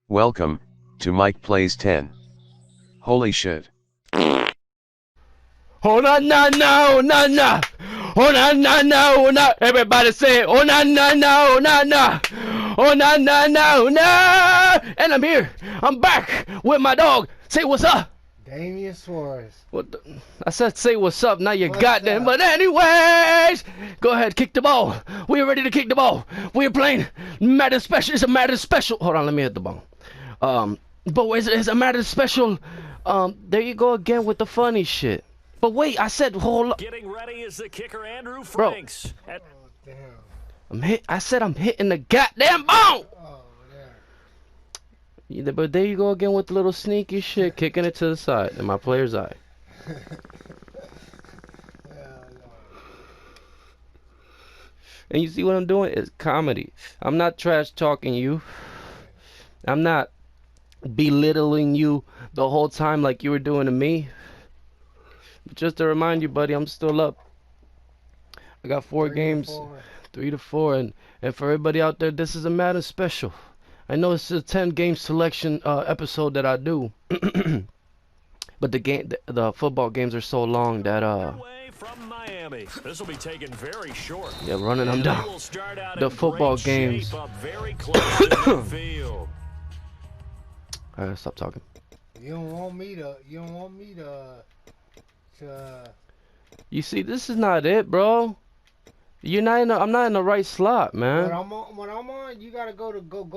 Welcome to Mike Plays 10. Holy shit. Oh na na na, oh na na, oh na na na, oh na. Everybody say, oh na na na, oh na na, oh na na na, oh na. And I'm here. I'm back with my dog. Say what's up. Damien Suarez. What the, I said say what's up. Now you What's got them. up? But anyways, go ahead, kick the ball. We're ready to kick the ball. We're playing Madden Special. It's a Madden Special. Hold on, let me hit the ball. But it's a Madden Special. There you go again with the funny shit. But wait, I said hold up. Getting ready is the kicker Andrew Bro. Franks. Oh, damn. I said I'm hitting the goddamn ball. Oh, damn. Yeah, but there you go again with the little sneaky shit, kicking it to the side in my player's eye. Hell no. And you see what I'm doing? It's comedy. I'm not trash talking you. I'm not belittling you the whole time like you were doing to me. But just to remind you, buddy, I'm still up. I got 4 games, 3 to 4, and for everybody out there, this is a Madden special. I know it's a 10-game selection episode that I do, but the football games are so long that Away from Miami. This will be taken very short. yeah, running them And down. they will start out The in football great games. shape up very close to midfield. I gotta stop talking. You don't want me to. You see, this is not it, bro. You're not in. I'm not in the right slot, man. When I'm on, you gotta go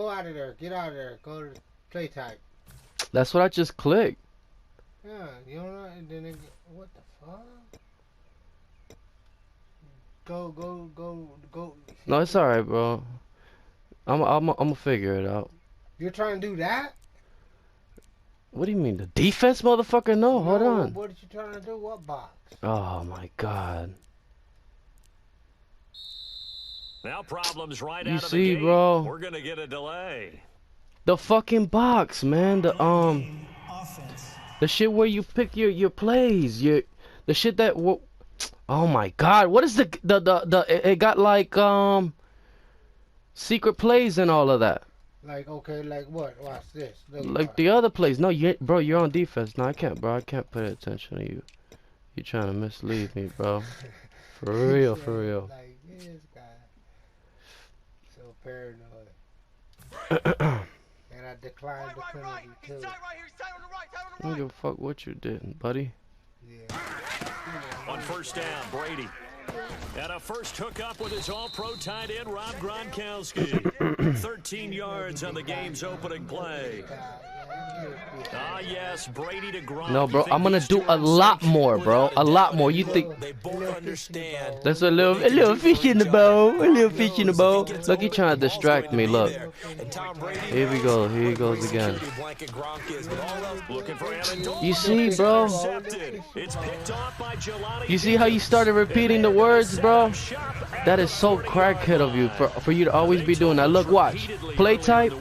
out of there. Get out of there. Go to play type. That's what I just clicked. Yeah, you don't know. And then what the fuck? Go. No, it's alright, bro. I'm gonna figure it out. You're trying to do that? What do you mean, the defense, motherfucker? No, hold No, on. What are you trying to do? What box? Oh my God. Now problems right You out of see, the gate. bro? We're gonna get a delay. The fucking box, man. The shit where you pick your plays. The shit that. Oh my God. What is the it got like secret plays and all of that. Like, okay, like what? Watch this. Look, Like watch. the other plays. No, bro, you're on defense. No, I can't, bro. I can't pay attention to you. You trying to mislead me, bro. For real, for real. Like, this guy. So paranoid. And I declined the penalty, too. I don't give a fuck what you did, buddy. Yeah. On first down, Brady. And a first hookup with his all-pro tight end, Rob Gronkowski. 13 yards on the game's opening play. Ah, yes, Brady to Gronk. No, bro, I'm gonna do a lot more, bro. A lot more. You think They both understand. that's a little fish in the bowl? A little fish in the bowl. Look, he trying to distract me. Look. Here we go. Here he goes again. Looking for Amendola. You see, bro? Intercepted. It's picked off by Jelani. You see how you started repeating the words, bro? That is so crackhead of you for you to always be doing that. Look, watch. Play type.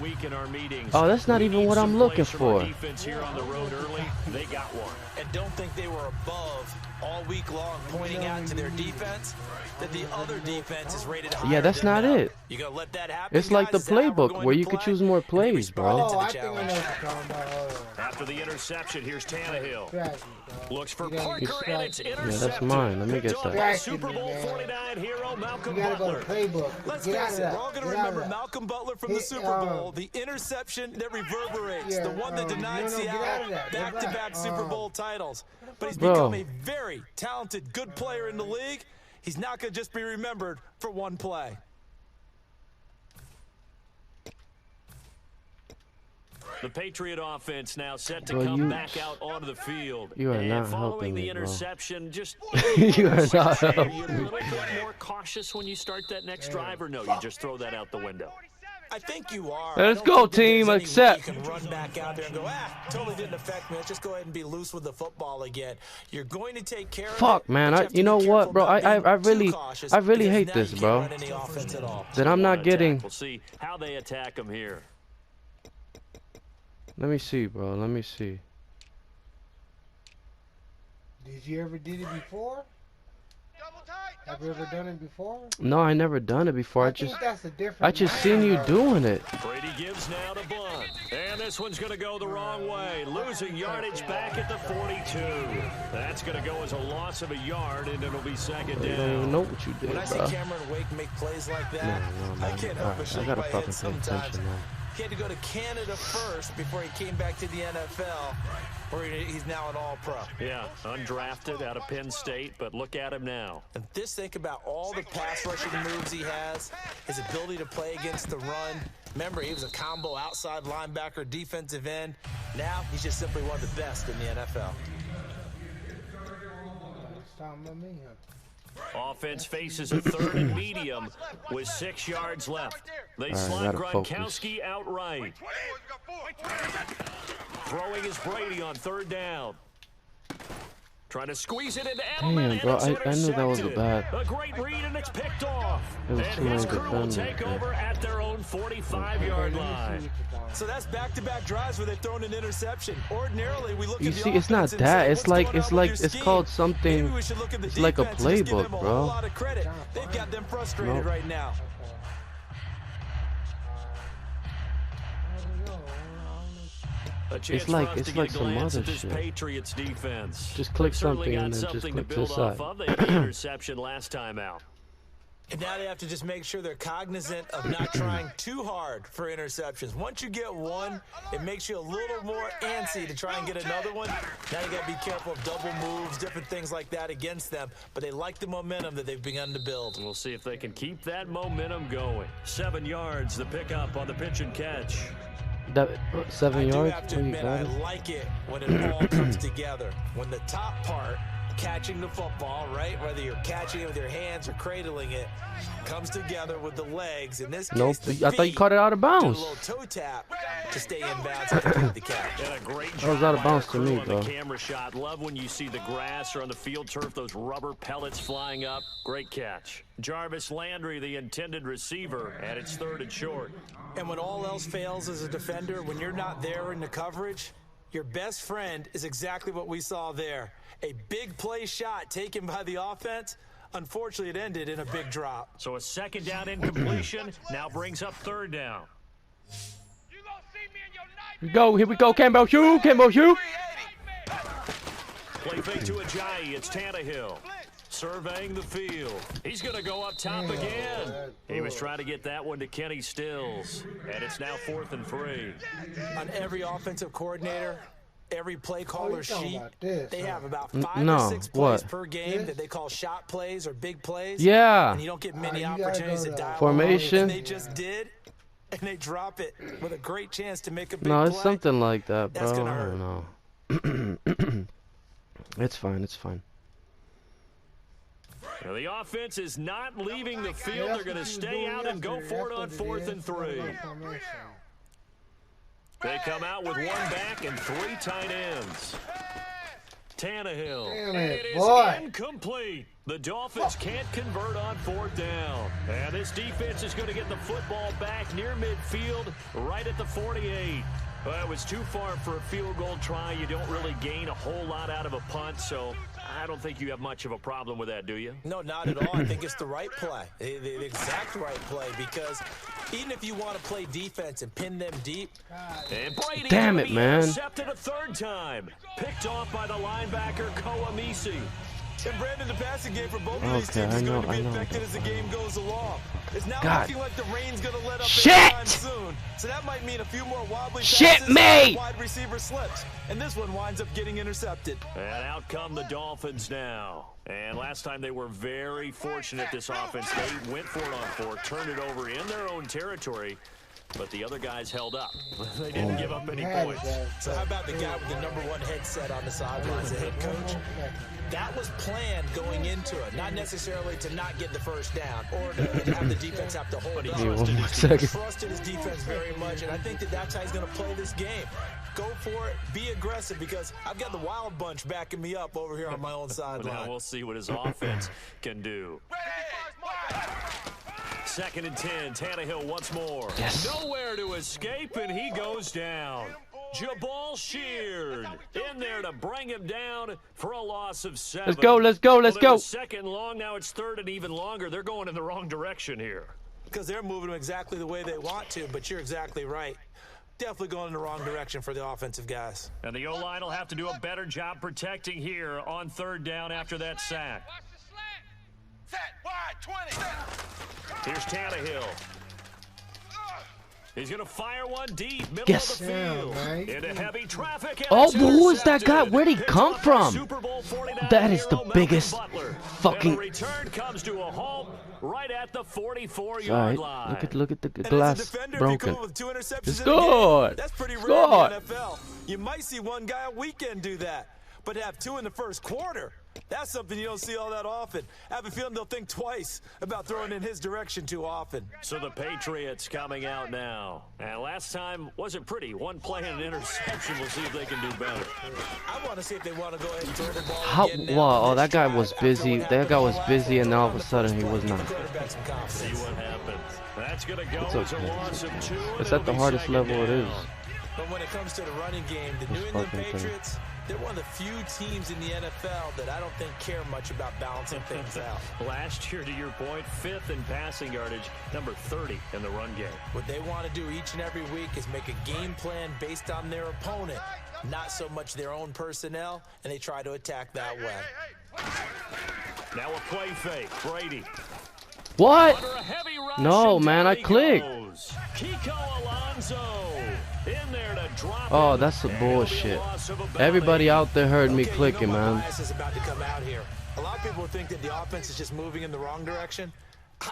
Oh, that's not even what I'm looking for. Defense here on the road early. They got one. And don't think they were above all week long, pointing out to their defense that the other defense is rated higher. Yeah, that's than not them. it. You gonna let that happen? It's like the guys? Is that how we're playbook going where to you could play? choose more And they plays, responded bro. to Oh, the I think I know challenge. what you're talking about. Hold on. After the interception, here's Tannehill. Scratch me, dog. Looks for You gotta Parker, distract and it's me. intercepted. that's mine. Let me get Picked off that. by Distracted Super me, Bowl man. 49 hero Malcolm You gotta go Butler. to playbook. Let's Get out face of it, that. we're all going to Get out of remember that. Malcolm Butler from the Hit, Super Bowl, the interception that reverberates, Yeah, the one that denied get out Seattle of that. Go back-to-back back. Super Bowl titles. But he's Bro. become a very talented, good player in the league. He's not going to just be remembered for one play. The Patriot offense now set to Bro, come back out onto the field. you are and not following helping the me, bro. interception, just You are not Are helping you a me. little bit more cautious when you start that next drive, or no? You just throw that out the window. I think you are. Let's I don't go, think that there's team. any way Accept. You can run back out there and go, totally didn't affect me. Let's just go ahead and be loose with the football again. You're going to take care of it. Fuck, man. but You know have to be what, careful bro? about I being too really cautious hate because now this, you bro. can't run any offense at all. That I'm not getting. We'll see how they attack him here. Let me see, bro. Let me see. Did you ever did it before? Have you ever done it before? No, I never done it before. I think that's a different. I just seen you doing it. Brady gives now to Blunt. And this one's going to go the wrong way. Losing yardage back at the 42. That's going to go as a loss of a yard, and it'll be second down. I don't even know what you did, When I see bro. Cameron Wake make plays like that, No, I can't help but I shake gotta my fucking head pay sometimes. attention now. He had to go to Canada first before he came back to the NFL, where he's now an all-pro. Yeah, undrafted out of Penn State, but look at him now. And think about all the pass rushing moves he has, his ability to play against the run. Remember, he was a combo outside linebacker, defensive end. Now he's just simply one of the best in the NFL. Offense faces a third and medium with 6 yards left. They slide Gronkowski outright. Throwing is Brady on third down. Trying to squeeze it into Edelman. Damn, bro, I knew that was a bad. A great read, and it's picked off. It was And too his many crew will defenders, take man. over at their own 45-yard line. So that's back-to-back drives where they've thrown an interception. Ordinarily, we look You at the see, it's not offense and that. say, It's "What's like, going it's on like, with your it's scheme?" called something. Maybe we should look at the It's like a defense and just give playbook, them a bro. whole lot of credit. They've got them frustrated Nope. right now. A chance It's like, for us it's to like get a some glance other at this shit. Patriots defense. Just click They've certainly something got and then just something click to to the build off side. of. They had the interception last time out. And now they have to just make sure they're cognizant of not trying too hard for interceptions. Once you get one, it makes you a little more antsy to try and get another one. Now you got to be careful of double moves, different things like that against them. But they like the momentum that they've begun to build. And we'll see if they can keep that momentum going. 7 yards, the pickup on the pitch and catch. That 7 I do yards. have to Oh, you admit, got I it? like it when it all comes together. When the top part, catching the football, right, whether you're catching it with your hands or cradling it, comes together with the legs. In this case, Nope. the I thought you feet caught it out of do a bounds. little toe tap to stay in bounds and complete the catch. And a great That was job out of by bounds our to crew me, on bro. the camera shot. Love when you see the grass or on the field turf, those rubber pellets flying up. Great catch. Jarvis Landry, the intended receiver, and it's 3rd and short. And when all else fails as a defender, when you're not there in the coverage, your best friend is exactly what we saw there. A big play shot taken by the offense. Unfortunately, it ended in a big drop. So a 2nd down incompletion now brings up 3rd down. Here we go, Campbell Hugh, Campbell Hugh. Play fake to Ajayi. It's Tannehill. Surveying the field. He's going to go up top again. He was trying to get that one to Kenny Stills. And it's now 4th and 3. On every offensive coordinator, every play caller sheet, about this, they huh? have about 5 No, or 6 plays what? per game that they call shot plays or big plays. Yeah. And you don't get many you gotta opportunities go to to dial formation. And they just did, and they drop it with a great chance to make a big No, play. it's something like that, bro. That's gonna I hurt. don't know. It's fine. It's fine. Now the offense is not leaving the field. They're going to stay out and go for it on 4th and 3. They come out with 1 back and 3 tight ends. Tannehill. Damn And it, it is boy. incomplete. The Dolphins can't convert on 4th down. And this defense is going to get the football back near midfield, right at the 48. Well, it was too far for a field goal try. You don't really gain a whole lot out of a punt, so I don't think you have much of a problem with that, do you? No, not at all. I think it's the right play, the exact right play, because even if you want to play defense and pin them deep, And Brady Damn it, man. intercepted a 3rd time. Picked off by the linebacker, Koamisi. and Brandon, the passing game for both of these Okay, teams is going to I be know. affected as the game goes along. It's now God. looking like the rain's going to let up Shit! anytime soon. So that might mean a few more wobbly Shit passes me! and wide receiver slips. And this one winds up getting intercepted. And out come the Dolphins now. And last time they were very fortunate, this offense. They went for it on 4, turned it over in their own territory, but the other guys held up. They didn't give up any points. So how about the guy with the #1 headset on the sidelines, the head coach? That was planned going into it, not necessarily to not get the first down or to have the defense have to hold But he up. Give me trusted one more his second. Trusted his defense very much, and I think that's how he's going to play this game. Go for it, be aggressive, because I've got the wild bunch backing me up over here on my own Now sideline. we'll see what his offense can do. 2nd and 10, Tannehill once more. Yes. Nowhere to escape, and he goes down. Jabal Sheard in there to bring him down for a loss of 7. Let's go. Let's go. Let's Well, it go. was 2nd and long. Now it's 3rd and even longer. They're going in the wrong direction here. Because they're moving them exactly the way they want to, but you're exactly right. definitely going in the wrong direction for the offensive guys. And the O-line will have to do a better job protecting here on 3rd down after that sack. Set, wide, 20. Here's Tannehill. He's going to fire one deep, middle Yes. of the field. Yeah, right. Into heavy traffic. And Oh, it's who is that guy? intercepted. Where'd he Picked come off by from? Super Bowl 49 That is the hero, Malcolm biggest Butler. fucking- And the return comes to a halt right at the 44-yard Alright, line. look at the And as a glass defender, if you broken. come up with 2 interceptions It's in a game, good. that's pretty It's rare good. in the NFL. You might see one guy a weekend do that, but to have 2 in the first quarter, that's something you don't see all that often. I have a feeling they'll think twice about throwing in his direction too often. So the Patriots coming out now. And last time wasn't pretty. One play and an interception. We'll see if they can do better. I want to see if they want to go ahead and throw the ball How? again now. Wow, oh, that guy was busy. That guy was busy, and all of a sudden he was not. Quarterback some See confidence. what happens. That's going to go It's as a okay. loss of 2. and It's it'll at the be hardest 2nd level it down. is. But when it comes to the running game, the New This England fucking thing. Patriots, they're one of the few teams in the NFL that I don't think care much about balancing things out. Last year, to your point, 5th in passing yardage, number 30 in the run game. What they want to do each and every week is make a game plan based on their opponent, not so much their own personnel, and they try to attack that way. Now a play fake. Brady. What? Under a heavy rush, No, and man, down I he clicked. goes. Kiko Alonso in there to drop Oh, it. that's some And it'll be a bullshit. loss of about Everybody 8. out there heard me Okay, clicking, you know my man. bias is about to come out here. A lot of people think that the offense is just moving in the wrong direction.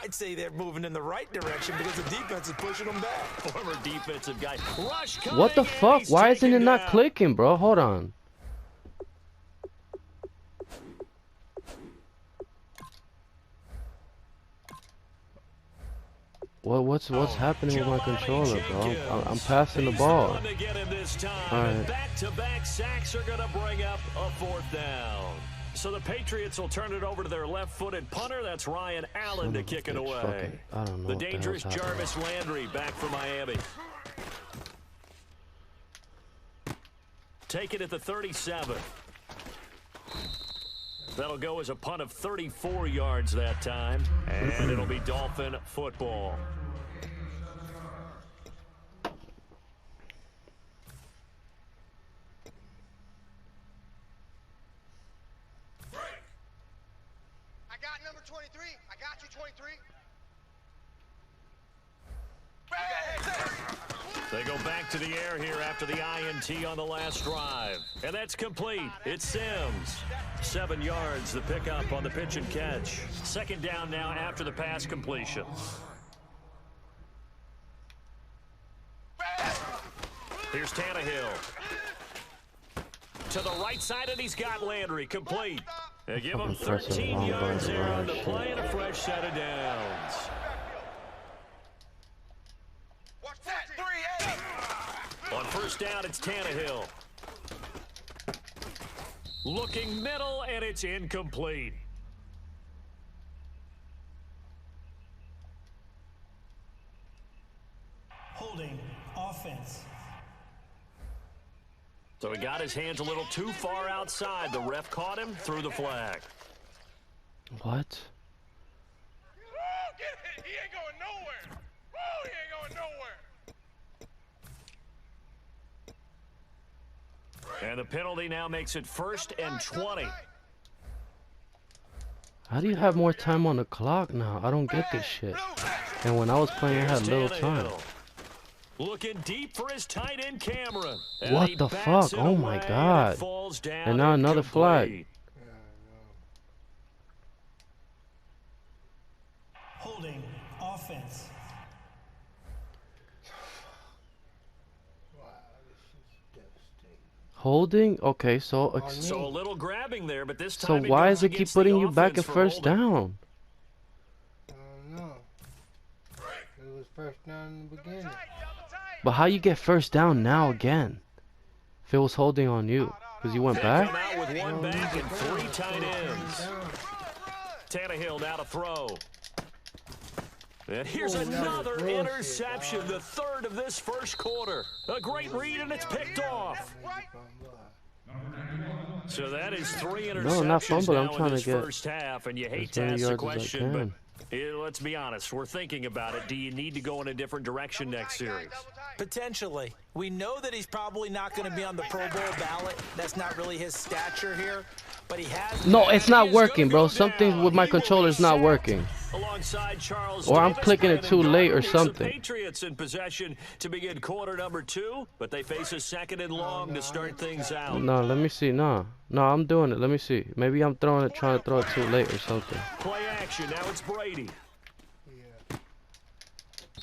I'd say they're moving in the right direction because the defense is pushing them back. Former defensive guy. Rush What the coming, and fuck? he's Why isn't it taken not down. clicking, bro? Hold on. What's happening with my controller, bro? I'm passing the He's ball. one to get him this time. All right. And back-to-back sacks are going to bring up a 4th down. So the Patriots will turn it over to their left-footed punter. That's Ryan Allen to kick it away. Fucking, I don't know The what the dangerous hell's happening. Jarvis Landry back for Miami. Take it at the 37. That'll go as a punt of 34 yards that time, and it'll be Dolphin football. I got number 23. I got you, 23. They go back to the air here after the INT on the last drive. And that's complete. It's Sims. 7 yards, the pickup on the pitch and catch. 2nd down now after the pass completion. Here's Tannehill. To the right side, and he's got Landry complete. They give him Fucking pressing 13 wrong yards button, there right, on the shit. play and a fresh set of downs. Watch that, 3-8. On 1st down, it's Tannehill. Looking middle, and it's incomplete. Holding offense. So he got his hands a little too far outside. The ref caught him, threw the flag. What? Woo, get it. He ain't going nowhere. Woo, he ain't going nowhere. And the penalty now makes it 1st and 20. How do you have more time on the clock now? I don't get this shit. And when I was playing, I had little time. Tannehill. Looking deep for his tight end Cameron. And What he the bats fuck? it Oh my away, and it God. falls down And now another flag. incomplete. Holding offense. Wow, this is devastating. Holding? Okay, so On So a me. little grabbing there, but this so time why goes does it keep against the putting you back offense at for 1st holding. down? I don't know. It was first down in the beginning. But how you get 1st down now again? If it was holding on you, because you went They come back? out with one back and 3 tight ends. Down. Tannehill now to throw. And here's Oh, that was another bullshit, interception, dog. the 3rd of this 1st quarter. A great read, and it's picked off. So that is 3 interceptions No, not fumble. I'm now in trying this to get 1st half, and you hate as to many ask the yards as I question, but can. Let's be honest. We're thinking about it. Do you need to go in a different direction next series? Potentially. We know that he's probably not going to be on the Pro Bowl ballot. That's not really his stature here. But he has... No, it's not working, bro. Something with my controller is not working. Alongside Charles Or I'm Davis, clicking it too late or it's something. The Patriots in possession to begin quarter number 2, but they face a second and long to start things out. No, let me see. No, I'm doing it. Let me see. Maybe I'm trying to throw it too late or something. Play action. Now it's Brady.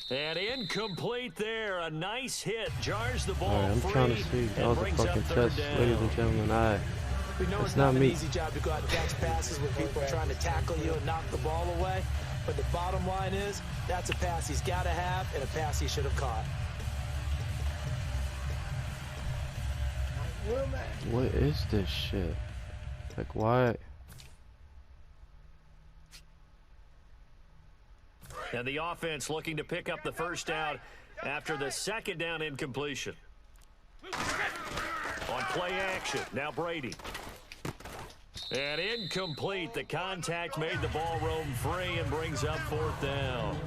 And incomplete there. A nice hit. Jars the ball Alright, I'm trying to see all the fucking chess, ladies and gentlemen. We know it's not an easy job to go out and catch passes when people are trying to tackle you and knock the ball away. But the bottom line is, that's a pass he's got to have and a pass he should have caught. What is this shit? Like, why? And the offense looking to pick up the first down after the second down incompletion. On play action, now Brady. And incomplete. The contact made the ball roam free and brings up fourth down.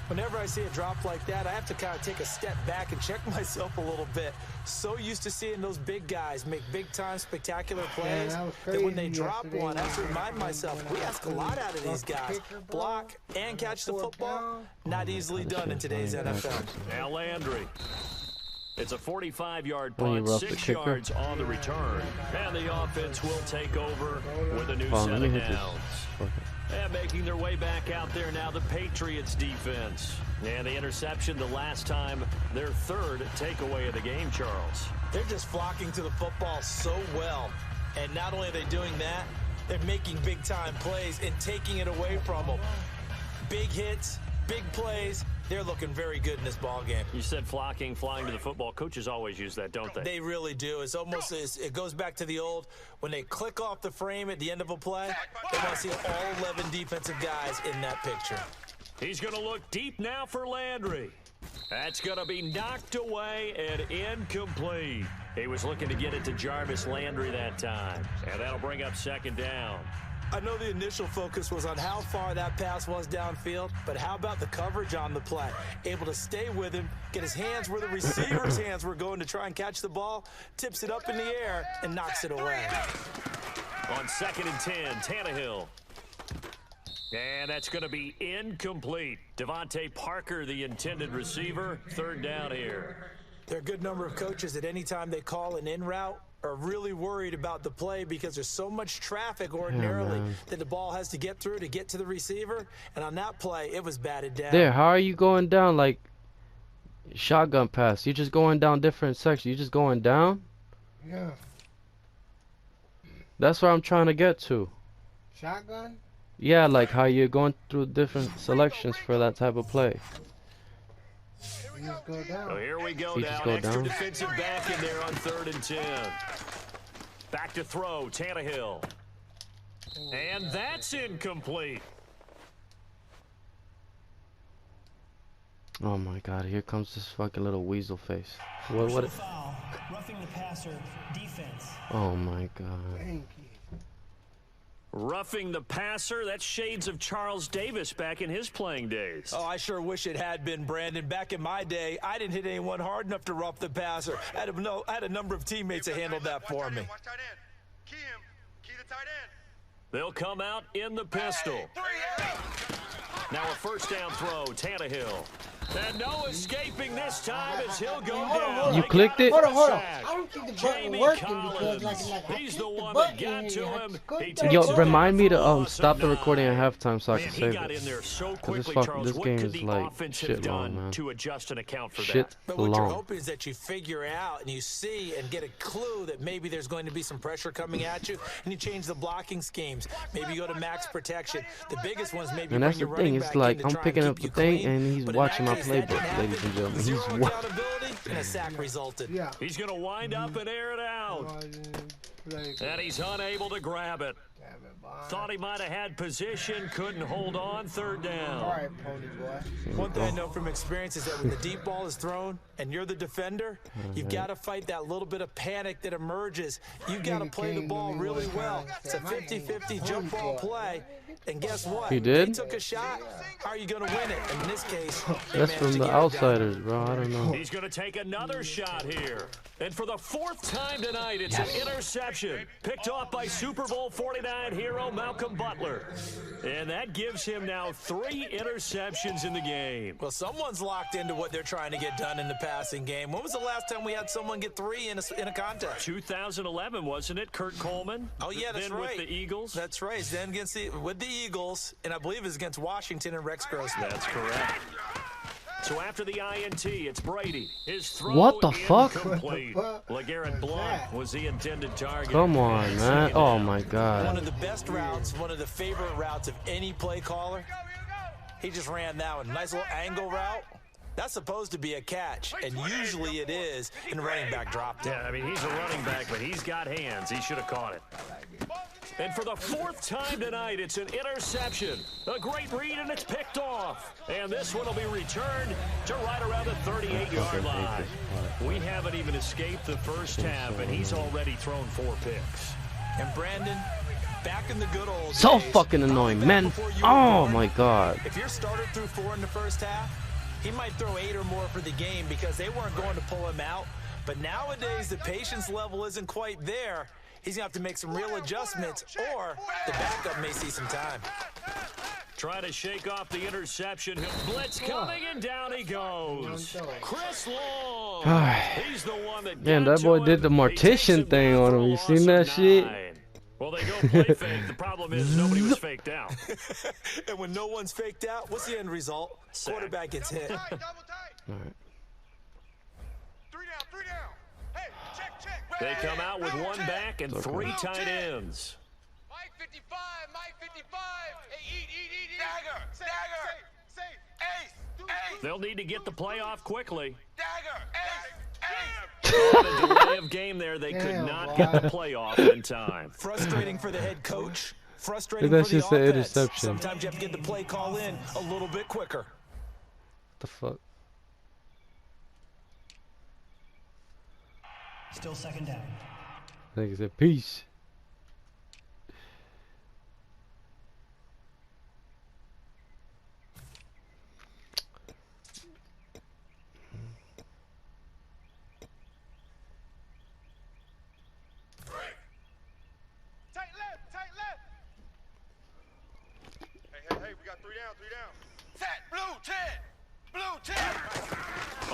Whenever I see a drop like that, I have to kind of take a step back and check myself a little bit. So used to seeing those big guys make big-time spectacular plays that when they drop one, I have to remind myself, we ask a lot out of these guys. Block and catch the football, not easily done in today's NFL. Now Landry. It's a 45-yard When you punt, rough the 6 kicker. yards on the return. And the offense will take over with a new Oh, set let me of hit this. downs. Okay. And making their way back out there now, the Patriots defense. And the interception the last time, their third takeaway of the game, Charles. They're just flocking to the football so well. And not only are they doing that, they're making big-time plays and taking it away from them. Big hits, big plays. They're looking very good in this ball game. You said flocking, flying to the football. Coaches always use that, don't they? They really do. It's almost it goes back to the old, when they click off the frame at the end of a play, they want to see all 11 defensive guys in that picture. He's going to look deep now for Landry. That's going to be knocked away and incomplete. He was looking to get it to Jarvis Landry that time. And that'll bring up second down. I know the initial focus was on how far that pass was downfield, but how about the coverage on the play? Able to stay with him, get his hands where the receiver's hands were going to try and catch the ball, tips it up in the air, and knocks it away. On 2nd and 10, Tannehill. And that's going to be incomplete. Devontae Parker, the intended receiver, third down here. There are a good number of coaches that any time they call an in route are really worried about the play because there's so much traffic ordinarily that the ball has to get through to get to the receiver. And on that play, it was batted down. There, how are you going down like shotgun pass? You're just going down different sections. You're just going down? Yeah. That's what I'm trying to get to. Shotgun? Yeah, like how you're going through different selections for that type of play. You just go down. So here we go You now. just go Extra down. defensive back in there on 3rd and 10. Back to throw, Tannehill. And that's incomplete. Oh my god, here comes this fucking little weasel face. What Personal foul, roughing the passer, defense. Oh my god. Thank you. Roughing the passer, that's shades of Charles Davis back in his playing days. Oh, I sure wish it had been, Brandon. Back in my day, I didn't hit anyone hard enough to rough the passer. I had a number of teammates that handled that for me. Watch tight end. Key him. Key the tight end. They'll come out in the pistol. Now a first down throw, Tannehill. And no escaping this time as he'll go down. You clicked it? Hold on. Sack. I don't think the button Jamie working Collins. because like I He's hit the one button that got and to I him. clicked He it. takes Yo, it remind me to loss stop of the recording at 9. halftime so I Man, can he save got in it. there so this quickly, fuck- Charles. this What game could is the like offense shit have done long, man. to adjust and account for Shit that? But what you're long. hoping is that you figure out and you see and get a clue that maybe there's going to be some pressure coming at you, and you change the blocking schemes. Maybe you go to max protection. The biggest ones maybe And that's bring the your thing. running It's back like in to I'm try and picking keep up the you thing clean. and he's But in watching that my case, that didn't playbook, ladies and happen. gentlemen. Zero He's watching. accountability and a sack resulted. Yeah. He's going to wind up and air it out. And he's unable to grab it. Damn it, boy. Thought he might have had position, couldn't hold on, third down. All right, pony boy. One thing I know from experience is that when the deep ball is thrown and you're the defender, you've got to fight that little bit of panic that emerges. You've got to play the ball really well. It's a 50-50 jump ball play. And guess what? He did? He took a shot. How are you going to win it? And in this case, That's from the outsiders, bro. I don't know. He's going to take another shot here. And for the fourth time tonight, it's an interception. Picked off by Super Bowl 49 hero Malcolm Butler. And that gives him now 3 interceptions in the game. Well, someone's locked into what they're trying to get done in the passing game. When was the last time we had someone get 3 in a contest? 2011, wasn't it? Kurt Coleman? Oh, yeah, that's then right. with the Eagles? That's right. Then with the Eagles, and I believe it was against Washington and Rex Grossman. That's correct. So after the INT, it's Brady. His throw What the fuck? incomplete. LeGarrette Blount was the intended target. Come on, man. Oh my One God. of the best routes, one of the favorite routes of any play caller. He just ran that one. Nice little angle route. That's supposed to be a catch, and usually it is in running back drop down. Yeah, I mean, he's a running back, but he's got hands. He should have caught it. And for the 4th time tonight, it's an interception. A great read, and it's picked off. And this one will be returned to right around the 38-yard line. We haven't even escaped the first half, and he's already thrown 4 picks. And Brandon, back in the good old So days, fucking annoying, man. Oh my God. if your starter threw 4 in the first half, he might throw 8 or more for the game because they weren't going to pull him out. But nowadays, the patience level isn't quite there. He's going to have to make some real adjustments, or the backup may see some time. Try to shake off the interception. Blitz coming, and down he goes. Chris Long. He's the one that Damn, got that boy to did the him. He takes mortician it thing down on for him. a You loss seen of that shit? 9. Well, they go play fake. The problem is nobody was faked out. And when no one's faked out, what's the end result? Sack. Quarterback gets hit. Double tight. All right. 3 down. Hey, check. They come out with 1 back and 3 tight ends. Mike 55. Hey, eat. Dagger. Say, ace. They'll need to get the play off quickly. Dagger. Ace. The delay of game there, they could Damn, not boy. get the play off in time. Frustrating for the head coach. Frustrating That's for the just an offense. interception. Sometimes you have to get the play call in a little bit quicker. What the fuck? Still second down. Nigga said peace. Tight left. Hey, we got 3 down. Set, blue 10.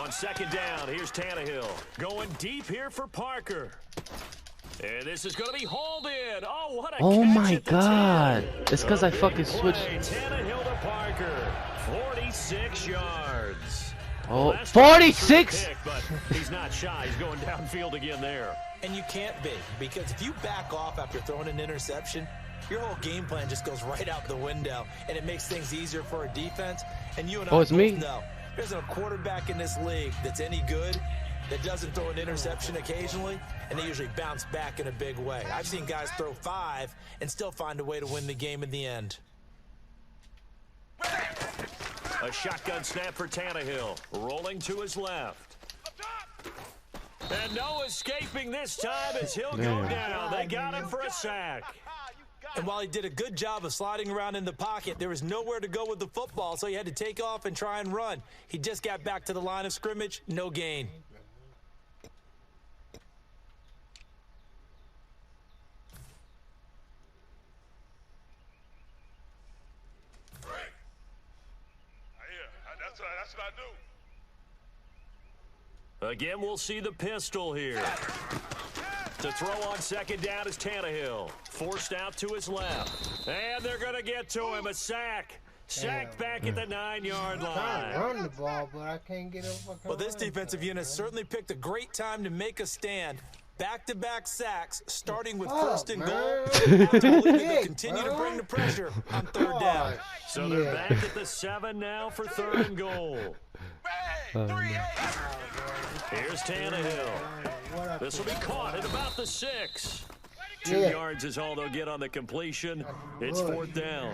On second down, here's Tannehill. Going deep here for Parker. And this is going to be hauled in. Oh, what a Oh catch my at the God. 10. It's because I A fucking big switched. play. Tannehill to Parker. 46 yards. Oh, Last time he threw a 46? pick, but he's not shy. He's going downfield again there. And you can't be, because if you back off after throwing an interception, your whole game plan just goes right out the window, and it makes things easier for a defense. And you and I it's both me. know there's a quarterback in this league that's any good that doesn't throw an interception occasionally, and they usually bounce back in a big way. I've seen guys throw 5 and still find a way to win the game in the end. A shotgun snap for Tannehill. Rolling to his left. And no escaping this time as he'll go Damn. down. They got him for a sack. And while he did a good job of sliding around in the pocket, there was nowhere to go with the football, so he had to take off and try and run. He just got back to the line of scrimmage, no gain. That's what I do. Again, we'll see the pistol here. To throw on second down is Tannehill. Forced out to his left. And they're going to get to him. A sack. Sacked back at the 9-yard I line. run the ball, but I can't get up. Well, this defensive unit certainly picked a great time to make a stand. Back-to-back sacks, starting with first and goal. I believe they'll continue to bring the pressure on third down. So they're back at the 7 now for third and goal. Here's Tannehill. This will be caught at about the 6. 2 Yeah. yards is all they'll get on the completion. It's 4th down.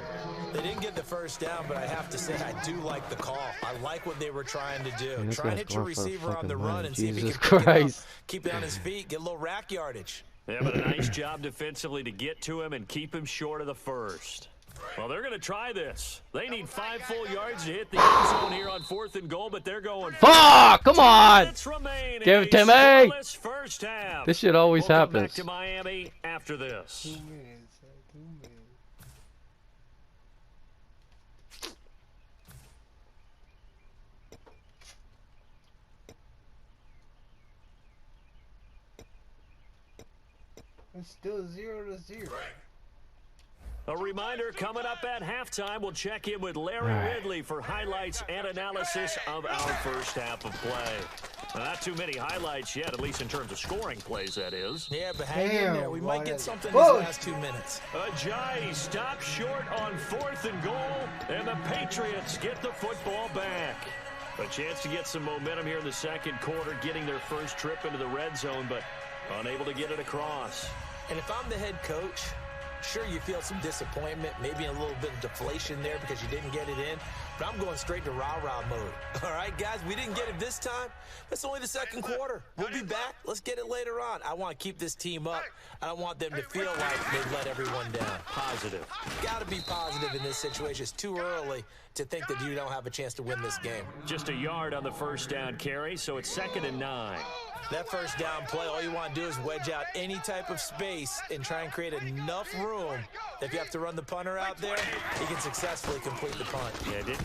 They didn't get the first down, but I have to say I do like the call. I like what they were trying to do. Man, this Try and guy's hit your going for the receiver on the fucking run money. and see if he Jesus can pick it up, Christ. keep it on his feet, get a little rack yardage. Yeah, but a nice job defensively to get to him and keep him short of the first. Well, they're going to try this. They need 5 full yards to hit the end zone here on 4th and goal, but they're going. Fuck! Come on! Minutes remain Give in it to a me! scoreless first half. This shit always We'll come back happens. to Miami after this. 2 minutes. 2 minutes. It's still 0-0. A reminder, coming up at halftime, we'll check in with Larry Ridley for highlights and analysis of our first half of play. Well, not too many highlights yet, at least in terms of scoring plays, that is. Yeah, but hang in Damn, there. We might boy, get that's- something Whoa. these last 2 minutes. Ajayi stops short on 4th and goal, and the Patriots get the football back. A chance to get some momentum here in the second quarter, getting their first trip into the red zone, but unable to get it across. And if I'm the head coach, sure, you feel some disappointment, maybe a little bit of deflation there because you didn't get it in, but I'm going straight to rah-rah mode. All right, guys, we didn't get it this time. That's only the second quarter. We'll be back. Let's get it later on. I want to keep this team up. I don't want them to feel like they let everyone down. Positive. Got to be positive in this situation. It's too early to think that you don't have a chance to win this game. Just a yard on the first down carry, so it's 2nd and 9. That first down play, all you want to do is wedge out any type of space and try and create enough room that if you have to run the punter out there, he can successfully complete the punt.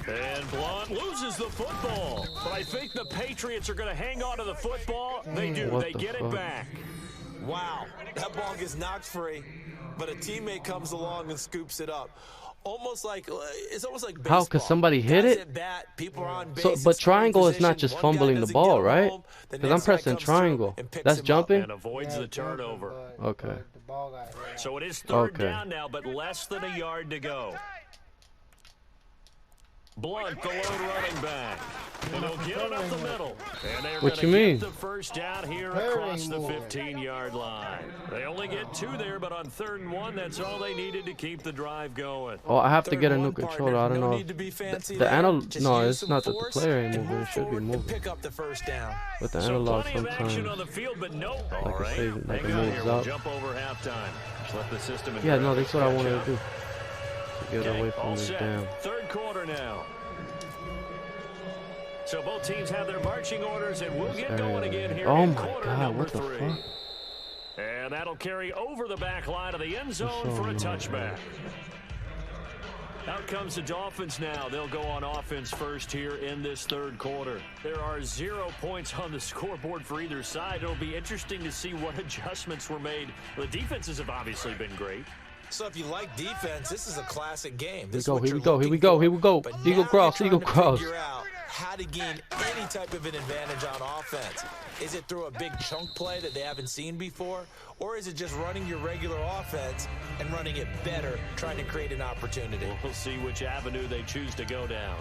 And Blunt loses the football. But I think the Patriots are going to hang on to the football. They do. What They the get fuck? it back. Wow, that ball gets knocked free, but a teammate comes along and scoops it up. It's almost like baseball. How could somebody hit Guys it? at bat, people are on base So, in but scoring triangle is not position. just One guy fumbling the doesn't ball, get him right? home, the Because I'm next guy pressing comes through triangle. and picks That's him up. jumping? And avoids the turnover. Okay. But the ball got hit out. So it is 3rd Okay. down now, but less than a yard to go. Blunt, the lone running back. And he'll get it up the middle. And they're What gonna you mean? get the first down here Very across the more. 15-yard line. They only get 2 there, but on 3rd and 1, that's all they needed to keep the drive going. Oh, I have to Third get a and new 1, controller. partner. I don't No know. need to be fancy The there. analog. Just No, use it's some not that the force player ain't and moving. move It should be forward and moving. pick up the first down. But the So analog plenty of action sometimes. on the field, but no. Like All I right, say, like hang it on moves here. We'll up. jump over halftime. Just let the system. Yeah, no, and that's what I catch wanted up. to do. To get away from all this set. damn. 3rd quarter now. So both teams have their marching orders, and we'll get going again here Oh in my quarter God, number what the 3. fuck? And that'll carry over the back line of the end zone What's for a wrong? touchback. Out comes the Dolphins now. They'll go on offense first here in this 3rd quarter. There are 0 points on the scoreboard for either side. It'll be interesting to see what adjustments were made. The defenses have obviously been great. So if you like defense, this is a classic game. Here we go. Here we go. But Eagle now cross. you're Eagle trying to cross. figure out how to gain any type of an advantage on offense. Is it through a big chunk play that they haven't seen before? Or is it just running your regular offense and running it better, trying to create an opportunity? We'll see which avenue they choose to go down.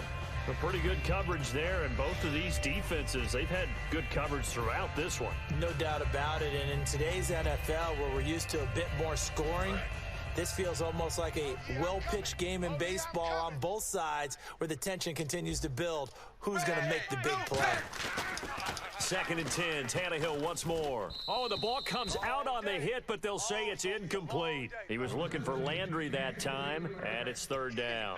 A pretty good coverage there, and both of these defenses, they've had good coverage throughout this one. No doubt about it. And in today's NFL, where we're used to a bit more scoring, this feels almost like a well-pitched game in baseball on both sides where the tension continues to build. Who's going to make the big play? 2nd and 10, Tannehill once more. Oh, the ball comes out on the hit, but they'll say it's incomplete. He was looking for Landry that time, and it's 3rd down.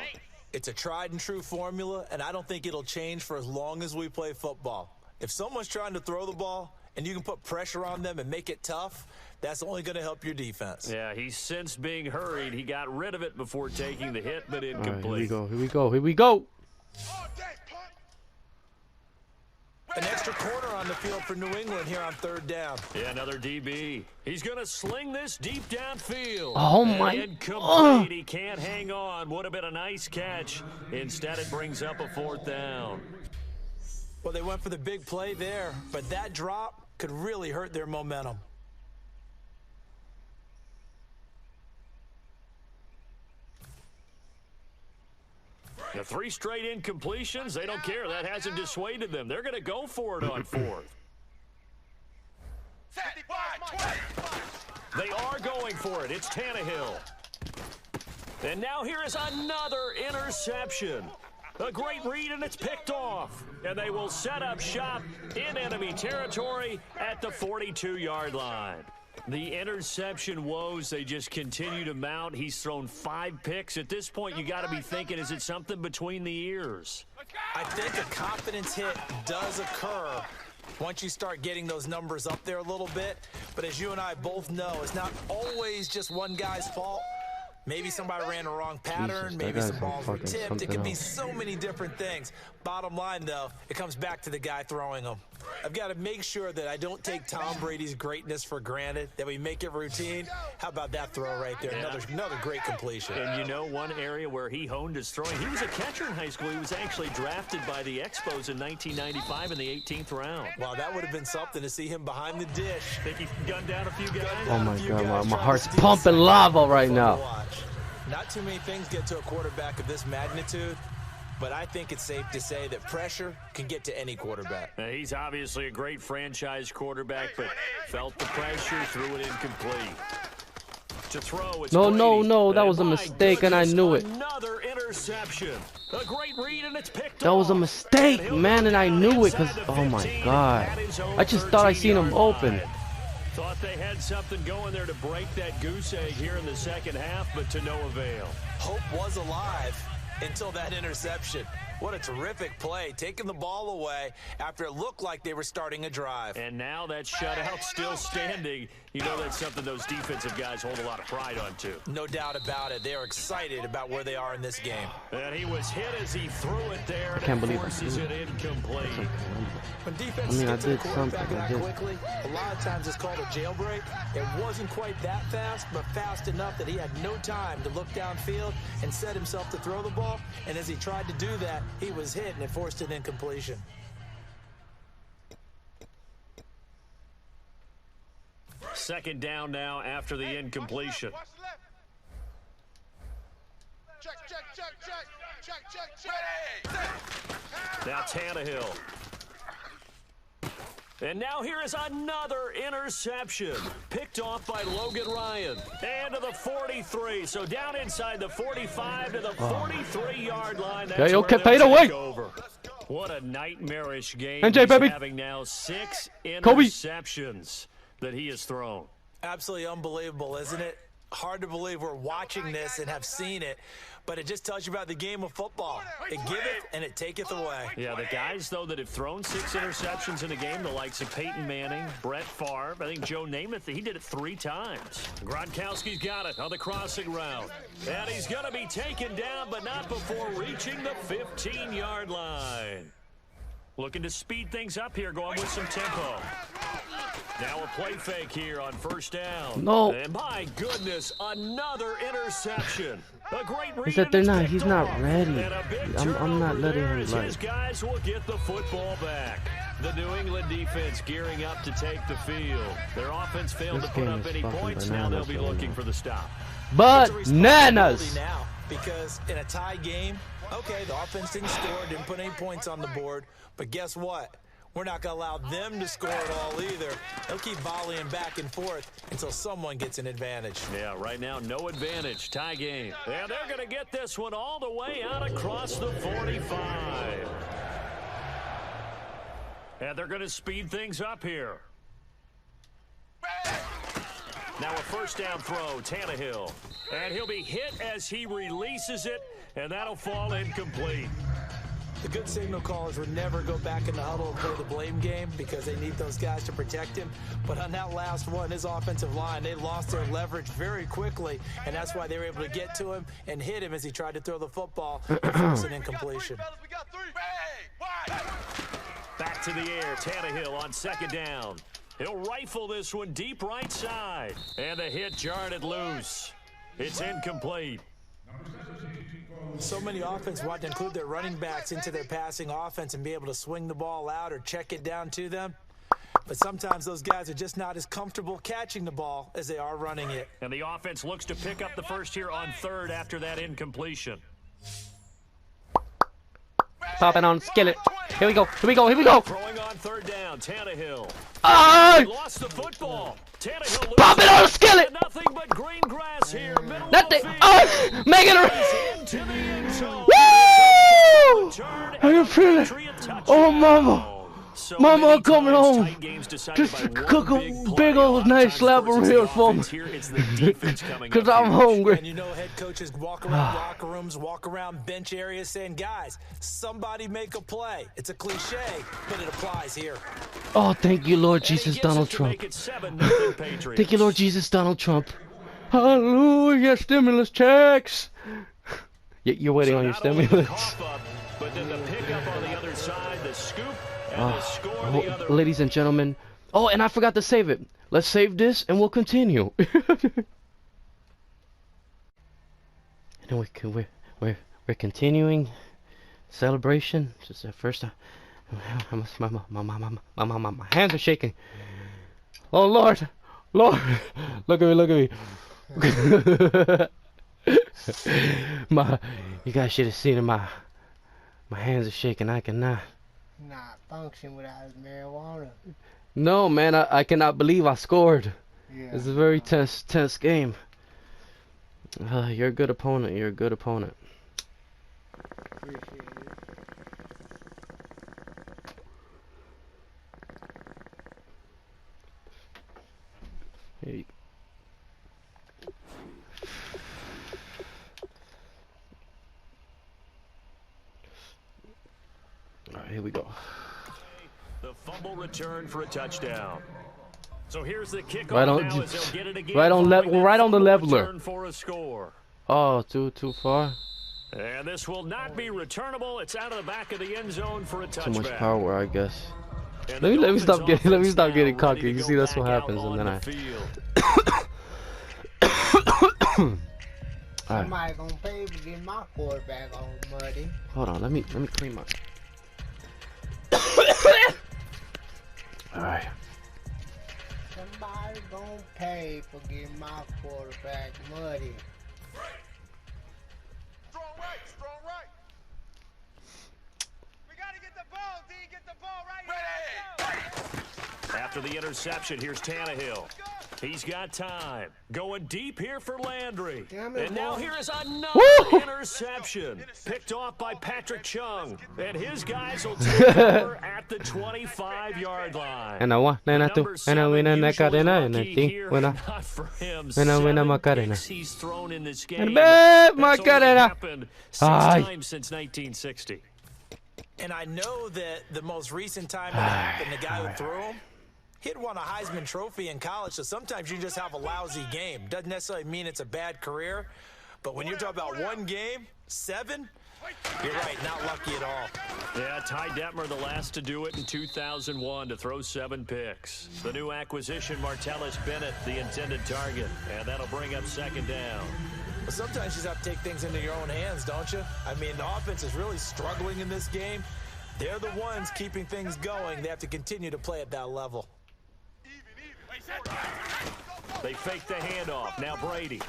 It's a tried and true formula, and I don't think it'll change for as long as we play football. If someone's trying to throw the ball and you can put pressure on them and make it tough, that's only going to help your defense. Yeah, he's since being hurried. He got rid of it before taking the hit, but All right, incomplete. here we go. Here we go. Here we go. An extra corner on the field for New England here on 3rd down. Yeah, another DB. He's going to sling this deep downfield. Oh, And my- incomplete. He can't hang on. Would have been a nice catch. Instead, it brings up a 4th down. Well, they went for the big play there, but that drop could really hurt their momentum. The 3 straight incompletions, they don't care. That hasn't dissuaded them. They're going to go for it on 4th. They are going going for it. It's Tannehill. And now here is another interception. A great read, and it's picked off. And they will set up shop in enemy territory at the 42-yard line. The interception woes, they just continue to mount. He's thrown 5 picks. At this point, you got to be thinking, is it something between the ears? I think a confidence hit does occur once you start getting those numbers up there a little bit. But as you and I both know, it's not always just one guy's fault. Maybe somebody ran the wrong pattern. Jesus, maybe some on balls were fucking tipped. It could be else. so many different things. Bottom line, though, it comes back to the guy throwing them. I've got to make sure that I don't take Tom Brady's greatness for granted, that we make it routine. How about that throw right there? Yeah. Another great completion. And you know one area where he honed his throwing? He was a catcher in high school. He was actually drafted by the Expos in 1995 in the 18th round. Wow, that would have been something to see him behind the dish. Think he gunned down a few guys? Oh my God, my heart's pumping lava right now. Not too many things get to a quarterback of this magnitude, but I think it's safe to say that pressure can get to any quarterback. He's obviously a great franchise quarterback, but felt the pressure, threw it incomplete. To throw, it's No, Brady. that was a My mistake, and I goodness, knew it. Another interception. A great read, and it's picked That was a off. mistake, And he'll man, and I down knew it, inside because, the oh my 15 God. at his own I just thought I seen him 13-yard open. line. Thought they had something going there to break that goose egg here in the second half, but to no avail. Hope was alive until that interception. What a terrific play, taking the ball away after it looked like they were starting a drive. And now that shutout still standing. You know that's something those defensive guys hold a lot of pride on, too. No doubt about it. They are excited about where they are in this game. And he was hit as he threw it there, and can't it believe forces it incomplete. When defenses I get to the did quarterback something, I that did. quickly, a lot of times it's called a jailbreak. It wasn't quite that fast, but fast enough that he had no time to look downfield and set himself to throw the ball. And as he tried to do that, he was hit, and it forced an incompletion. Second down now after the incompletion. Watch the left. Check. Now Tannehill. And now here is another interception. Picked off by Logan Ryan. And to the 43. So down inside the 45 to the 43-yard line. That's Yeah, where okay, they'll fade away. take over. What a nightmarish game. NJ, He's baby. having now 6 Kobe. interceptions that he has thrown. Absolutely unbelievable, isn't it? Hard to believe we're watching this and have seen it, but it just tells you about the game of football. It giveth and it taketh away. Yeah, the guys, though, that have thrown 6 interceptions in a game, the likes of Peyton Manning, Brett Favre, I think Joe Namath, he did it 3 times. Gronkowski's got it on the crossing route. And he's going to be taken down, but not before reaching the 15-yard line. Looking to speed things up here, going with some tempo. Now a play fake here on first down. No. And my goodness, another interception. A great read. He said they're and it's not. picked He's not off. ready. And a big I'm not turnover letting there him as like. his guys will get the football back. The New England defense gearing up to take the field. Their offense failed This to put game up is any fucking points. Now they'll bananas be right looking now. for the stop. It's a Bananas. responsibility now, because in a tie game, okay, the offense didn't score, didn't put any points on the board, but guess what? We're not going to allow them to score it all either. They'll keep volleying back and forth until someone gets an advantage. Yeah, right now, no advantage. Tie game. And they're going to get this one all the way out across the 45. And they're going to speed things up here. Now a first down throw, Tannehill. And he'll be hit as he releases it, and that'll fall incomplete. The good signal callers would never go back in the huddle and play the blame game because they need those guys to protect him. But on that last one, his offensive line, they lost their leverage very quickly, and that's why they were able to get to him and hit him as he tried to throw the football and force an incompletion. We got 3. Wide. Back to the air, Tannehill on second down. He'll rifle this one deep right side. And the hit jarred it loose. It's incomplete. So many offenses want to include their running backs into their passing offense and be able to swing the ball out or check it down to them. But sometimes those guys are just not as comfortable catching the ball as they are running it. And the offense looks to pick up the first here on third after that incompletion. Popping on skillet. Here we go. Here we go. Here we go. Throwing on third down, Tannehill. Ah! He lost the football. Tannehill Pop it on the skillet. Nothing but That thing. Oh, make it. Into the end zone. Woo! Return I can feel it. Patriot touchdown. Oh, mama. So Mama, many I'm coming times home. tight games decided Just by one cook a big big play. old A lot of nice times, slab of course, of it's real the for me. offense. Here, it's the defense coming Cause up I'm huge. hungry. And you know head coaches walk around locker rooms, walk around bench areas saying, guys, somebody make a play. It's a cliche, but it applies here. Oh, thank you, Lord And he Jesus, gets Donald it to Trump. make it 7-0 Patriots. Thank you, Lord Jesus, Donald Trump. Hallelujah, stimulus checks. You're waiting So on your not only the stimulus. cough up, but then the pickup on the other side, the scoop, and the score on the other. Ladies and gentlemen. Oh, and I forgot to save it. Let's save this and we'll continue. And we're continuing celebration. Just the first time. My hands are shaking. Oh Lord, Lord, look at me. You guys should have seen it. My hands are shaking. I cannot. Not function without his marijuana. No, man, I cannot believe I scored. Yeah. It's a very tense game. You're a good opponent. You're a good opponent. Appreciate it. Hey. All right, here we go. The fumble return for a touchdown. So here's the kickoff Right on- now as they'll get it again. right on following that right on the fumble leveler. return for a score. Oh, too far. And this will not be returnable. It's out of the back of the end zone for a touchback. Too much power, I guess. And Let me the stop Dolphins getting offense now getting ready cocky. to You go see, that's what back out happens, and on then the I. field. All right, Somebody gonna pay for getting my quarterback all muddy. hold on. Let me clean my. All right. Somebody gonna pay for getting my quarterback muddy. Strong right. We gotta get the ball, D. Get the ball right here. After the interception, here's Tannehill. He's got time. Going deep here for Landry. Damn it, And now boy. here is another Woo! interception. Picked off by Patrick Chung. And his guys will take over at the 25-yard line. And I won. And I Number do. And I 7 win. And I usually got it. And I lucky think here, when I. not for him. And I win. I'm a 7 Macarena. picks he's thrown in this game. And That's only Macarena. happened 6 Ay. times since 1960. And I know that the most recent time it happened, the guy who threw him, he'd won a Heisman Trophy in college, so sometimes you just have a lousy game. Doesn't necessarily mean it's a bad career, but when you're talking about one game, 7, you're right, not lucky at all. Yeah, Ty Detmer, the last to do it in 2001, to throw 7 picks. The new acquisition, Martellus Bennett, the intended target, and that'll bring up second down. But sometimes you just have to take things into your own hands, don't you? I mean, the offense is really struggling in this game. They're the ones keeping things going. They have to continue to play at that level. They fake the handoff. Now Brady.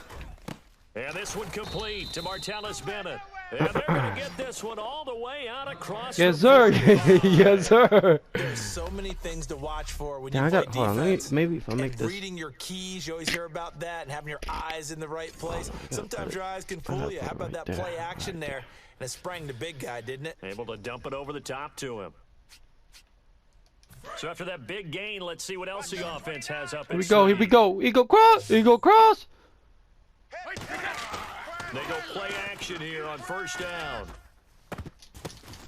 And this one complete to Martellus Bennett. And they're going to get this one all the way out across. Yes, the sir. 45. Yes, sir. There's so many things to watch for when Yeah, you I play got. Hold on. defense. Maybe if I make And this. reading your keys, you always hear about that, and having your eyes in the right place. Sometimes your eyes can fool you. How about that play action there? And it sprang the big guy, didn't it? Able to dump it over the top to him. So after that big gain, let's see what else the offense has up. Here we go. Here we go. Eagle cross. Eagle cross. They go play action here on first down.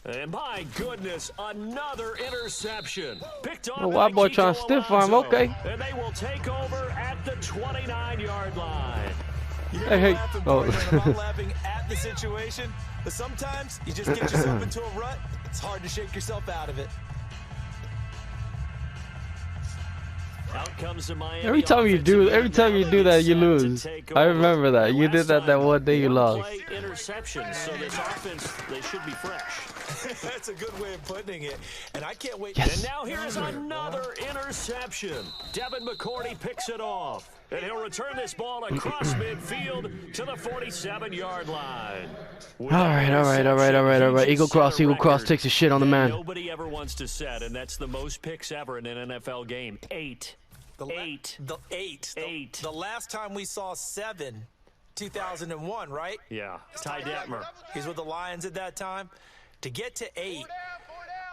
And my goodness, another interception. Picked off. Oh, white boy trying to stiff arm. Okay. And they will take over at the 29-yard line. You're Hey. laughing, Oh. partner. I'm not laughing at the situation, but sometimes you just get yourself into a rut. It's hard to shake yourself out of it. Out comes the Miami Every time you do that, you set lose. to take I over. remember that. You Last did that time, one day you lost. play interceptions, so this offense, they should be fresh. That's a good way of putting it. And I can't wait. And now here's another interception. Devin McCourty picks it off. And he'll return this ball across midfield to the 47-yard line. All right. Eagle cross takes a shit on the man. Nobody ever wants to set, and that's the most picks ever in an NFL game. 8. The 8. Eight. The 8. Eight. The last time we saw 7 2001, right? Yeah, Ty Detmer. He's with the Lions at that time. To get to 8,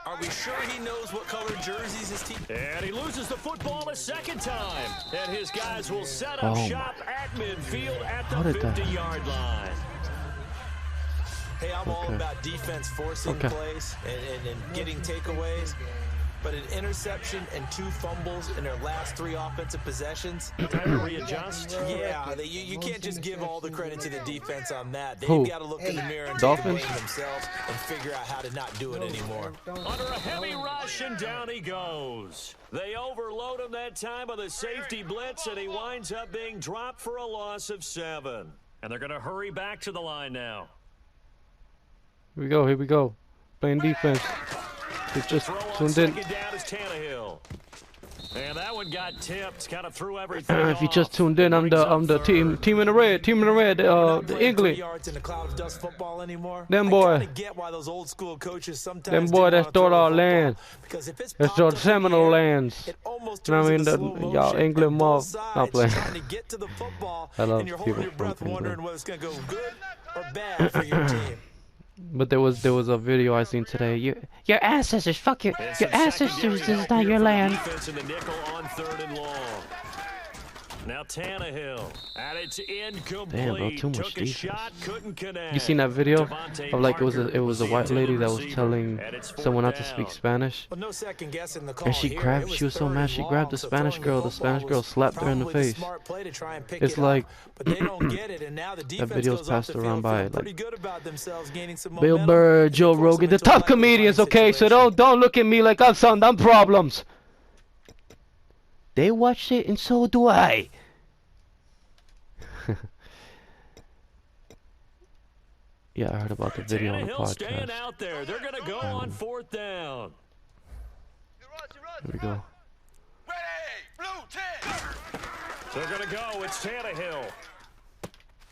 are we sure he knows what color jerseys his team? And he loses the football a second time. And his guys will set up shop at midfield at the 50-yard line. Hey, I'm all about defense forcing plays and getting takeaways. But an interception and 2 fumbles in their last 3 offensive possessions. Time to readjust. Yeah, you can't just give all the credit to the defense on that. They've got to look in the mirror and take the blame themselves and figure out how to not do it anymore. Under a heavy rush, and down he goes. They overload him that time with a safety blitz, and he winds up being dropped for a loss of 7. And they're going to hurry back to the line now. Here we go. Here we go. Playing defense. It's just tuned in. And that one got tipped, kind of threw everything If you just tuned in, I'm the team in the red, the England. Them boy, that's thought our land. That's the Seminole lands. You know what I mean? Y'all England mob. Not playing. I love people from England. But there was a video I seen today. Your ancestors, fuck your ancestors. This is not your land. Now Tannehill, and it's incomplete. Damn, bro, too much Took a defense. shot, couldn't connect. You seen that video of like it was a white lady that was telling someone not to speak Spanish, and she was so mad she grabbed the Spanish girl. The Spanish girl slapped her in the face. It's like that video's passed around by like Bill Burr, Joe Rogan, the top comedians. Okay, so don't look at me like I'm some dumb problems. They watched it, and so do I. Yeah, I heard about the video on the podcast. Staying out there. They're going to go on 4th down. Here we go. They're going to go. It's Tannehill.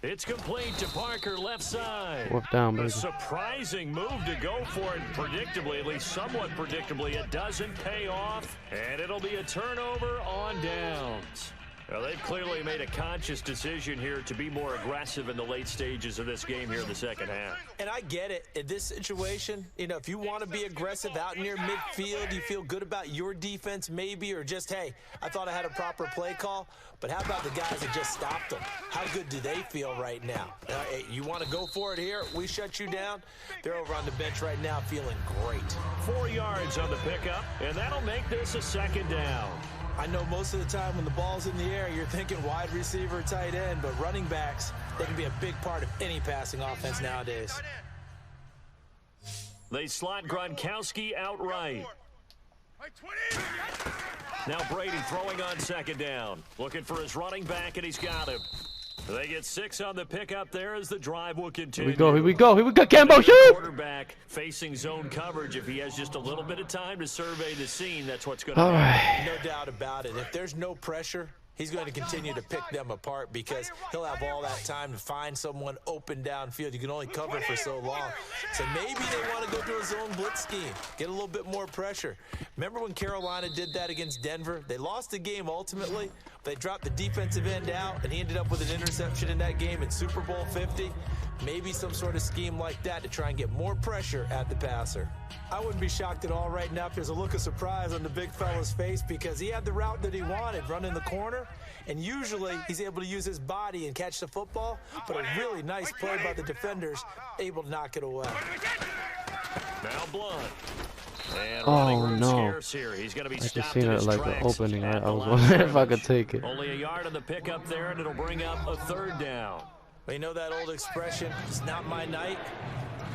It's complete to Parker, left side. 4th down, baby. A surprising move to go for it, predictably, at least somewhat predictably. It doesn't pay off, and it'll be a turnover on downs. Well, they've clearly made a conscious decision here to be more aggressive in the late stages of this game here in the second half. And I get it. In this situation, you know, if you want to be aggressive out near midfield, you feel good about your defense maybe, or just, hey, I thought I had a proper play call. But how about the guys that just stopped them? How good do they feel right now? Hey, you want to go for it here? We shut you down? They're over on the bench right now feeling great. 4 yards on the pickup, and that'll make this a 2nd down. I know most of the time when the ball's in the air, you're thinking wide receiver, tight end, but running backs, they can be a big part of any passing offense nowadays. They slot Gronkowski outright. Now Brady throwing on 2nd down. Looking for his running back, and he's got him. They get 6 on the pickup there as the drive will continue. Here we go, Cambo, shoot! Quarterback facing zone coverage. If he has just a little bit of time to survey the scene, that's what's going to happen. No doubt about it. If there's no pressure, he's going to continue to pick them apart because he'll have all that time to find someone open downfield. You can only cover for so long. So maybe they want to go to a zone blitz scheme, get a little bit more pressure. Remember when Carolina did that against Denver? They lost the game ultimately. They dropped the defensive end out, and he ended up with an interception in that game in Super Bowl 50. Maybe some sort of scheme like that to try and get more pressure at the passer. I wouldn't be shocked at all right now if there's a look of surprise on the big fella's face because he had the route that he wanted, running the corner, and usually he's able to use his body and catch the football, but a really nice play by the defenders, able to knock it away. Now Blunt. And oh no! Here. He's gonna be I just seen it like the opening. I was wondering if I could take it. Only a yard on the pickup there, and it'll bring up a 3rd down. Well, you know that old expression, it's not my night?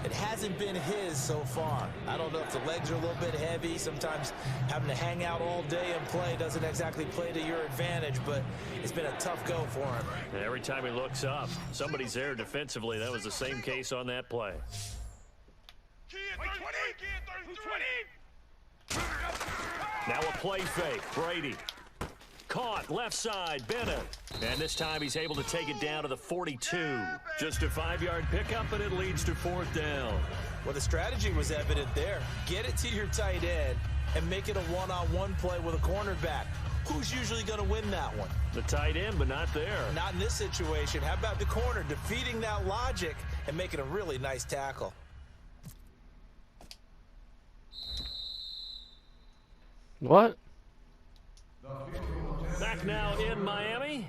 It hasn't been his so far. I don't know if the legs are a little bit heavy. Sometimes having to hang out all day and play doesn't exactly play to your advantage, but it's been a tough go for him. And every time he looks up, somebody's there defensively. That was the same case on that play. Now a play fake. Brady. Caught left side. Bennett. And this time he's able to take it down to the 42. Just a 5-yard pickup, and it leads to 4th down. Well, the strategy was evident there. Get it to your tight end and make it a one-on-one play with a cornerback. who's usually going to win that one? The tight end, but not there. Not in this situation. How about the corner defeating that logic and making a really nice tackle? What? Back now in Miami.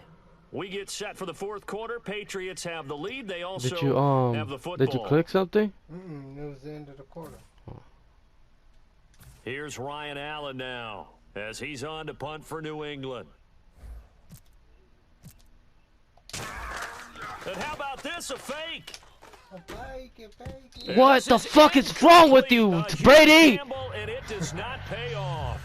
We get set for the fourth quarter. Patriots have the lead. They also Did you have the football. did you click something? It was the end of the quarter. Here's Ryan Allen now as he's on to punt for New England. And how about this, a fake? What the fuck is wrong with you, Brady? Campbell, and it does not pay off.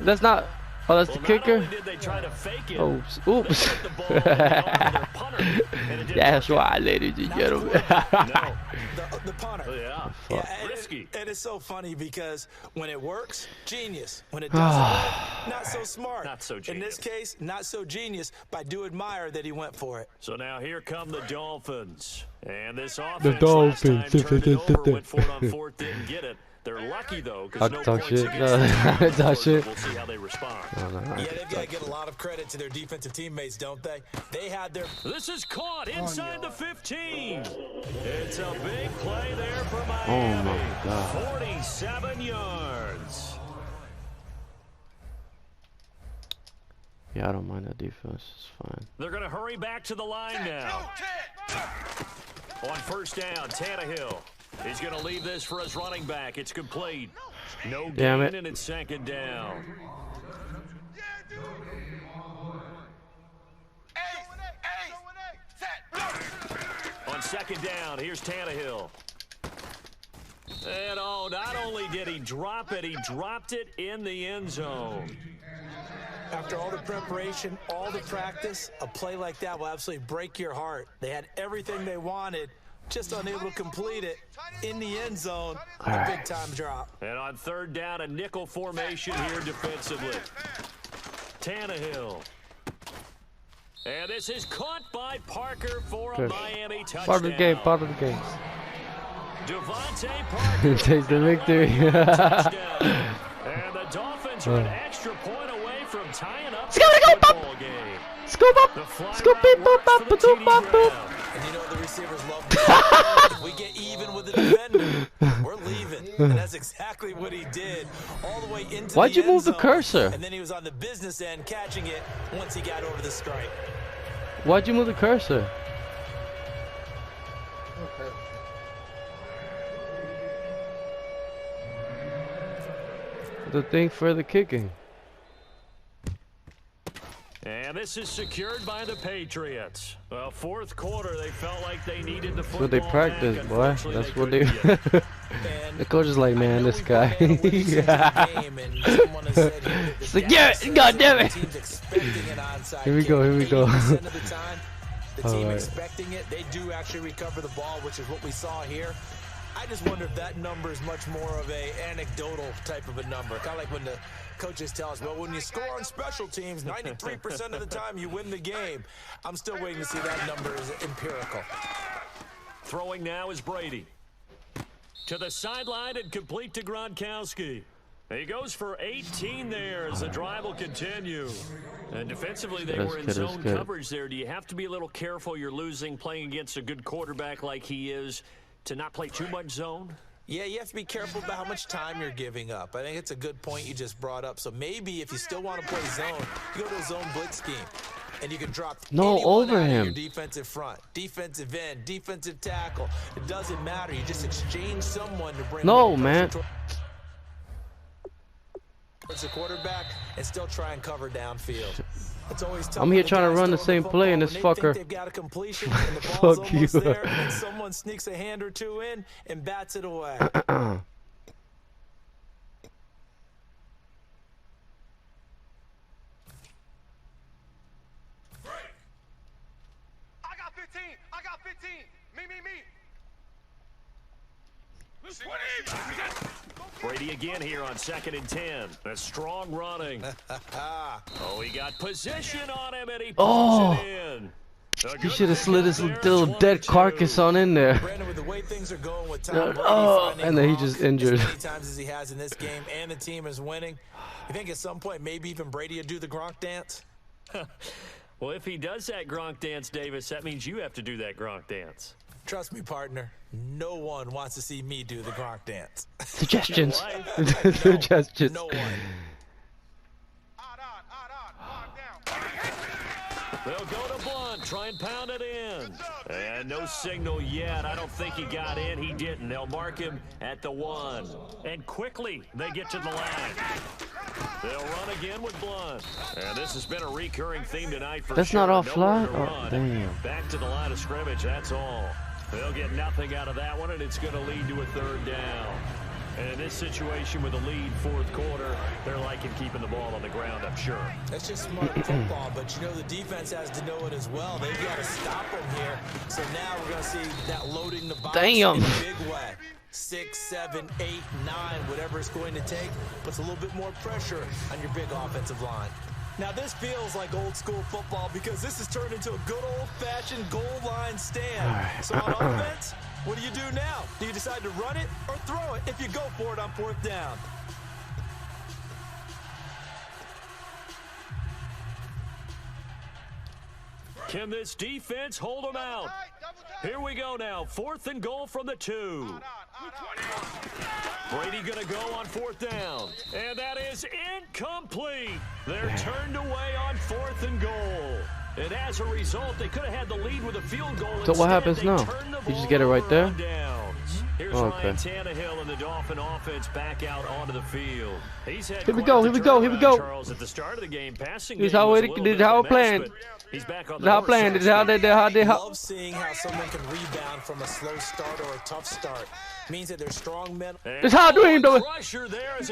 That's not. Oh, that's Well, the not kicker. only did they try to fake it, Oops. they Oops. put the ball in the arm of their punter, and it didn't That's work out. right, ladies and gentlemen. No. The punter. Yeah. And Risky. and it's so funny because when it works, genius. When it doesn't work, not so smart. Not so In this genius. case, not so genius, but I do admire that he went for it. So now here come the Dolphins. And this offense The Dolphins. last time turned it over, went for it on fourth, didn't get it. They're lucky, though, because no talk points shit. against No, the talk Dolphins. shit. We'll see how they respond. Yeah, they've got to give a lot of credit to their defensive teammates, don't they? They had their... This is caught inside the 15. It's a big play there for Miami. Oh, my God. 47 yards. Yeah, I don't mind that defense. It's fine. They're going to hurry back to the line now. On first down, Tannehill. He's going to leave this for his running back. It's complete. No Damn gain, it. and it's second down. On second down, here's Tannehill. And oh, not only did he drop it, he dropped it in the end zone. After all the preparation, all the practice, a play like that will absolutely break your heart. They had everything they wanted, just unable to complete it in the end zone. A big-time drop. And on third down, a nickel formation here defensively. Tannehill. And this is caught by Parker for a Good. Miami touchdown. Part of the game, part of the game. Devontae Parker. Takes the victory. Touchdown. And the Dolphins are an extra point away from tying up the Scoop, scoop, football game. Scoop up! The fly Scoop route beep boop works bop for the boop TD bop boop. grab. And you know the receivers love this. If we get even with the defender, we're leaving. And that's exactly what he did all the way into Why'd the you end move the zone. cursor? And then he was on the business end catching it once he got over the stripe. Why'd you move the cursor? The thing for the kicking. And this is secured by the Patriots. Well, fourth quarter, they felt like they needed the That's football what they back. practice, boy. Unfortunately, That's what they. couldn't get it. And The coach is like, man, this guy. It's like, yeah, God damn it. Here we go, here we go. The team Alright. expecting it, they do actually recover the ball, which is what we saw here. I just wonder if that number is much more of a anecdotal type of a number. Kind of like when the coaches tell us, well, when you score on special teams, 93% of the time you win the game. I'm still waiting to see that number is empirical. Throwing now is Brady. To the sideline and complete to Gronkowski. He goes for 18 there as the drive will continue. And defensively, they That's were in good, that's zone good. coverage there. Do you have to be a little careful? You're losing playing against a good quarterback like he is to not play too much zone? Yeah, you have to be careful about how much time you're giving up. I think it's a good point you just brought up. So maybe if you still want to play zone, you go to a zone blitz scheme. And you can drop No, anyone over out of him. your defensive front, defensive end, defensive tackle. It doesn't matter. You just exchange someone to bring No, more man. pressure towards the quarterback and still try and cover downfield. It's always tough I'm here when the trying to guys run the throwing same play and football this when they fucker- think they've got a completion and the ball's Fuck almost you. there, and then someone sneaks a hand or two in and bats it away. I got 15. I got 15. Me. Brady again here on 2nd and 10. A strong running. Oh, he got position on him and he pulls it in. He should have slid his little dead carcass on in there. Brandon, with the way things are going with Tom Brady finding And then he Gronk just injured. as many times as he has in this game, and the team is winning, you think at some point maybe even Brady would do the Gronk dance? Well, if he does that Gronk dance, Davis, that means you have to do that Gronk dance. Trust me, partner, no one wants to see me do the Gronk dance. Suggestions. No, Suggestions. no one. They'll go to Blunt, try and pound it in. And no signal yet. I don't think he got in. He didn't. They'll mark him at the 1. And quickly, they get to the line. They'll run again with Blunt. And this has been a recurring theme tonight for That's sure. not all Nowhere fly? to Oh, run. damn. Back to the line of scrimmage, that's all. They'll get nothing out of that one, and it's going to lead to a 3rd down. And in this situation with a lead 4th quarter, they're liking keeping the ball on the ground, I'm sure. That's just smart football, but you know the defense has to know it as well. They've got to stop them here. So now we're going to see that loading the box in a big way. 6, 7, 8, 9, whatever it's going to take, puts a little bit more pressure on your big offensive line. Now this feels like old school football because this has turned into a good old-fashioned goal line stand. So on offense, what do you do now? Do you decide to run it or throw it if you go for it on 4th down? Can this defense hold them out? Here we go now. 4th and goal from the 2. Brady going to go on 4th down. And that is incomplete. They're turned away on 4th and goal. And as a result, they could have had the lead with a field goal. So what happens now? You just get it right there? Here's Ryan Tannehill and the Dolphin offense back out onto the field. He's had Here we go, here we go, here we go. Charles at the start of the game, passing This game how was it a little did bit of how a it mess, planned. but he's back on This the how north planned. side. This how they I love seeing how someone can rebound from a slow start or a tough start. Means that they're strong men. It's how I dreamed of it.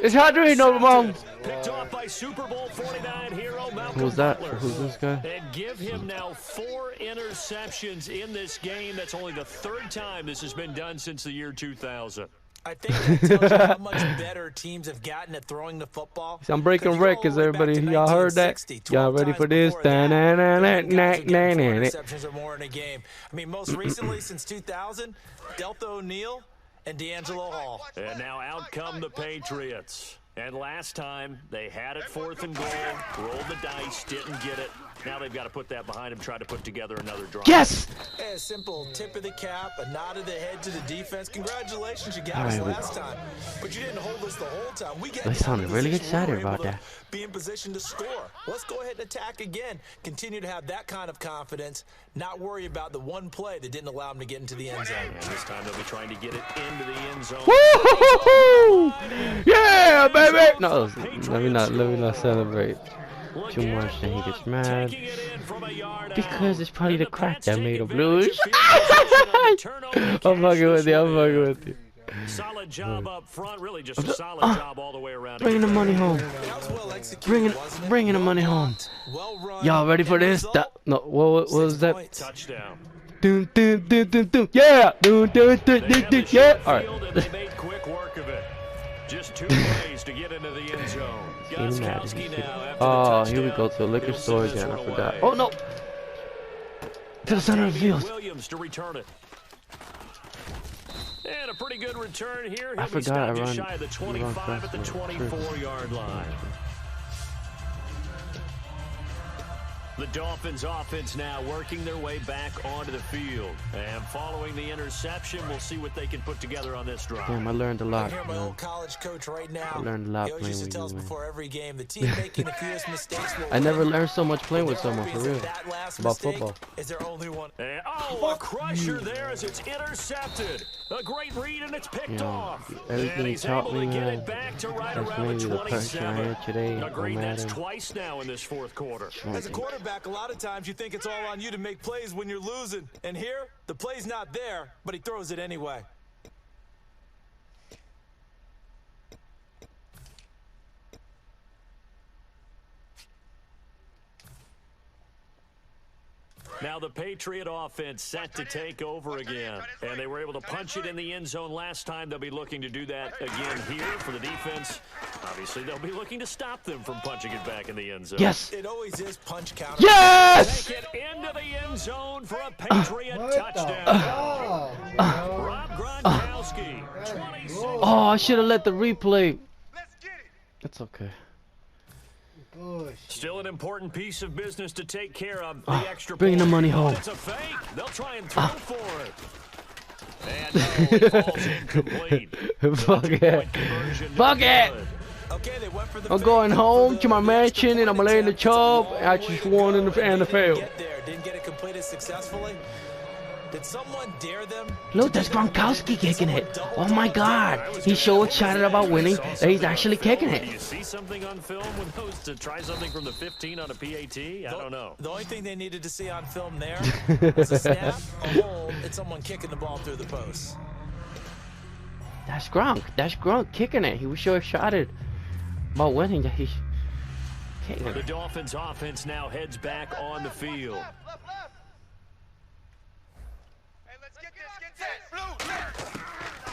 It's how I dreamed of it, Mom. Picked off by Super Bowl 49 hero Malcolm Who's that? Butler. Who's this guy? And give him now 4 interceptions in this game. That's only the 3rd time this has been done since the year 2000. I think that tells you how much better teams have gotten at throwing the football. I'm breaking records, everybody. Y'all heard that? Y'all ready for this? Interceptions or more in a game. I mean, most recently since 2000, Delta O'Neal and D'Angelo Hall. And now out come the Patriots. And last time, they had it 4th and goal, rolled the dice, didn't get it. Now they've got to put that behind them, try to put together another drive. Yes! A simple tip of the cap, a nod of the head to the defense. Congratulations, you got us last time. But you didn't hold us the whole time. We got They sounded really excited about that. Be in position to score. Let's go ahead and attack again. Continue to have that kind of confidence, not worry about the one play that didn't allow them to get into the end zone. And this time they'll be trying to get it into the end zone. Woo-hoo-hoo-hoo! Yeah, baby! No, let me not celebrate too much. Then he gets mad because it's probably the crack that made him lose. I'm fucking with you. I'm fucking with you. Solid job up front, really just a solid job all the way around. Bringing the money home. Bringing the money home. Y'all ready for this? No, what was that? Touchdown. Dun, dun, dun, dun, dun. Yeah. Dun, dun, dun, dun, dun. Yeah. All right. They made quick work of it. Just 2 plays to get into the end zone. Gostkowski now Oh, here we go to the liquor store again. I forgot. Oh no. To the center of the field. Williams to return it. And a pretty good return here. I forgot I run. Just shy of the 25 at the 24-yard line. The Dolphins offense now working their way back onto the field. And following the interception, we'll see what they can put together on this drive. Damn, I learned a lot. I hear my old college coach right now. I learned a lot He always playing used to with tell us you, man. before every game, the team making the fewest mistakes will I never win. learned so much playing with someone, for real. That last About mistake football. is their only one. And, a crusher there as it's intercepted. A great read, and it's picked off. Everything And he he's taught able to me, get man, it back to right that's around maybe the the person I 27. am today. Agreed, that's Madden. twice now in this 4th quarter. As a quarterback, a lot of times you think it's all on you to make plays when you're losing. And here, the play's not there, but he throws it anyway. Now the Patriot offense set to take over again. And they were able to punch it in the end zone last time. They'll be looking to do that again here for the defense. Obviously, they'll be looking to stop them from punching it back in the end zone. Yes. It always is punch counter. Yes. Take it into the end zone for a Patriot What the touchdown. fuck? Rob Gronkowski, 26. Oh, I should have let the replay. Let's get it. It's okay. Bullshit. Still an important piece of business to take care of. The extra bring the point. money home. It's a fake. They'll try and throw for it. And no, it falls incomplete. Fuck it. Two-point conversion Fuck no it. good. Okay, they went for the I'm fake, going went for home the- to my the extra mansion and I'm point laying the attempt. It's a chub. long I way just to won go, in the and they NFL. didn't get there, didn't get it completed successfully. Did someone dare them? Look, that's Gronkowski kicking it. Oh my God. He's so excited about winning that he's actually kicking Do it. you see something on film with those to try something from the 15 on a PAT? I don't know. The only thing they needed to see on film there was a snap, a hold, and someone kicking the ball through the post. That's Gronk. That's Gronk kicking it. He was so excited about winning that he's kicking The it. Dolphins offense now heads back on the field. Left. Hey, let's get this. Blue, red.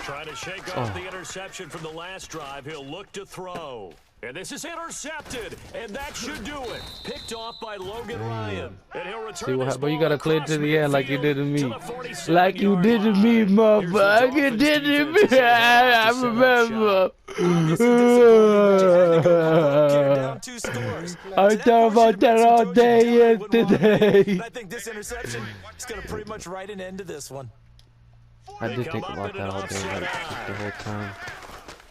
Trying to shake off the interception from the last drive. He'll look to throw. And this is intercepted, and that should do it. Picked off by Logan Ryan. And he'll return See what this happened? You ball gotta play it to across the end like you did to midfield me. the 47 Like you yard did to me, line. Here's the motherfucker. Dolphins Did to defense me. as they I have to set up remember. Obviously disappointing, but you had to go carry down 2 scores. I To that thought about portion, that Benson all told you day Dillon would want it. yesterday. And I think this interception is going to pretty much write an end to this one. I did think about that all day, like the whole time.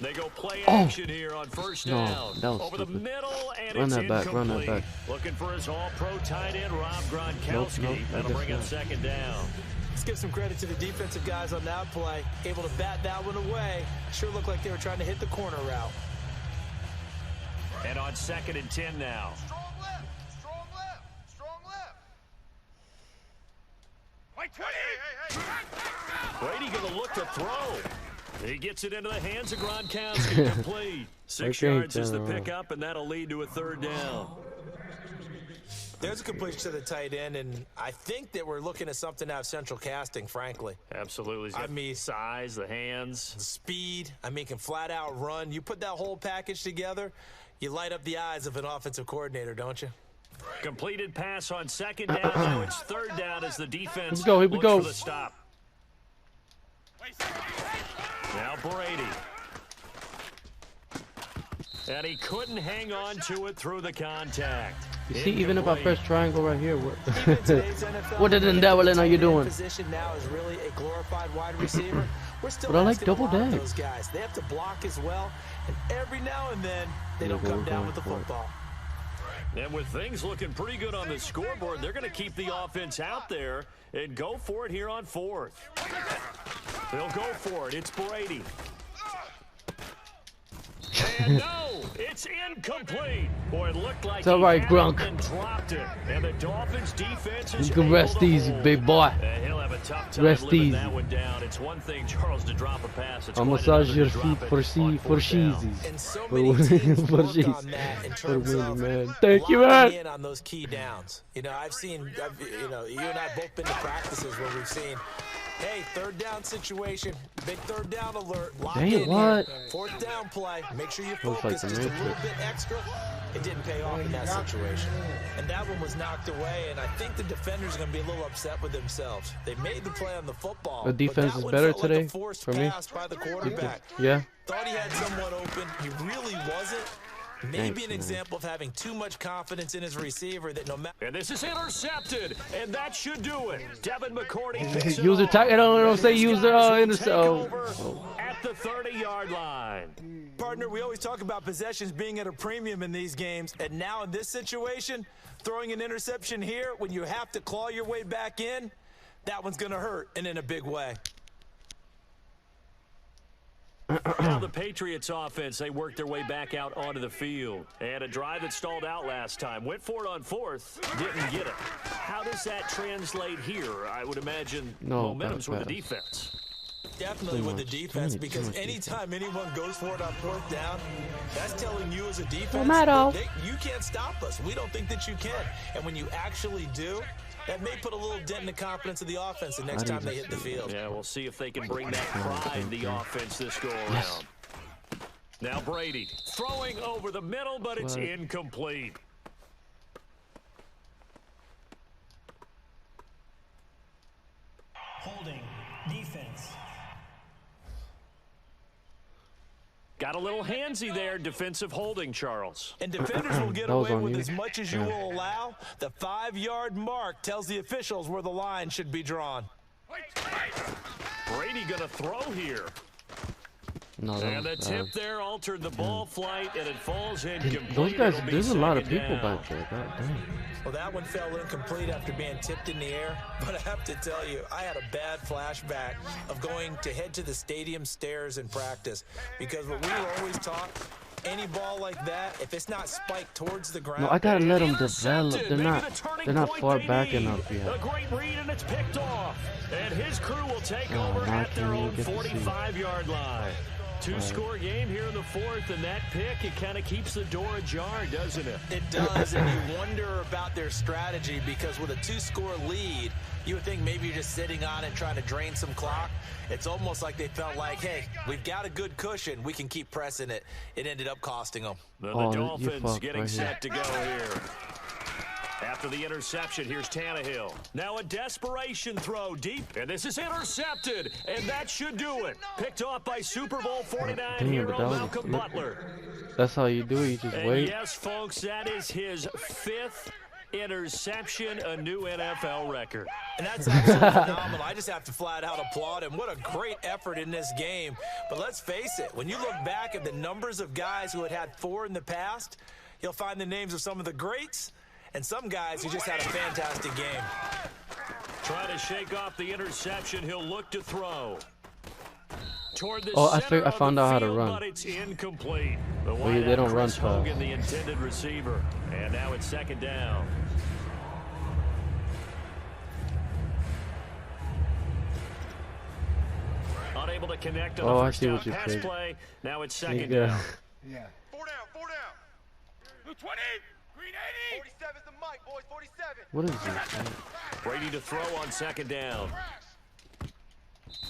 They go play action here on first No, down. that was Over the stupid. middle, and Run it's that back, run that incomplete. back. Looking for his all-pro tight end, Rob Gronkowski. Nope, I That'll guess bring up not. second down. Let's give some credit to the defensive guys on that play. Able to bat that one away. Sure looked like they were trying to hit the corner route. And on 2nd and 10 now. Strong left. Wait, 20. Hey. Brady going to look to throw. He gets it into the hands of Gronkowski. Complete. 6 Okay, yards is the turn around. pickup, and that'll lead to a 3rd down. There's a completion to the tight end, and I think that we're looking at something out of central casting, frankly. Absolutely. He's got I mean- size, the hands. Speed, I mean, can flat out run. You put that whole package together, you light up the eyes of an offensive coordinator, don't you? Completed pass on 2nd down. Now it's 3rd down as the defense Here we looks go. for the stop. Now Brady. And he couldn't hang on to it through the contact. You see, even if I Incomplete. press triangle right here, what? Even in today's NFL, What the devil are you doing? Position now is really a glorified wide receiver. We're still But I like asking a double lot of dags. those guys. They have to block as well, and every now and then they Yeah, don't they come were down going with the for it. football. And with things looking pretty good on the scoreboard, they're going to keep the offense out there and go for it here on 4th. They'll go for it. It's Brady. And no, it's incomplete. Boy, it looked like It's all he right, had it Gronk. and dropped it. And the Dolphins defense is You can able rest to easy, hold. big boy. He'll have a tough time Rest living easy. that one down. It's one thing, Charles, to drop a pass. It's I'll quite massage another your to drop feet it for on 4th down. cheesies. And so For many teams for work cheese. on that in For terms winning, of man. Thank you, locking man. in on those key downs. You know, you and I both been to practices where we've seen, hey, 3rd down situation, big 3rd down alert, lock Dang in it, what? here. 4th down play, make sure you Looks like focus the just a little Matrix. bit extra. It didn't pay off in that situation. And that one was knocked away, and I think the defenders are going to be a little upset with themselves. They made the play on the football. The defense but that is one better felt like today a forced for me. pass by the quarterback. Yeah. Thought he had someone open. He really wasn't. Maybe Thanks, an man. example of having too much confidence in his receiver that no matter. And this is intercepted, and that should do it. Devin McCourty picks it User off. tag. I don't say These user guys will intercept. take Oh. over at the 30-yard line. Partner, we always talk about possessions being at a premium in these games, and now in this situation, throwing an interception here when you have to claw your way back in, that one's going to hurt, and in a big way. Now the Patriots offense, they worked their way back out onto the field. And a drive that stalled out last time. Went for it on 4th, didn't get it. How does that translate here? I would imagine No, momentum's bad with the pass. defense. Definitely Too with the much, defense, too because much anytime anyone goes for it on 4th down, that's telling you as a defense Tomato. that you can't stop us. We don't think that you can. And when you actually do, that may put a little dent in the confidence of the offense the next time they hit the field. Yeah, we'll see if they can bring that pride in the offense this go around. Now Brady throwing over the middle, but it's incomplete. Holding. Defense. Got a little handsy there, defensive holding, Charles. And defenders will get That was away on with you. as much as you will allow. The 5-yard mark tells the officials where the line should be drawn. Brady going to throw here. No, And the tip there altered the ball flight, and it falls incomplete. those guys, It'll be there's a lot of second people down. back there. God damn. Well, that one fell incomplete after being tipped in the air. But I have to tell you, I had a bad flashback of going to head to the stadium stairs in practice. Because what we were always taught, any ball like that, if it's not spiked towards the ground. No, I gotta let them Intercepted, develop. They're maybe not. the turning They're not point far they back need. enough yet. A great read, and it's picked off. And his crew will take Oh, over now at their can you own get to see? 45-yard line. Two-score game here in the fourth, and that pick, it kind of keeps the door ajar, doesn't it? It does, and you wonder about their strategy because with a 2-score lead, you would think maybe you're just sitting on it trying to drain some clock. It's almost like they felt like, hey, we've got a good cushion. We can keep pressing it. It ended up costing them. The Oh, you Dolphins fucked getting right set to go here. After the interception, here's Tannehill. Now a desperation throw deep, and this is intercepted, and that should do it. Picked off by Super Bowl 49 Damn, hero but that was- Malcolm Butler. That's how you do it. You just And wait. yes, folks, that is his 5th interception, a new NFL record. And that's absolutely phenomenal. I just have to flat out applaud him. What a great effort in this game. But let's face it, when you look back at the numbers of guys who had 4 in the past, you'll find the names of some of the greats and some guys who just had a fantastic game. Trying to shake off the interception, he'll look to throw. Toward the Oh, I center of found the out how to field, run. But it's incomplete. The Well, yeah, they wideout, don't run Chris Hogan, fast. the intended receiver. And now it's second down. Unable to connect on Oh, the I first see down what you pass did. play. Now it's second Yeah. down. Yeah. 4 down, 4 down. Blue 20, green 80. 47's the mic, boys, 47. What is this? Man? Brady to throw on second down.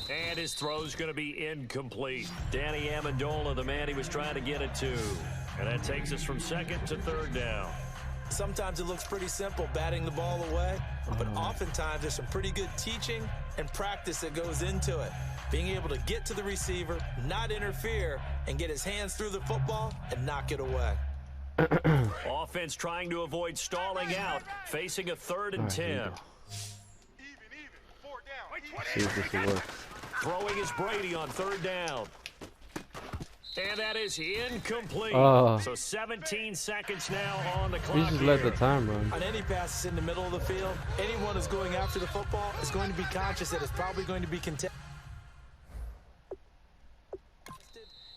And his throw's going to be incomplete. Danny Amendola, the man he was trying to get it to. And that takes us from second to third down. Sometimes it looks pretty simple, batting the ball away, but oftentimes there's some pretty good teaching and practice that goes into it. Being able to get to the receiver, not interfere, and get his hands through the football and knock it away. Offense trying to avoid stalling out, facing a 3rd and 10. Even, 4 down. See if this will work. Throwing is Brady on 3rd down. And that is incomplete. Oh. So 17 seconds now on the clock. You just let the here. time run. On any passes in the middle of the field, anyone who's going after the football is going to be conscious that it's probably going to be contested.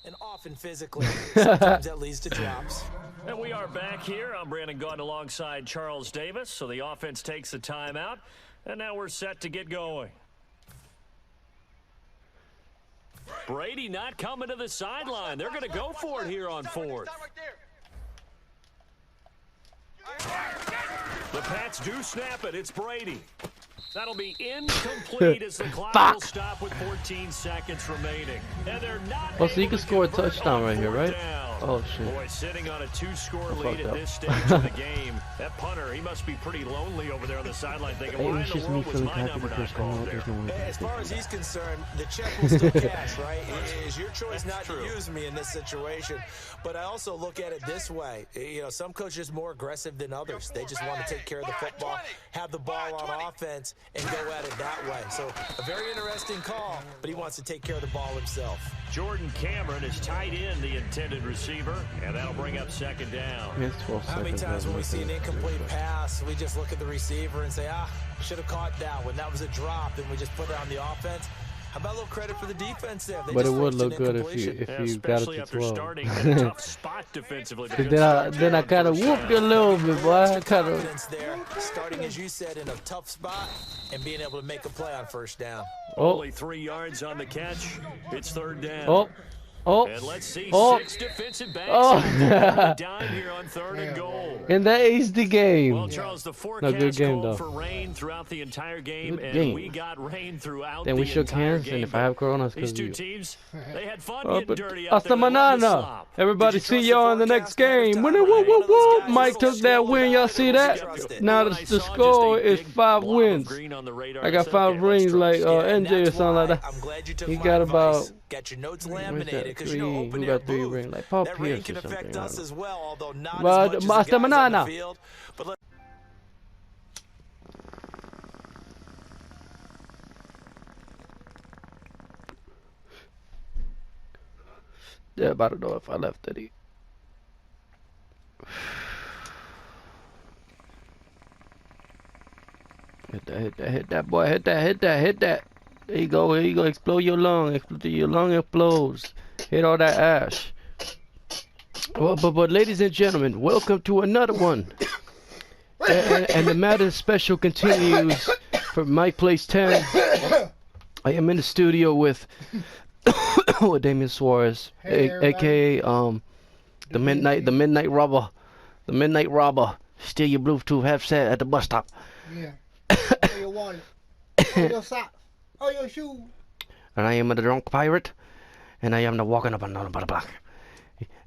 And often physically. Sometimes that leads to drops. And we are back here. I'm Brandon Gaunt alongside Charles Davis. So the offense takes the timeout. And now we're set to get going. Brady not coming to the sideline. They're going to go for it here on 4th. Stop right there. The Pats do snap it. It's Brady. That'll be incomplete as the clock will stop with 14 seconds remaining. And they're not Oh, so you able can to score a convert touchdown on right here, 4th right? down. Oh, shit. Boy, sitting on a 2-score lead fucked at up. this stage of the game. That punter, he must be pretty lonely over there on the sideline thinking, Hey, why it's in the just me world was feeling my happy number because not called going out there? there's no way. As far as he's concerned, the check will still cash, right? It is your choice not true. to use me in this situation. But I also look at it this way. You know, some coaches are more aggressive than others. They just want to take care of the football, have the ball on offense, and go at it that way. So a very interesting call, but he wants to take care of the ball himself. Jordan Cameron is tight in the intended receiver, and that'll bring up second down. It's 12 How many seconds times left. when we see an incomplete pass, we just look at the receiver and say, should have caught that one. That was a drop, and we just put it on the offense. How about a little credit for the defense there? They But it just would forced an look good if incompletion. you got Especially it to after 12. starting in a tough spot defensively. but good then start I there kind on of first whooped down. you a little bit, boy. I kind of. Confidence there, starting, as you said, in a tough spot and being able to make a play on first down. Oh, Only 3 yards on the catch. It's 3rd down. oh. Oh. And let's see Oh. 6 defensive backs Oh. dime here on 3rd and goal. And that is the game. Well, Charles, the No, forecast good game, called though. for rain throughout the entire game, Good and game. we got rain throughout Then the we shook entire hands, game. and if I have corona, it's These because two of you. teams, they had fun Oh, getting but dirty out hasta there. Letting it manana. slop. Everybody Did you see trust y'all the in the next forecast ahead of game. time? Whoop, whoop, whoop, whoop. Guys Mike just took that slow win. it Y'all down. see It was that? trusted. Now When the I saw just a score is big 5 blob of wins. green on the radar, I I got said, 5 okay, let's rings trust. like And NJ or that's something like why that. I'm glad you took He my got advice. about. Got your notes Where's laminated that? because 3. you know open Who air got 3 booth. rings? Like Paul That rain Pierce can or something. affect I us don't know. as well, although not But as much as the hasta guys on the manana. field. But let's Yeah, but I don't know if I left any. Hit that, boy. Hit that. There you go, explode your lung. Your lung explodes. Hit all that ash. Well, but ladies and gentlemen, welcome to another one. And the Madden special continues for Mike Plays 10. I am in the studio with Damien Suarez, Hey, aka the midnight robber, steal your Bluetooth headset at the bus stop. Yeah. Oh, your wallet. Oh, your socks. Oh, your shoes. And I am the drunk pirate, and I am the walking up and down the block.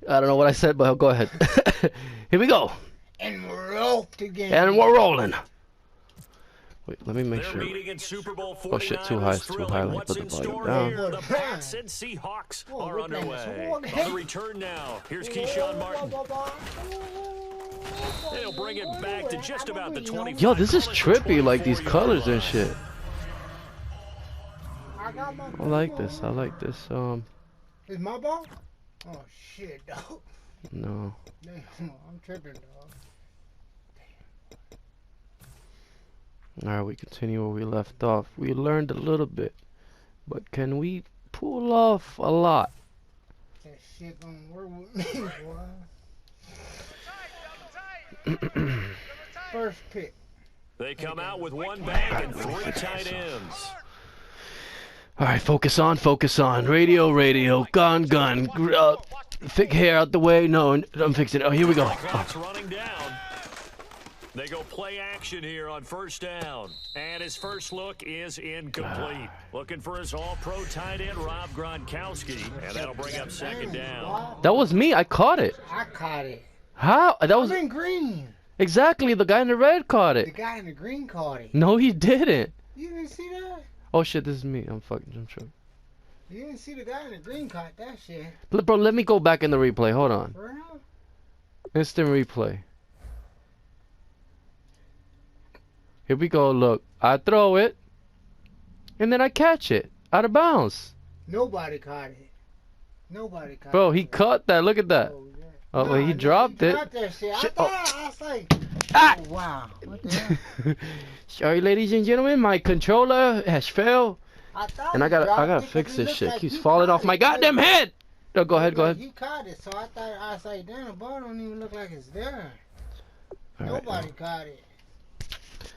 I don't know what I said, but go ahead. Here we go. And we're off again. And we're rolling. Wait, let me make They're sure. meeting in Super Bowl Oh shit, too high, it's too high. Let me What's put the in volume store down. here? The Pats and Seahawks Oh, are we're playing underway. this one. On the return now, here's Keyshawn Martin. They'll bring it back to just about the 25. Yo, this is trippy, like these colors and shit. I like this. Is my ball? Oh shit, dog. No. Damn, I'm tripping, dog. Alright, we continue where we left off. We learned a little bit, but can we pull off a lot? That shit gonna work with me, boy. First pick. They come out with one back and 3 tight ends. Alright, focus on. Radio, gun. Thick hair out the way. No, I'm fixing it. Oh, here we go. Clock's running down. They go play action here on first down. And his first look is incomplete. Looking for his all-pro tight end, Rob Gronkowski. And that'll bring up second down. That was me. I caught it. I caught it. How? That was I'm in green. exactly the guy in the red caught The it. guy in the green caught it. No, he didn't. You didn't see that? Oh shit, this is me. I'm sure. You didn't see the guy in the green caught that shit. Bro, let me go back in the replay. Hold on. For real? Instant replay. Here we go. Look, I throw it, and then I catch it out of bounds. Nobody caught it. Nobody caught it. Bro, he caught that. Look at that. Oh, yeah. Oh, wait, he dropped it. Dropped that shit. Shit, I was like, Ah! oh, wow. What the hell? Sorry, ladies and gentlemen, my controller has failed, I thought and I he gotta dropped it fix 'cause he this looked shit. like Keeps he falling caught off my it, goddamn too. head. No, go ahead. He caught it, so I was like, damn, the ball don't even look like it's there. All right. Nobody caught it.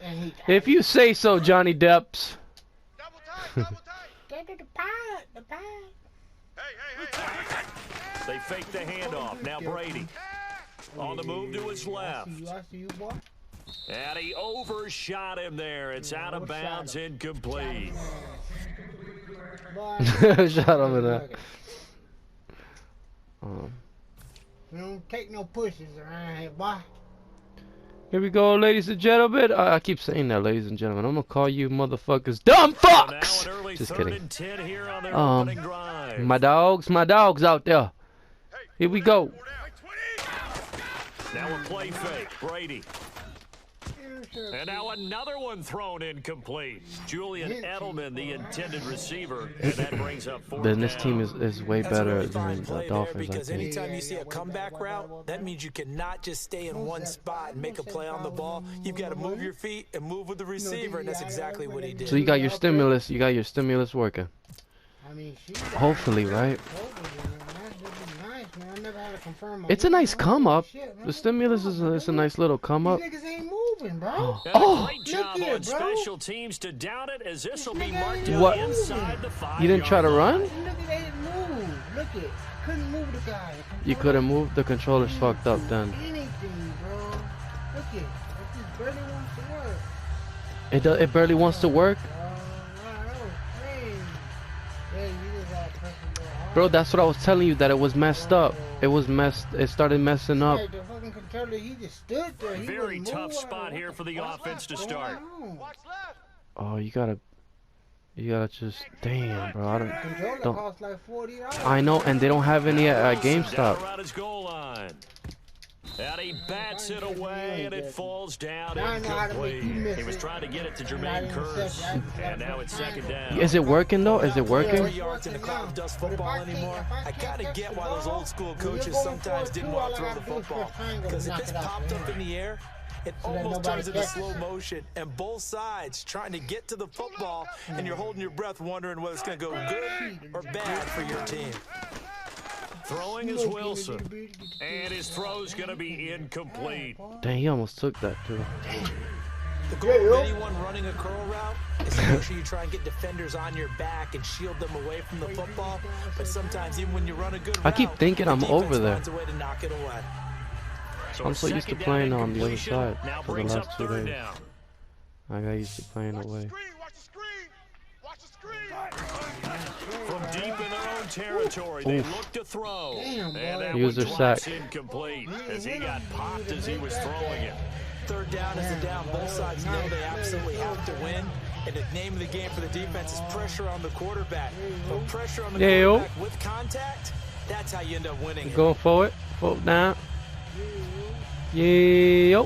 And he If you say so, Johnny Depps. Double tight, double tight. Get the pie, the pie. Hey. They fake the handoff. Now Brady on the move to his left. I see you, boy. And he overshot him there. It's out of Overshot bounds, him. incomplete. Boy, Shut up with that. We don't take no pushes around here, boy. Here we go, ladies and gentlemen. I keep saying that, ladies and gentlemen. I'm gonna call you motherfuckers dumb So now fucks. an early Just 3rd kidding. and 10 here on their opening drive. My dogs out there. Here we go. Now a play fake. Brady. And now another one thrown incomplete. Julian Edelman, the intended receiver, and that brings up 4th Then this down. team is way That's a better really than fine the play there Dolphins, I because think. anytime you see a comeback route, that means you cannot just stay in one spot and make a play on the ball. You've got to move your feet and move with the receiver, and that's exactly what he did. So you got your stimulus. working. I mean, Hopefully, right? Nice, man. I never had to confirm my It's a nice win, come man. up. Shit, man. The stimulus is a nice little come up. These niggas ain't moving, bro. And Oh! a great job Look here, on bro. special teams to down it, as this will be marked What? down inside the 5-yard You didn't try to line. run? Look at they move. Look it. Couldn't move the guy. You couldn't move. The controller's fucked up then. Anything, bro. Look it. It just barely wants to work. It barely wants to work. Bro, that's what I was telling you, that it was messed up. It started messing up. The fucking controller, he just stood there. He Very wouldn't tough move. spot here for the offense to start. Oh, you gotta just, damn, bro. I Controller don't. costs like $40. I know, and they don't have any at GameStop. Around his goal line. And he bats it away, and it falls down Now I know how to make you incomplete. miss He was it. trying to get it to Not Jermaine even Curse, second. and now it's second down. Is it working though? Is it working? 3 yards in the cloud of dust football anymore. I kind of get why those old school coaches sometimes didn't want to throw the football. Because if it's popped up in the air, it almost turns into slow motion, and both sides trying to get to the football, and you're holding your breath wondering whether it's going to go good or bad for your team. Throwing is Wilson, and his throw's going to be incomplete. Dang, he almost took that too. The goal of anyone running a curl route is to make sure you try and get defenders on your back and shield them away from the football. But sometimes, even when you run a good route, I keep thinking I'm the over defense there. finds a way to knock it away. I'm so used to playing on the other side Now for the brings last up 2 third days. down. I got used to playing away. Watch the screen. Watch the screen. From deep in their own territory, they Oof. look to throw. Damn, And boy. that User one drops sack. incomplete as he got popped as he was throwing it. Third down is a down. Both sides know they absolutely have to win. And the name of the game for the defense is pressure on the quarterback. But pressure on the quarterback with contact, that's how you end up winning. Going forward, forward down. Yeah.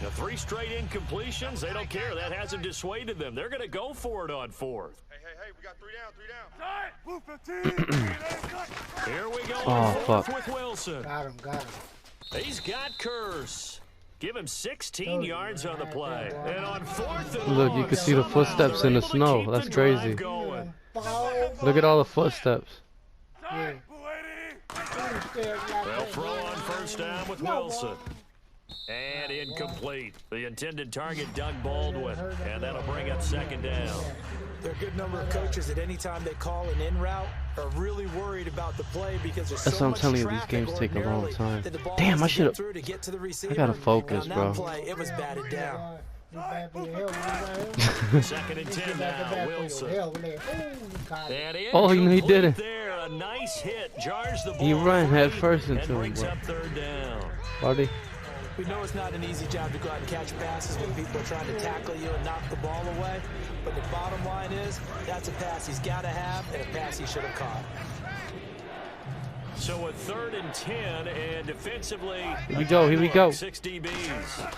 Now 3 straight incompletions, they don't care. That hasn't dissuaded them. They're going to go for it on 4th. Hey, we got 3 down. Here we go Oh, on 4th fuck. with Wilson. Got him. He's got Curse. Give him 16 yards on the play. And on 4th and Look, you long, can see the somehow footsteps in the they're able to snow. keep That's the drive crazy. going. Look at all the footsteps. Yeah. They'll throw on 1st down with Wilson. And incomplete. The intended target, Doug Baldwin. And that'll bring up 2nd down. There are a good number of coaches at any time they call an in route are really worried about the play because there's That's so what I'm much telling you, these traffic games take a long ordinarily time. that the ball Damn, has I to get should've- through to get to the receiver. I gotta focus, On that bro. play, it was batted down. 2nd and 10 now, Wilson. And Oh, he incomplete did it. there. A nice hit. Jars the ball He ran free head first and into him, brings bro. up 3rd down. Buddy. We know it's not an easy job to go out and catch passes when people are trying to tackle you and knock the ball away. But the bottom line is, that's a pass he's got to have and a pass he should have caught. So a 3rd and 10, and defensively, Here we go. 6 DBs.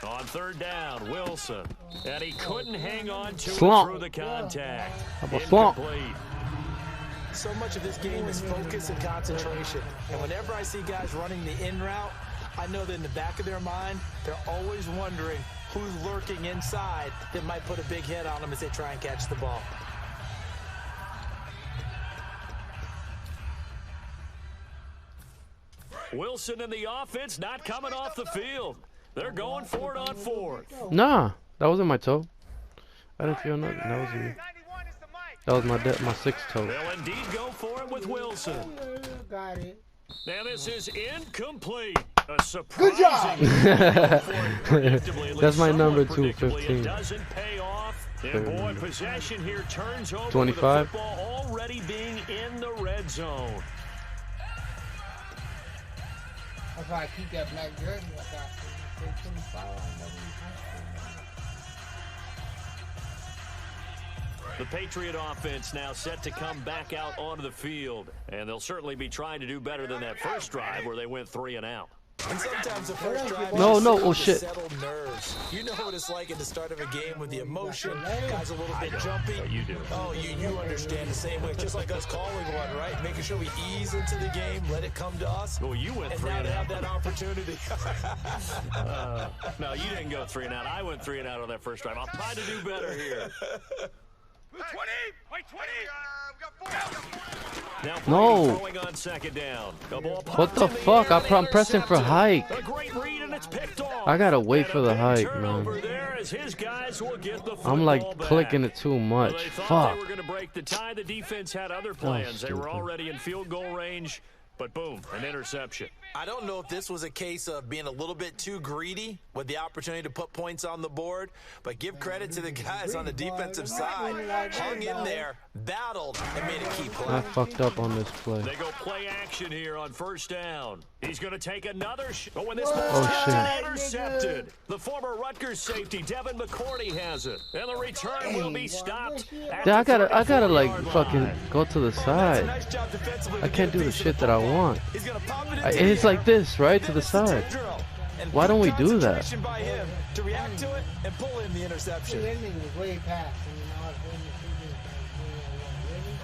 On 3rd down, Wilson. And he couldn't hang on to Slump. it through the contact. How about slump? Incomplete. So much of this game is focus and concentration. And whenever I see guys running the in route, I know that in the back of their mind, they're always wondering who's lurking inside that might put a big hit on them as they try and catch the ball. Wilson and the offense not coming off the field. They're going for it on 4th. Nah, that wasn't my toe. I didn't feel nothing. That was you. That was my 6th toe. They'll indeed go for it with Wilson. Got it. Now this is incomplete. A surprising. That's my number 2, It 15. doesn't pay off. And boy, possession here turns over 25. with the football already being in the red zone. That's why I keep that black jersey. I got 25. The Patriot offense now set to come back out onto the field. And they'll certainly be trying to do better than that first drive where they went 3 and out. And sometimes the first drive No, is no, just oh, to shit. settle nerves. You know what it's like at the start of a game with the emotion, guys a little bit jumpy. You do. Oh, you understand the same way. It's just like us calling one, right? Making sure we ease into the game, let it come to us. Well, you went And 3 now and to have out. that opportunity. No, you didn't go 3 and out. I went 3 and out on that first drive. I'll try to do better here. 20! Wait, 20! Now No. throwing on second down. The ball What popped the in fuck? air, I'm pressing for hike. A great read and it's picked off. I gotta wait And for a the big hike, turnover man. there as his guys will get the I'm like football back. clicking it too Well, much. they thought Fuck. they were going to break the tie. The defense had other plans. They were stupid. already in field goal range, but boom, an interception. I don't know if this was a case of being a little bit too greedy with the opportunity to put points on the board, but give credit to the guys on the defensive side. Hung in there, battled, and made a key play. I fucked up on this play. They go play action here on first down. He's going to take another shot. Oh, when this ball's Oh, shit. intercepted. The former Rutgers safety, Devin McCourty, has it. And the return will be stopped. at Yeah, the I gotta like 34-yard fucking line. go to the That's a side. nice job defensively. I can't do the shit that I want. He's gonna pop it into And the it's air. like this, right? To the Then it's a side. tip drill. And Why don't we good do that? concentration by him to react to it and pull in the interception. That nigga was way past. I mean, I was waiting to see this thing.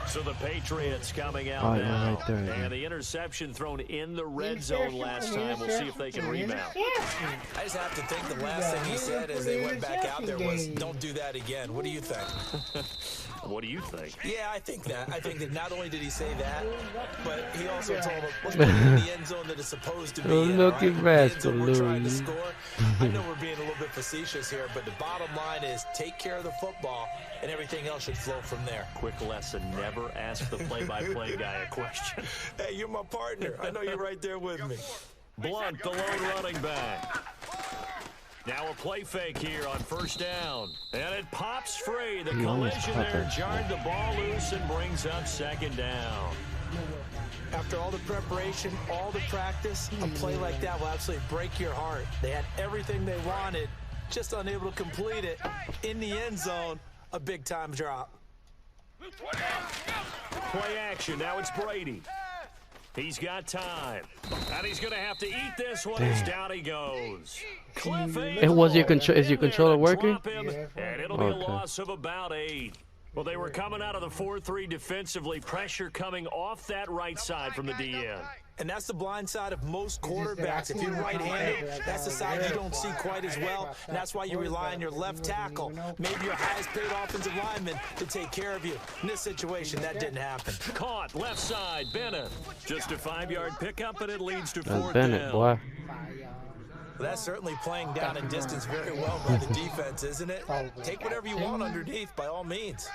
So the Patriots coming out Oh, yeah, now. right there, yeah. And the interception thrown in the red zone last time. We'll see if they can rebound. I just have to think the last thing he said as they went back out there was, "Don't do that again." What do you think? What do you think? Yeah, I think that. I think that not only did he say that, but he also told him, "Look in the end zone that is supposed to be in, Look right? at The end zone we're trying to Rascal score." I know we're being a little bit facetious here, but the bottom line is take care of the football, and everything else should flow from there. Quick lesson, never ask the play-by-play guy a question. Hey, you're my partner. I know you're right there with me. Blunt, the lone running back. Now a play fake here on first down. And it pops free. The He almost collision caught there that jarred the ball loose and brings up second down. After all the preparation, all the practice, a play like that will absolutely break your heart. They had everything they wanted, just unable to complete it. In the end zone, a big-time drop. Play action. Now it's Brady. He's got time. And he's going to have to eat this one as down he goes. Cliff And was your is your controller working? And it'll be a Okay. loss of about 8. Well, they were coming out of the 4-3 defensively. Pressure coming off that right side from the DN. And that's the blind side of most quarterbacks. If you're right-handed, that's the side you don't see quite as well. And that's why you rely on your left tackle, maybe your highest-paid offensive lineman, to take care of you. In this situation, that didn't happen. Caught, left side, Bennett. Just a 5-yard pickup, and it leads to That's 4th Bennett, down. boy. Well, that's certainly playing down in distance very well by the defense, isn't it? Take whatever you want underneath, by all means.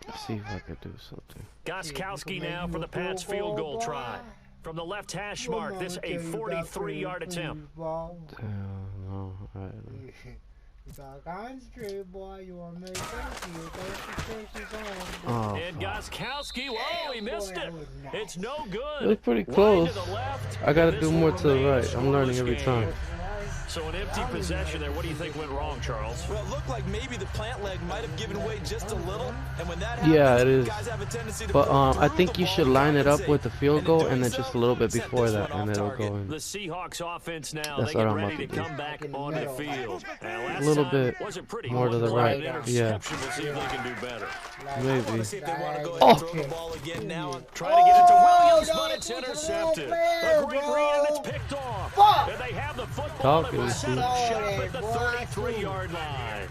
Let's see if I could do something. Goskowski now for the Pats field goal try. From the left hash mark, this a 43-yard attempt. No, alright. Boy, you are making Oh, And Goskowski, whoa, he missed it. It's no good. It was pretty Wide close. to the left, I gotta and do this more one to the remains right. I'm learning scoreless every game. time. So an empty possession there. What do you think went wrong, Charles? Well, it looked like maybe the plant leg might have given way just a little, and when that happens, Yeah, it is. guys have a tendency to But go I through think the you ball should and line it up compensate. with the field And in goal doing and then so, just a little bit set before this that, one and off it'll go target. in. The Seahawks offense now, That's they what get I'm ready about to to come back onto the field. And last A little time bit wasn't pretty. more to the One play, right. an Yeah. interception. We'll see if they can do better. Maybe. See if they want to go ahead Oh. and throw the ball again now. Trying to get it to Williams, no, but it's it's intercepted. open, A great bro. read, and it's picked off. Fuck. And they have the football. Talking It was to set you. up shop at the Boy, 33-yard line.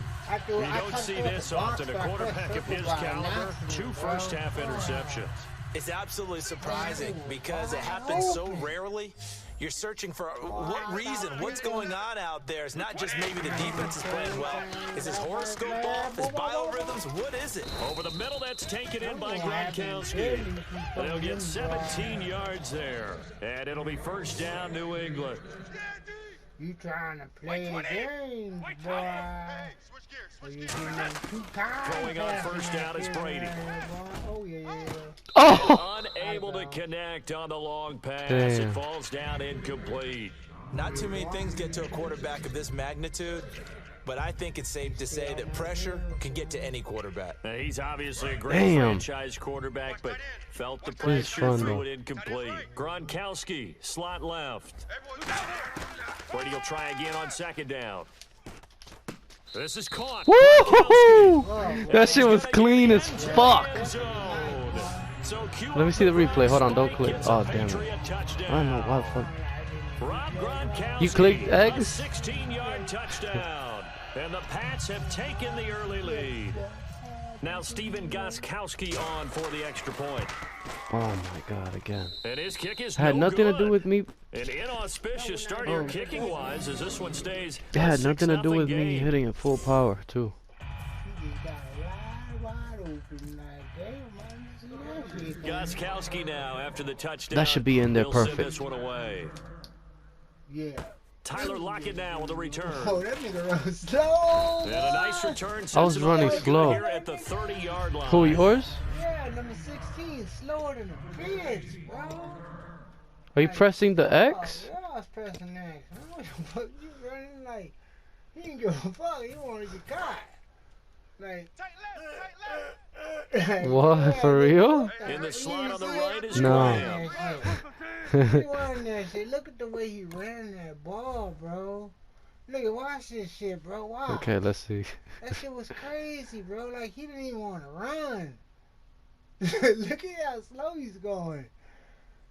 You don't see this often. A quarterback of his caliber, 2 first-half interceptions. It's absolutely surprising because it happens so rarely. You're searching for what reason, what's going on out there. It's not just maybe the defense is playing well. Is his horoscope off? His biorhythms? What is it? Over the middle, that's taken in by Gronkowski. They'll get 17 yards there. And it'll be first down, New England. You trying to play a game, boy. Switch gears, So switch you gears. getting them 2 times. Throwing on first down is Brady. Oh, yeah. Oh! Unable to connect on the long pass. Damn. It falls down incomplete. Not too many things get to a quarterback of this magnitude, but I think it's safe to say that pressure can get to any quarterback. Now, he's obviously a great Damn. franchise quarterback, but felt the This is pressure, fun, threw though. it incomplete. Gronkowski, slot left. Brady will try again on second down. This is caught. Woo-hoo-hoo! That shit was clean as fuck. Let Let me see the replay. Hold on, don't click. Oh, damn it. I don't know why the fuck. Rob Gronkowski, You clicked X? a 16-yard touchdown. And the Pats have taken the early lead. Now Steven Gostkowski on for the extra point. Oh my God, again. And his kick is Had no nothing to do good. with me. An inauspicious start here kicking-wise as this one stays It had nothing to do 6-0 with me game. hitting at full power, too. He just got wide open like, damn, man. See that shit? Gostkowski now after the touchdown. That should be in there He'll send perfect. this one away. Yeah. Tyler Lockett now with a return. Oh, that nigga run slow. And a nice return. I was running slow. Here at the 30-yard line. Who, yours? Yeah, number 16, slower than a bitch, bro. Are you pressing the X? Yeah, I was pressing X. What the fuck you running like? He didn't give a fuck. He wanted to get caught. Like, What, for real? In the slot on the right is No. Graham. He ran that shit. Look at the way he ran that ball, bro. Look at watch this shit, bro. Wow. Okay, let's see. That shit was crazy, bro. Like he didn't even want to run. Look at how slow he's going.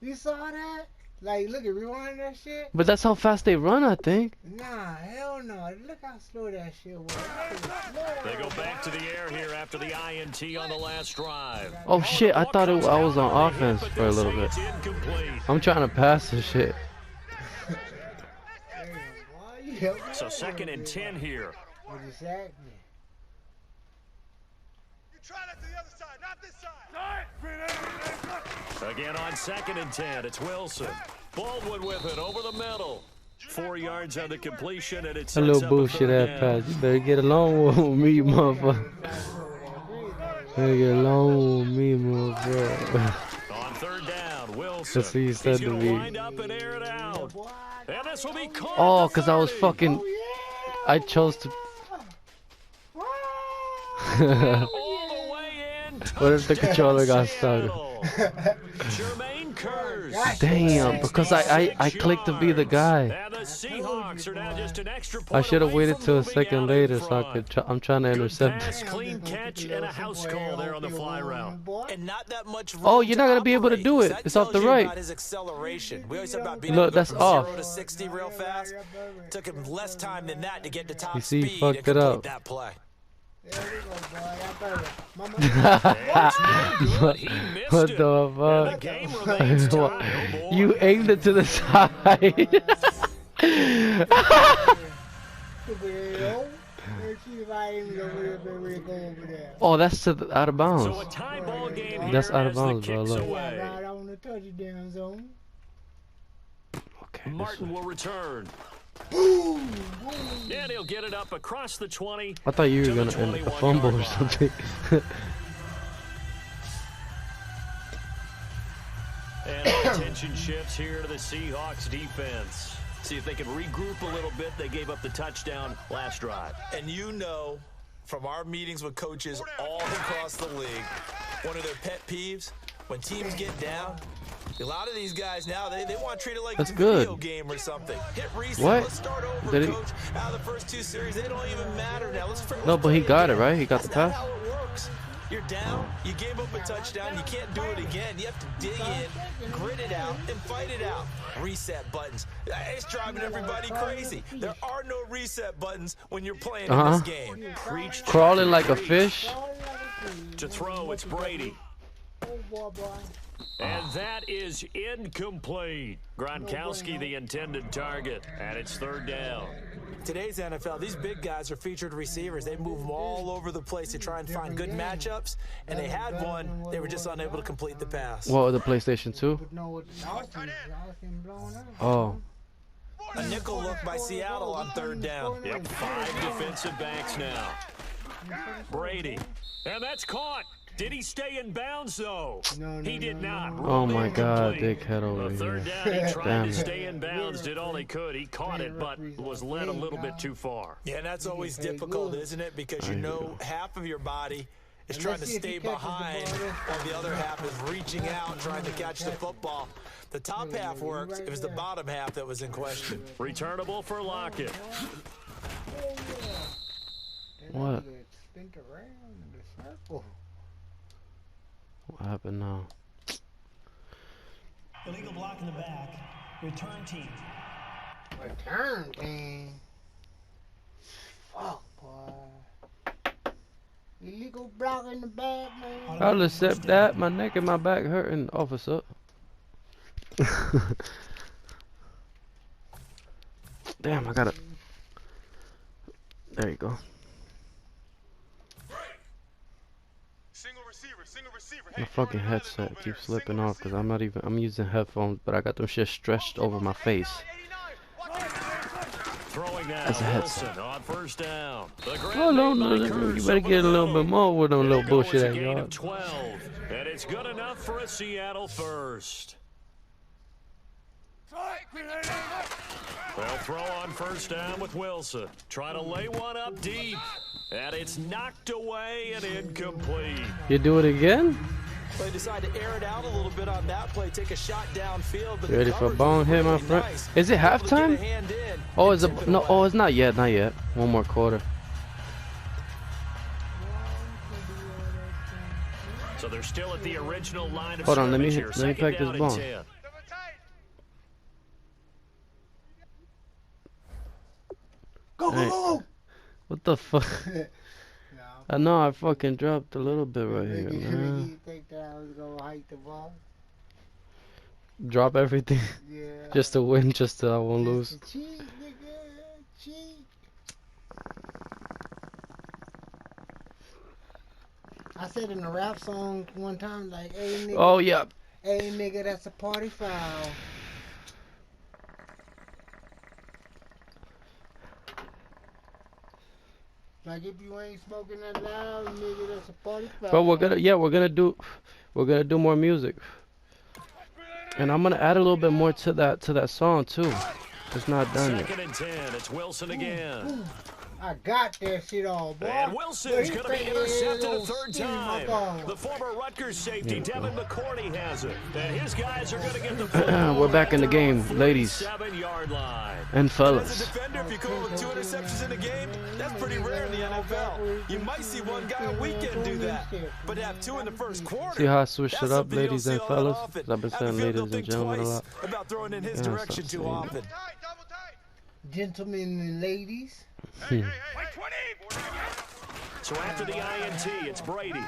You saw that? Like, look at rewind that shit. But that's how fast they run, I think. Nah, hell no. Look how slow that shit was. That shit was slow, They go bro. back to the air here after the INT on the last drive. Oh shit, I thought I was on offense for a little bit. It's incomplete. I'm trying to pass this shit. Damn, why you help me So out second a and little 10 bit? here. What is that? You try that to the other side, not this side. Again on second and 10, it's Wilson. Baldwin with it over the middle. 4 yards on the completion, and it's A little bullshit ass pass. You better get along with me, motherfucker. Better get along with me, motherfucker. On third down, Wilson. That's what you said He's to gonna me. wind up and air it out. And this will be caught. Oh, at the cause I was 30. fucking. I chose to. All the way in. What if the Touchdown, controller got Seattle. stuck? Jermaine Curse. Damn, because I clicked to be the guy. And the Seahawks are now just an extra I point should have away waited from till a moving second out later in so I front. could. I'm trying to Good intercept. pass, clean catch, and a house call there on the fly route. And not that much room Oh, you're not gonna be able to operate. do it. That It's off the tells you right. about his acceleration. We always said about being Look, able to go that's from off. 0 to 60 real fast. Took him less time than that to get to top You see, he speed fucked and it complete up. that play. There we go, boy. I better. Mama. What He missed what it. the And the fuck? game remains tied. Oh, boy. You aimed it to the side. Oh, that's to the, out of bounds. So a tie ball game here That's out of as the bounds, bro, kick's look. away. Right on the touchdown zone. Okay, this Martin will return. And he'll get it up across the 20. I thought you to were the gonna end a 21-yard fumble or line. something. And attention shifts here to the Seahawks defense. See if they can regroup a little bit. They gave up the touchdown last drive. And you know, from our meetings with coaches all across the league, one of their pet peeves, when teams get down, a lot of these guys now, they want to treat it like That's it's a video good. game or something. Hit reset, What? let's start over, Did he- coach. Out of the first 2 series, they don't even matter now. No, but he got it, right? He got That's the not pass? how it works. You're down, you gave up a touchdown, you can't do it again. You have to dig in, grit it out, and fight it out. Reset buttons. It's driving everybody crazy. There are no reset buttons when you're playing in this game. Preach to Crawling like a fish. to throw. It's Brady. Oh, boy, boy. And that is incomplete. Gronkowski, the intended target, and it's third down. Today's NFL, these big guys are featured receivers. They move them all over the place to try and find good matchups, and they had one. They were just unable to complete the pass. What, the PlayStation 2? But no, it's Austin blowing up. Oh. A nickel look by Seattle on third down. Yep, 5 defensive backs now. Brady, and that's caught. Did he stay in bounds, though? No, He did not. Oh Ruled my God, incomplete. dickhead over The third here. down, he tried Damn to it. stay in bounds, did all he could. He caught it, but was led a little bit too far. Yeah, and that's always difficult, isn't it? Because you know half of your body is trying to stay behind, while the other half is reaching out, trying to catch the football. The top half works. It was the bottom half that was in question. Returnable for Lockett. What? Spin around in the circle. What happened now? Illegal block in the back. Return team. Return team. Fuck, boy. Illegal block stab in the back, man. I'll accept that. My neck and my back hurting, officer. Damn, I gotta. There you go. My fucking headset keeps slipping off because I'm using headphones, but I got them shit stretched over my face. That's a headset. On first down. Oh no, you better get a little bit more with them little bullshit at y'all. 12, and it's good enough for a Seattle first. They'll throw on first down with Wilson. Try to lay one up deep. And it's knocked away and incomplete. You do it again? They decide to air it out a little bit on that play, take a shot downfield. But you ready for a bone hit, my friend? Nice. Is it halftime? Oh, is it? No, oh, it's not yet, not yet. One more quarter. So they're still at the original line of Hold on, let me scrimmage pack here. this ball. Go, Hey. go, go! What the fuck? I know I fucking dropped a little bit right here, man. You think that I was gonna hike the ball? Drop everything Yeah. just to win, just so I won't lose. Cheat, nigga. Cheat. I said in a rap song one time, like, hey, nigga. Oh yeah. Hey, nigga, that's a party foul. Like if you ain't smoking that loud, nigga, that's a party foul. But we're gonna do more music, and I'm gonna add a little bit more to that song too. It's not done yet. Second and 10. It's Wilson again. I got that shit all, boy. And Wilson's going to be intercepted a third time. time. The former Rutgers safety, Devin McCourty, has it. And his guys are going to get the football. We're back in the game, ladies 7-yard line. and As a fellas. defender, if you come up with 2 interceptions in a game, that's pretty rare in the NFL. You might see one guy a weekend do that, but to have 2 in the first quarter. See how I switched it that's up, something you don't ladies see and all that fellas? often. 'Cause I've been Have saying the field ladies don't and think gentlemen a twice lot. about throwing in his Yeah, direction stop too saying often. Gentlemen and ladies. So after the INT, it's Brady.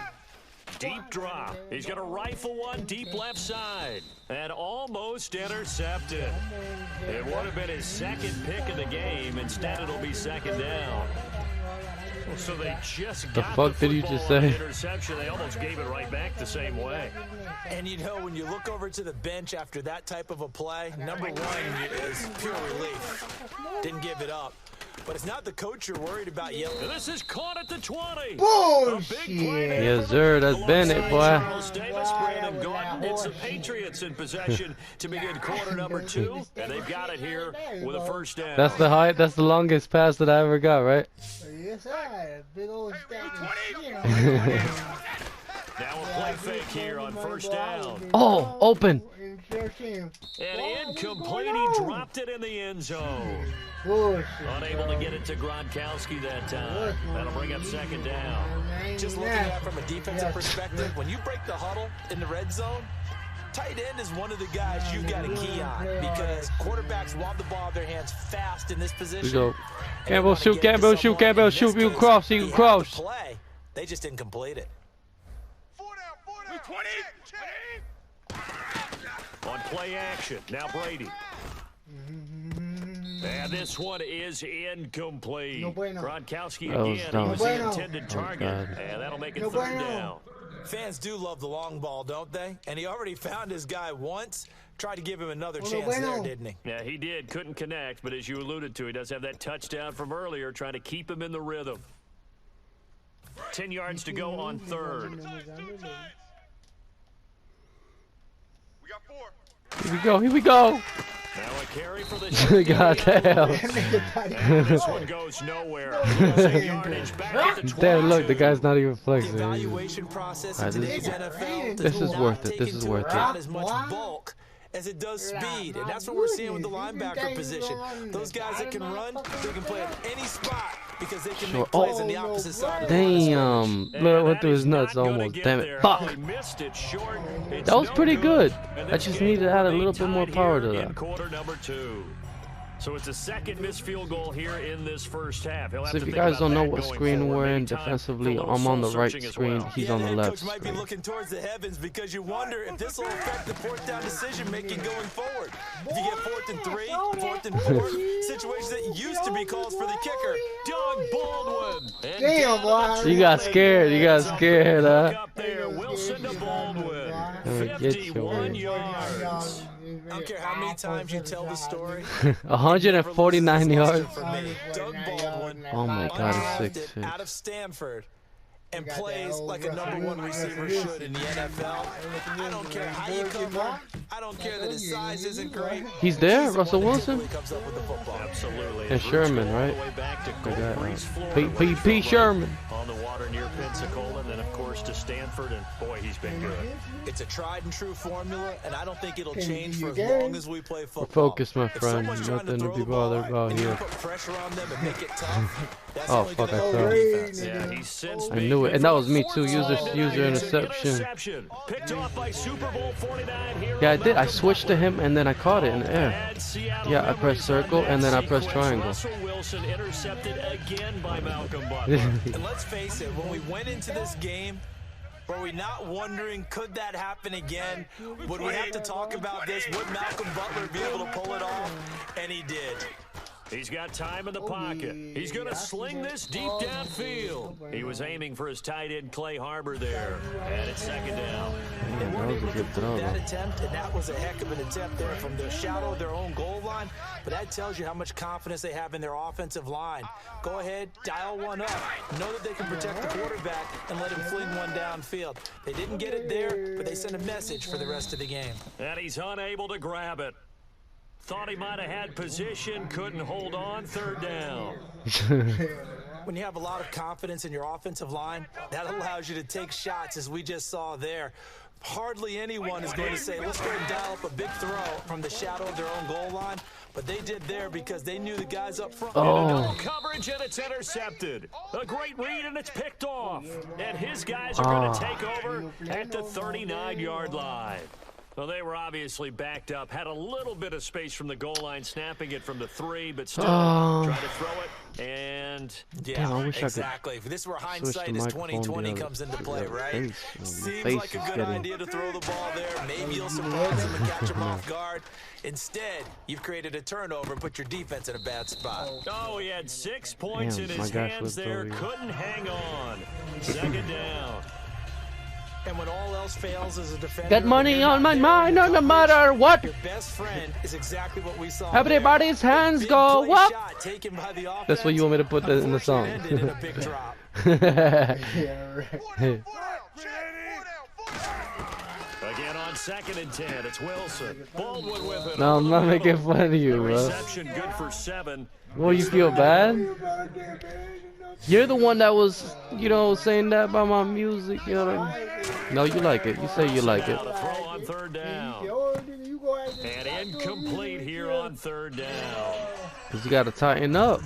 Deep drop. He's going to rifle one deep left side. And almost intercepted. It would have been his second pick of the game. Instead, it'll be second down. So they just The got fuck did you just football on say? the interception. They almost gave it right back the same way. And you know, when you look over to the bench after that type of a play, number one is pure relief. Didn't give it up. But it's not the coach you're worried about yelling. And this is caught at the 20. Bullshit. Yes, sir. That's Bennett, boy. Charles Davis, Brandon Gordon. It's the Patriots in possession to begin quarter number 2. And they've got it here with a first down. That's the longest pass that I ever got, right? Yes, sir. Big old stack of shit. Now a play fake here on first down. Oh, open. And incomplete. He dropped it in the end zone. Bullshit. Unable to get it to Gronkowski that time. That'll bring up second down. Just looking at it from a defensive perspective, when you break the huddle in the red zone, tight end is one of the guys you've got to key on because quarterbacks want the ball in their hands fast in this position. We go. Campbell shoot, Campbell shoot, Campbell shoot. You can cross, you can cross. Play. They just didn't complete it. 4 down. 20. On play action, now Brady. And this one is incomplete. No bueno. Gronkowski That was again. He dumb. was No the bueno. intended target. bad. And that'll make it No third bueno. down. Fans do love the long ball, don't they? And he already found his guy once. Tried to give him another No chance bueno. there, didn't he? Yeah, he did. Couldn't connect, but as you alluded to, he does have that touchdown from earlier, trying to keep him in the rhythm. 10 yards to go on third. We got 4. Here we go, here we go. Now a carry for the Goddamn. And this one goes nowhere. Losing yardage back at the 22. Damn, look, the guy's not even The flexing. evaluation process in Alright, today's NFL this does is not worth it. take This is into worth it. account as much bulk as it does speed, and that's what we're seeing with the linebacker position. Those guys that can run, they can play at any spot because they can make plays on the opposite side of the ball. Damn. Look, went through his nuts almost. Damn it. Fuck. That was pretty good. I just need to add a little bit more power to that. Quarter number 2. So it's a second missed field goal here in this first half. He'll have So to if you think guys about don't know that what going screen forward. we're in Maybe time defensively, for a little I'm on the right soul-searching as screen. well. He's on the the left coach might be screen. looking towards the heavens because you wonder if this will affect the fourth down decision making going forward. If you get 4th and 3, 4th and 4, situations that used to be calls for the kicker. Doug Baldwin. And Damn, down to boy. the You got 20. scared. You got scared, Look huh? up there, Wilson to Baldwin. Get 51 your yards. I don't care how many times you tell the story. 149 yards. For me, Doug Baldwin, Oh my God, undrafted he's 6'6". out of Stanford, and plays like a #1 receiver should in the NFL. I don't care how you cover. I don't care that his size isn't great. He's there, He's the Russell one that Wilson? typically comes up with the football. Absolutely. And Sherman, right? All the way back to They got, Greece, Florida, P. where he P. fell Sherman. on the water near Pensacola, and then of course to Stanford, and boy, he's been good. It's a tried and true formula, and I don't think it'll Can change you for as get it? long as we play football. Focus, my If friend. someone's trying Nothing to throw be the ball bothered about and you here. put pressure on them and make it tough, that's Oh, only fuck, gonna I help fell. your defense. Yeah, he's since I knew it, and that was me too. User interception. interception. Picked off by Super Bowl 49 hero Yeah, I did. I Malcolm switched to him, and then I caught it in the air. Had Seattle Yeah, I pressed memories on circle, that and then I pressed sequence. triangle. Russell Wilson intercepted again by Malcolm Butler. And let's face it, when we went into this game, were we not wondering, could that happen again? Would we have to talk about this? Would Malcolm Butler be able to pull it off? And he did. He's got time in the pocket. He's going to sling this deep downfield. He was aiming for his tight end Clay Harbor there. And it's second down. They That weren't was a able to good throw, complete that though. attempt, and that was a heck of an attempt there from the shadow of their own goal line. But that tells you how much confidence they have in their offensive line. Go ahead, dial one up. Know that they can protect the quarterback and let him fling one downfield. They didn't get it there, but they sent a message for the rest of the game. And he's unable to grab it. Thought he might have had position, couldn't hold on, third down. When you have a lot of confidence in your offensive line, that allows you to take shots, as we just saw there. Hardly anyone is going to say, let's go and dial up a big throw from the shadow of their own goal line. But they did there because they knew the guys up front. No coverage, and it's intercepted. A great read, and it's picked off. And his guys are going to take over at the 39-yard line. Well, they were obviously backed up, had a little bit of space from the goal line, snapping it from the 3, but still trying to throw it. And Yeah, Damn, I wish I could exactly. This is where switch hindsight the is microphone 2020 the comes into other- play, the right? face. The Seems face like a is good getting- idea to throw the ball there. Maybe you'll surprise them and catch them off guard. Instead, you've created a turnover and put your defense in a bad spot. oh, he had 6 points Damn, in my his guy hands flipped there, over here. couldn't hang on. Second down. And when all else fails as a defender, Got money when you're on not my there mind, in no coverage, matter what. your best friend is exactly what we saw. Everybody's there. hands Big go play up. shot taken by the That's what you want me to put that in the song. Unfortunately, ended in a big drop. Yeah, right. Again on 2nd and 10, it's Wilson. Baldwin with it. No, I'm not over the making middle. fun of you, The bro. reception good for 7. Well, you feel bad? You're the one that was, saying that about my music, No, you like it. You say you like it. Now to throw on 3rd down. You go ahead And incomplete here on 3rd down. Because you got to tighten up.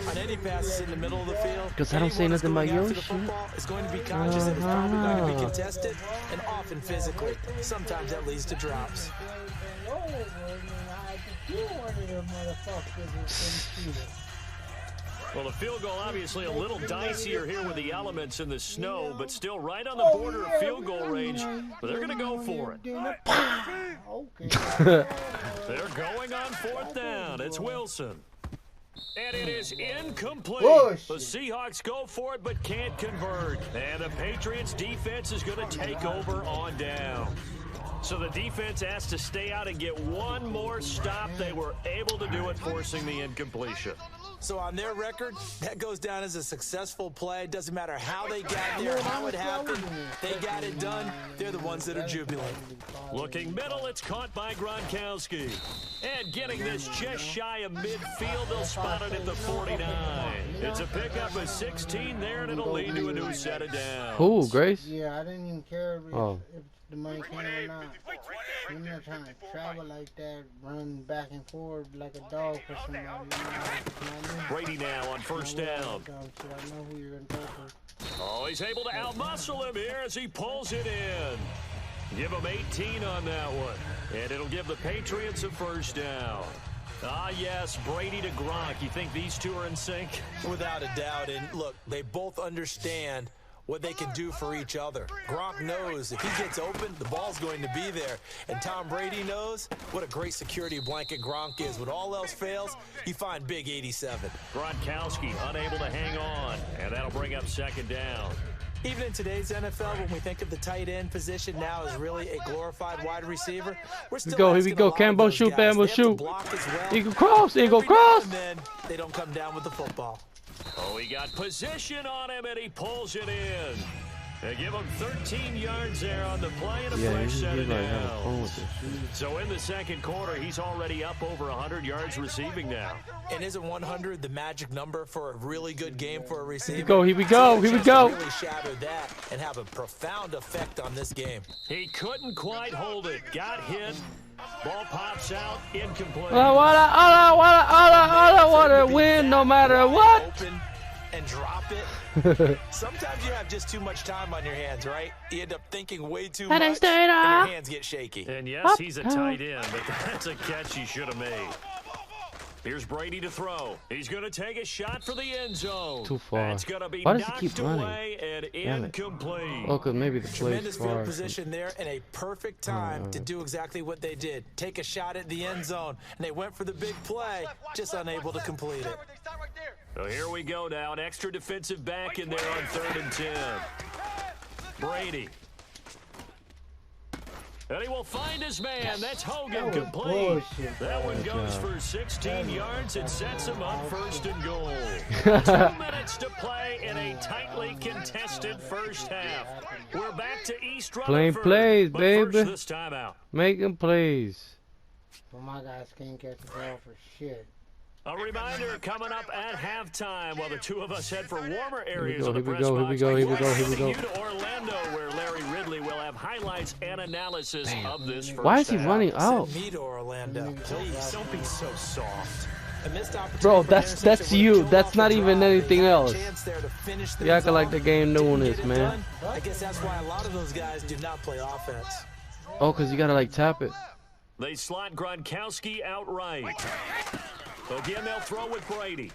On any passes in the middle of the field, 'Cause I don't say anyone that's nothing about going your after the shit. football is going to be conscious that it's probably going to be contested, and often physically. Sometimes that leads to drops. Well, the field goal obviously a little dicier here with the elements in the snow, but still right on the border of field goal range. But they're going to go for it. They're going on 4th down. It's Wilson. And it is incomplete. Push. The Seahawks go for it but can't convert. And the Patriots defense is going to take over on down. So the defense asked to stay out and get one more stop. They were able to do it, forcing the incompletion. So on their record, that goes down as a successful play. Doesn't matter how they got there, how it happened. They got it done. They're the ones that are jubilant. Looking middle, it's caught by Gronkowski. And getting this just shy of midfield, they'll spot it at the 49. It's a pickup of 16 there, and it'll lead to a new set of downs. Who, Grace? Yeah, I didn't even care Oh. if the money came or not. I'm not trying to travel like that, run back and forth like a dog for somebody. You know what I mean? Brady now on 1st down. I know who you're going to go for. Oh, he's able to outmuscle him here as he pulls it in. Give him 18 on that one. And it'll give the Patriots a 1st down. Ah, yes, Brady to Gronk. You think these two are in sync? Without a doubt. And look, they both understand what they can do for each other. Gronk knows if he gets open, the ball's going to be there. And Tom Brady knows what a great security blanket Gronk is. When all else fails, you find big 87. Gronkowski unable to hang on, and that'll bring up second down. Even in today's NFL, when we think of the tight end position now as really a glorified wide receiver, we're still Here we go. Campbell shoot, Campbell shoot. Well. Eagle cross, Eagle cross. And then they don't come down with the football. Oh, he got position on him, and he pulls it in. They give him 13 yards there on the play and a fresh set of downs. So in the second quarter, he's already up over 100 yards receiving now. And isn't 100 the magic number for a really good game for a receiver? Here we go. Really shatter that and have a profound effect on this game. He couldn't quite hold it. Got hit. Ball pops out. Incomplete. All I want to win no matter what. Open and drop it. Sometimes you have just too much time on your hands, right? You end up thinking way too much, and your hands get shaky. And yes, he's a tight end, but that's a catch he should have made. Here's Brady to throw. He's going to take a shot for the end zone. Too far. That's going to be Why does he knocked keep running? away and incomplete. Oh, because maybe the play's Tremendous far. field position there and a perfect time to do exactly what they did. Take a shot at the end zone, and they went for the big play, just unable to complete it. So here we go now. An extra defensive back in there on 3rd and 10. Brady. And he will find his man. That's Hogan complete. That one goes for 16 yards and sets him up 1st and goal. 2 minutes to play in a tightly contested first half. We're back to East Rutherford. Playing plays, but baby. First this time out. Making plays. But my guys can't catch the ball for shit. A reminder coming up at halftime while the two of us head for warmer areas of the Here we press go. box. Here we go. To Orlando, where Larry Ridley will have highlights and analysis of this first Why is he half. running out? Send me to Orlando. Please don't be so soft. A missed opportunity Bro, for that's interception you. would kill That's off not the even drive. anything They had a else. chance there to finish You things acting like off. the game Didn't doing get this, it man. done. I guess that's why a lot of those guys do not play offense. Oh, because you got to like tap it. They slot Gronkowski outright. Again, they'll throw with Brady.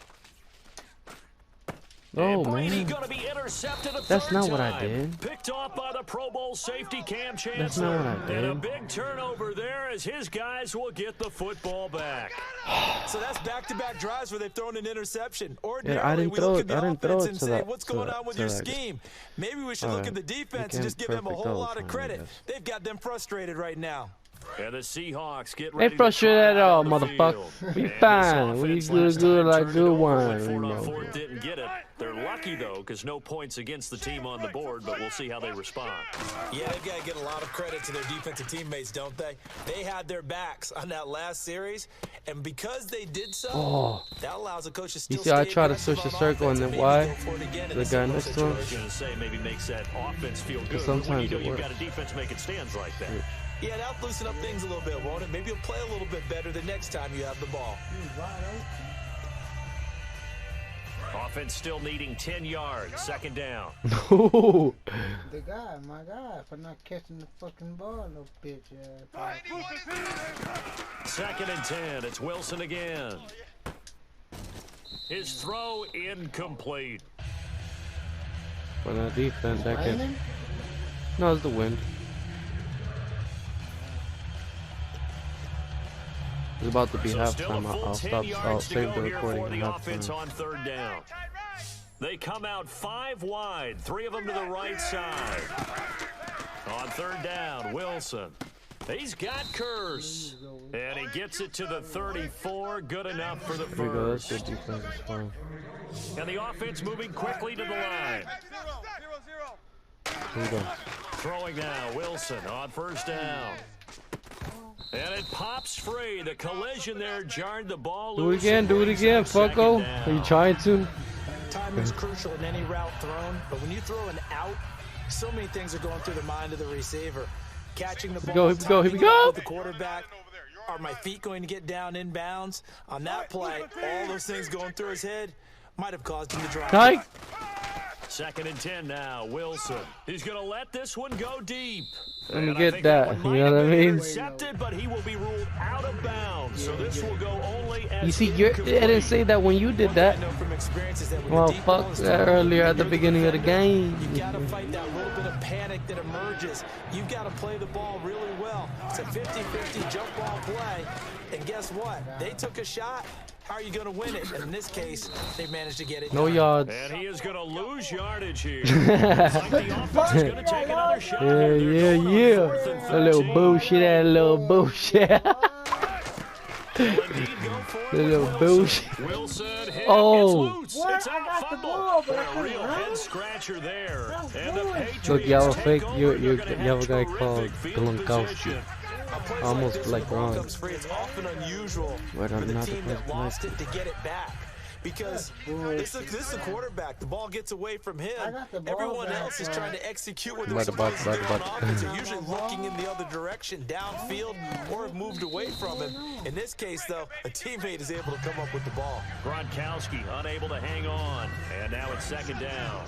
Oh, Brady man. gonna be intercepted a That's third not what I time. did. Picked off by the Pro Bowl safety Cam Chancellor. That's not what I did. And a big turnover there as his guys will get the football back. So that's back-to-back drives where they've thrown an interception. Yeah, I Ordinarily, didn't we throw look it. at the I didn't throw offense it and to say, that- what's to going that- on with to your that guy. scheme? Maybe we should All look right. at the defense It and just came give them a perfect whole all the lot of time, I credit. guess. They've got them frustrated right now. And the Seahawks get They ready to frustrated try at all, out the motherfucker. field. We And this fine. We offense good, last good time like turned good it over wine. when You 4-on-4 know. didn't get it. They're lucky, though, because no points against the team on the board, but we'll see how they respond. Yeah, they've got to get a lot of credit to their defensive teammates, don't they? They had their backs on that last series, and because they did so, that allows the coach to still see, I stay try to aggressive switch the on circle offense and then maybe why? go for it again in The a guy similar next to him? I was going to say, maybe makes that offense feel good. Sometimes But when you it do, you've works. got a defense making stands like that. Yeah, that'll loosen up things a little bit, won't it? Maybe you'll play a little bit better the next time you have the ball. Offense still needing 10 yards. 2nd down. Ooh. The guy, my guy, for not catching the fucking ball, no bitch ass. 2nd and 10. It's Wilson again. His throw incomplete. For that defense, that can. Raining? No, it's the wind. It's about to be So still a halftime. full I'll 10 I'll yards to save go the here recording for at the offense halftime. on 3rd down. They come out 5 wide, 3 of them to the right side. On 3rd down, Wilson. He's got Kurz. And he gets it to the 34. Good enough for the Here we go. That's first. good defense. It's fine. And the offense moving quickly to the line. Here we go. Throwing now, Wilson on 1st down. And it pops free. The collision there jarred the ball Do it loose. again. Do it again, fucko. Are you trying to? Timing's crucial in any route thrown, but when you throw an out, so many things are going through the mind of the receiver. Catching the ball, Here we go. Here we timing it up go. with the quarterback. Are my feet going to get down in bounds? On that play, all those things going through his head might have caused him to drop. Tight. 2nd and 10 now. Wilson. He's going to let this one go deep. Let me And I get think that. one You might know what I have been mean? Intercepted, but he will be ruled out of bounds. So this will go only as You see, I incomplete. didn't say that when you did that. I know from experience is that when Well, the deep ball fuck is that thrown, earlier at the you're beginning of the defender. game. You got to fight that little bit of panic that emerges. You've got to play the ball really well. It's a 50-50 jump ball play. And guess what? They took a shot. How are you going to win it? And in this case, they managed to get it No done. yards. And he is going to lose yardage here. Looks like the offense is going to take another shot. Yeah, They're yeah, going on yeah. 4th and A little 13. bullshit, that little bullshit. They'll indeed go for it A with little Wilson. bullshit. Wilson hit. Oh. It's loose. What? It's I out. got the Fumble. ball, but I A couldn't real run. head scratcher there. And the bullshit. Patriots Look, y'all take fake. over. You They're gonna have a guy terrific called field Gronkowski. position. A place Almost this, like when the ball Gronk. comes free, it's often unusual Wait, for I'm the not team supposed that to lost it to get it back. Because this is the quarterback. The ball gets away from him. I got the ball Everyone back, else is trying to execute what Bada, they're bada, supposed to do bada, on bada. offense. They're usually looking in the other direction, downfield, or have moved away from him. In this case, though, a teammate is able to come up with the ball. Gronkowski unable to hang on. And now it's 2nd down.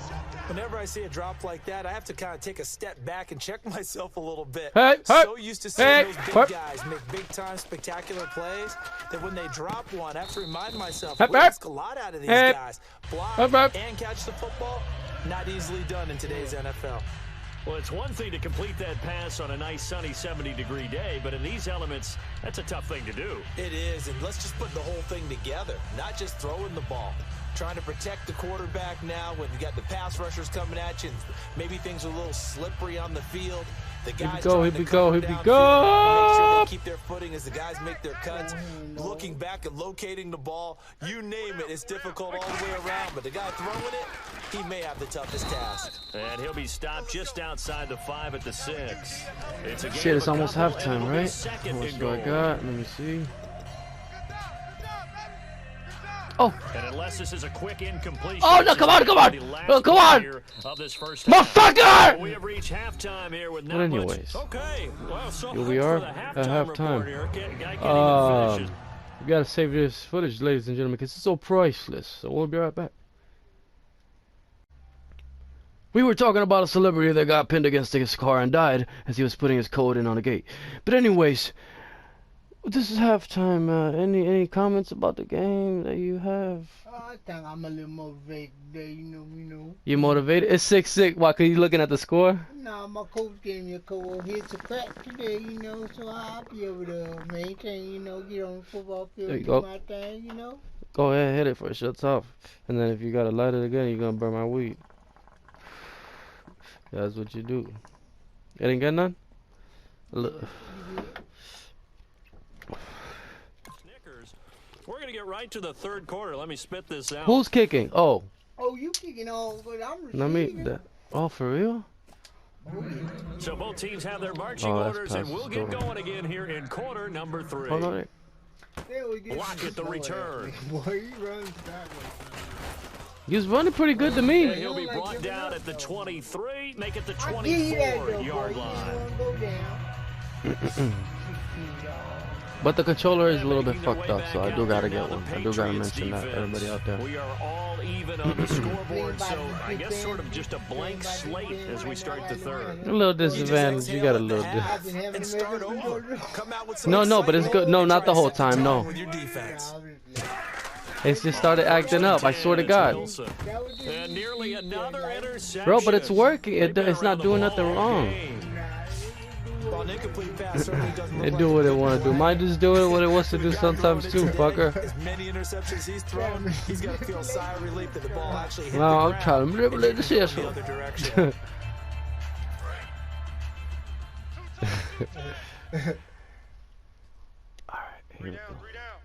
Whenever I see a drop like that, I have to kind of take a step back and check myself a little bit. Hey, So hey, used to seeing hey, those big hey. guys make big-time spectacular plays that when they drop one, I have to remind myself, Hey, we hey. ask a lot out of these Hey. guys. Block Hey, hey. and catch the football, not easily done in today's NFL. Well, it's one thing to complete that pass on a nice sunny 70-degree day, but in these elements, that's a tough thing to do. It is, and let's just put the whole thing together, not just throwing the ball. Trying to protect the quarterback now when you got the pass rushers coming at you, and maybe things are a little slippery on the field. The Here we guys go, trying here to we come go, here we downfield, go. make sure they keep their footing as the guys make their cuts. Looking back and locating the ball, you name it, it's difficult all the way around. But the guy throwing it, he may have the toughest task. And he'll be stopped just outside the 5 at the 6. It's a game Shit, it's of a almost couple, halftime, and it'll be right? 2nd What and do I goal. got? Let me see. Oh, And unless this is a quick incompletion. Oh, no, this come is on, come on. the last Oh, come play on. here of this first half. motherfucker! We have reached halftime here with But not anyways, much. Okay, well, so here we hyped are for the at halftime. halftime. Report here. I can't even finish it. We gotta save this footage, ladies and gentlemen, because it's so priceless. So we'll be right back. We were talking about a celebrity that got pinned against his car and died as he was putting his code in on the gate. But anyways, this is halftime. Any comments about the game that you have? I think I'm a little motivated today, you know. You motivated? It's 6-6. Why? Cause you looking at the score? Nah, my coach gave me a couple hits of crack today, you know, so I'll be able to maintain, you know, get on the football field There and you do go. my thing, you know. Go ahead, hit it for it shuts off. And then if you gotta light it again, you're gonna burn my weed. That's what you do. You didn't get none? Look. Snickers. We're going to get right to the 3rd quarter. Let me spit this out. Who's kicking? Oh, Oh, you kicking on, but I'm receiving. let me. Oh, for real? So both teams have their marching Oh, that's orders, and past we'll the get door. going again here in quarter number 3. Hold on. There. There we go. Block at the return. Boy, he runs backwards. He was running pretty good to And me. he'll be brought down at the 23, make it the I give you that, though, boy. 24-yard You line. ain't gonna go down. But the controller is a little bit Making their fucked way up, so back I do out gotta there get now, one. the I do gotta Patriots mention that, defense. everybody out there. We are all even on the scoreboard, so I guess sort of just a blank slate as we start the 3rd. A little disadvantage. You got a little. I've been having And to start make over. it. Come out with some No, but it's excitement good. No, and not the try to whole set time. tone No, with your defense. it's just started acting up. I swear to God, And nearly another interception. bro. But it's working. They've been It's not around the doing ball nothing all wrong. game. While an incomplete pass certainly doesn't look They like do what a they big want to do. play. Mine just doing what it wants to do The guy throwing sometimes it too, today, fucker. As many interceptions he's thrown, he's got to feel a sigh of relief that the ball actually hit No, the I'm ground trying to dribble and it, didn't this go is the so- other direction. Here we go. 3 down.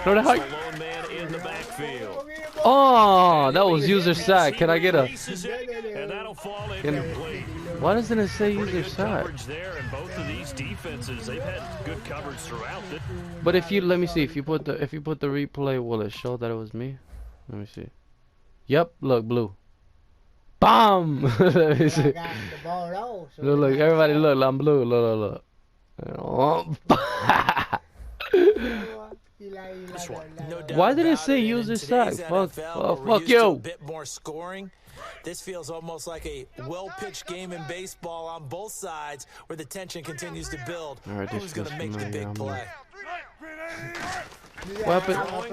Throw the Rolls hike. the lone man in the backfield. Oh, that was user side. Can I get a? Releases it, and that'll fall incomplete. Why doesn't it say Pretty user good side? coverage there, and both of these defenses, they've had good coverage throughout. But if you let me see, if you put the replay, will it show that it was me? Let me see. Yep, look, blue. Bam! Let me I see. got the ball off. So Look, everybody, look, I'm blue. Look. You This one. No doubt Why did it about say and use in this sack? today's Fuck, NFL, we're fuck used to a you. bit more scoring. This feels almost like a well-pitched game in baseball on both sides where the tension continues to build. All right, this Who's going to feels make the familiar. big play? Weapon. Right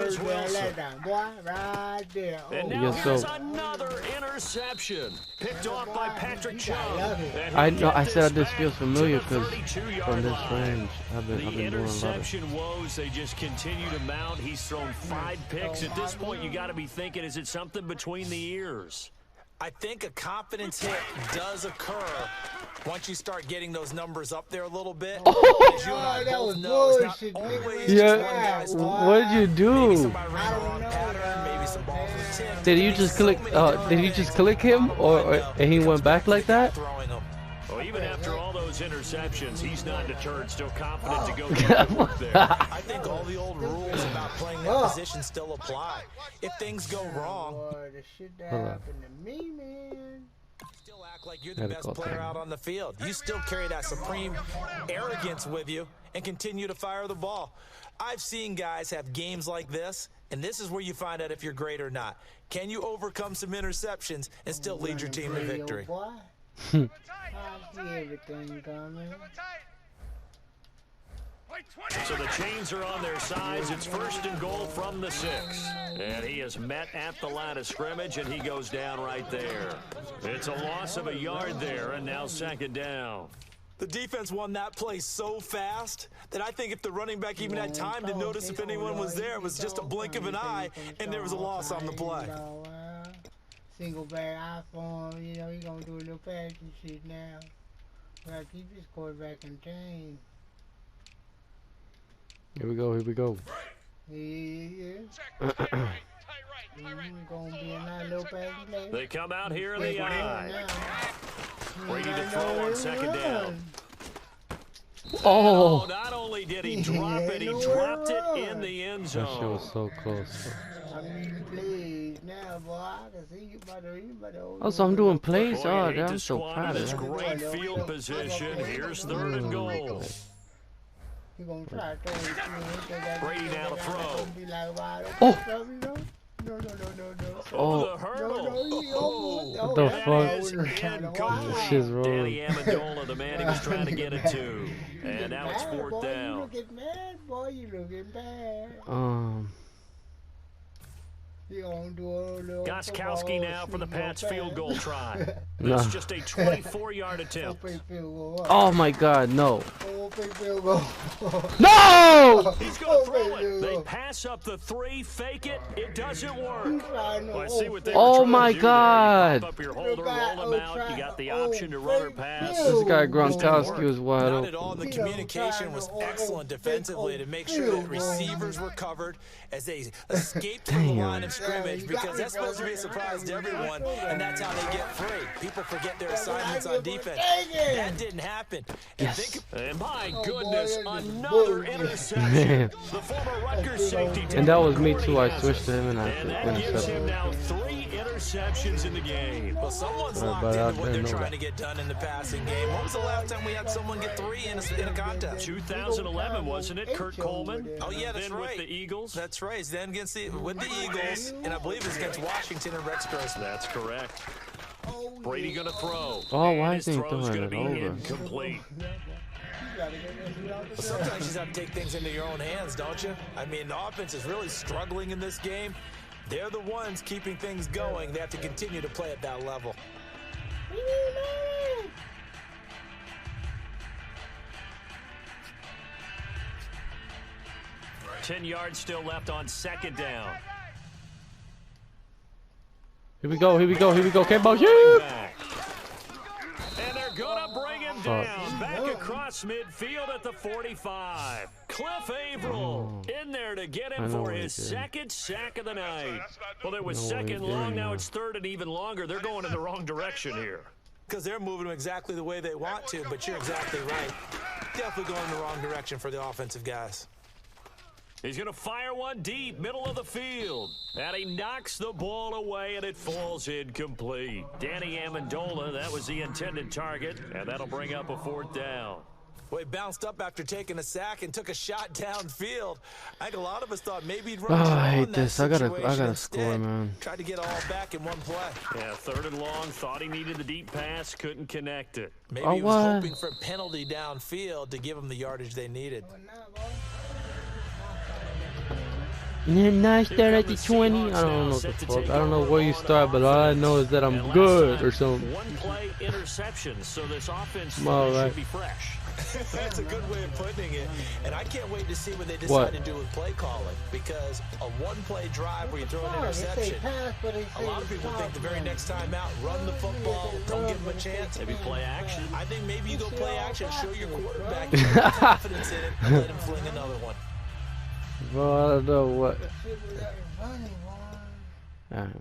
there. And Oh, now Yes, here's so- another interception. Picked off by Patrick Chung. love it. And I he'll know. get I said this this back feels to familiar the because 32-yard from this line. range, I've been The doing a lot of. interception woes, they just continue to mount. He's thrown 5 picks. At this point, you got to be thinking, is it something between the ears? I think a confidence hit does occur once you start getting those numbers up there a little bit. As you and I that both was know, it's not bullshit, always nigga. just Yeah. one guy's fault. What did you Maybe do? somebody ran the wrong pattern, maybe some balls were tipped. Did you just click? Did you just click him, or and he went back like that? Throwing them. Well, even after all those interceptions, he's not deterred, still confident to go get the work there. I think all the old rules about playing that position still apply. If things go wrong, boy, the shit that Hold on. happened to me, man. you still act like you're the Gotta best call player time. out on the field. You still carry that supreme arrogance with you and continue to fire the ball. I've seen guys have games like this, and this is where you find out if you're great or not. Can you overcome some interceptions and still lead your team to victory? Boy. I see everything coming. So the chains are on their sides. It's 1st and goal from the 6. And he is met at the line of scrimmage, and he goes down right there. It's a loss of a yard there, and now 2nd down. The defense won that play so fast that I think if the running back even had time to notice if anyone was there, it was just a blink of an eye, and there was a loss on the play. Single back iPhone, you know, he's gonna do a little passing shit now. Gotta keep his quarterback contained. Here we go. Here we go. Yeah. Gonna be a nice little passing play. They come out here in the eye. Now. Brady to throw on 2nd down. Oh, Not only did he drop it, he dropped it in the end that shit zone. was so close. I mean, please, now, boy, I can see you better. Also, I'm doing plays. Boy, Oh, you hate I'm to so squander proud of this that. great field position. Here's 3rd and goal. You gonna try to throw it to me? Brady now to throw. Be like, wide Oh. open, no. Over Oh. the hurdle. What the That fuck? is incomplete. This is wrong. Danny Amendola, the man he was trying to get it to. And now it's 4th You down. looking bad, boy. You looking bad. You gonna do a little Goskowski football now for the sneak Pats on field pass. goal try. No. That's just a 24-yard attempt. Open field goal. What? Oh my God, no. Open field goal. No! He's going to throw Open it. field They goal. pass up the 3, fake it. It doesn't work. Trying to Let's see what they were Oh trying to my do there. You God. pop up your holder, roll them out. You got the option to run or pass. This guy Gronkowski was wide Not at all. open. The communication was excellent defensively to make sure that receivers were covered as they escaped from the line of scrimmage, because that's supposed to be a surprise to everyone, and that's how they get free. People forget their assignments on defense. That didn't happen. And think And my Oh, goodness, boy, that is another bullshit. interception. Man. The former Rutgers safety. And that was me Corey too. I has switched it. to him and I And that gives him intercepted. now 3 interceptions in the game. Well, someone's Right, locked but I into what they're didn't know trying that. to get done in the passing game. When was the last time we had someone get 3 in a contest? 2011, wasn't it? Kurt Coleman. Oh, yeah, that's then right. with the Eagles. That's right. Then against with the Eagles, and I believe it's against Washington and Rex Grossman. That's correct. Brady going to throw. Oh, why And is his he throw's throwing going to it be over? incomplete. But sometimes you just have to take things into your own hands, don't you? I mean, the offense is really struggling in this game. They're the ones keeping things going. They have to continue to play at that level. 10 yards still left on 2nd down. Here we go. Here we go. Here we go. Campbell. Running Yeah. back. And they're going to bring him down. Back across midfield at the 45. Cliff Averill in there to get him I know for what he his did. 2nd sack of the night. Well, it was I know what he 2nd did, long. Now yeah. it's 3rd and even longer. They're going in the wrong direction here. Because they're moving them exactly the way they want to, but you're exactly right. Definitely going in the wrong direction for the offensive guys. He's going to fire one deep, middle of the field. And he knocks the ball away, and it falls incomplete. Danny Amendola, that was the intended target, and that'll bring up a 4th down. Well, he bounced up after taking a sack and took a shot downfield. I think a lot of us thought maybe he'd Oh, run I on hate that this. I gotta situation score, instead. man. Tried to get all back in one play. Yeah, 3rd and long. Thought he needed the deep pass. Couldn't connect it. Maybe Oh, he was what? hoping for a penalty downfield to give him the yardage they needed. Nice start at the 20. I don't know what the fuck. I don't know where you start, but all I know is that I'm good or something. One play interception, so this offense All right. should be fresh. That's a good way of putting it. And I can't wait to see what they decide What? to do with play calling. Because a one-play drive where you throw an interception, a lot of people think the very next time out, run the football, don't give them a chance. Maybe play action. I think maybe you go play action, show your quarterback you have confidence in it, and let him fling another one. Bro, I don't know what. Alright.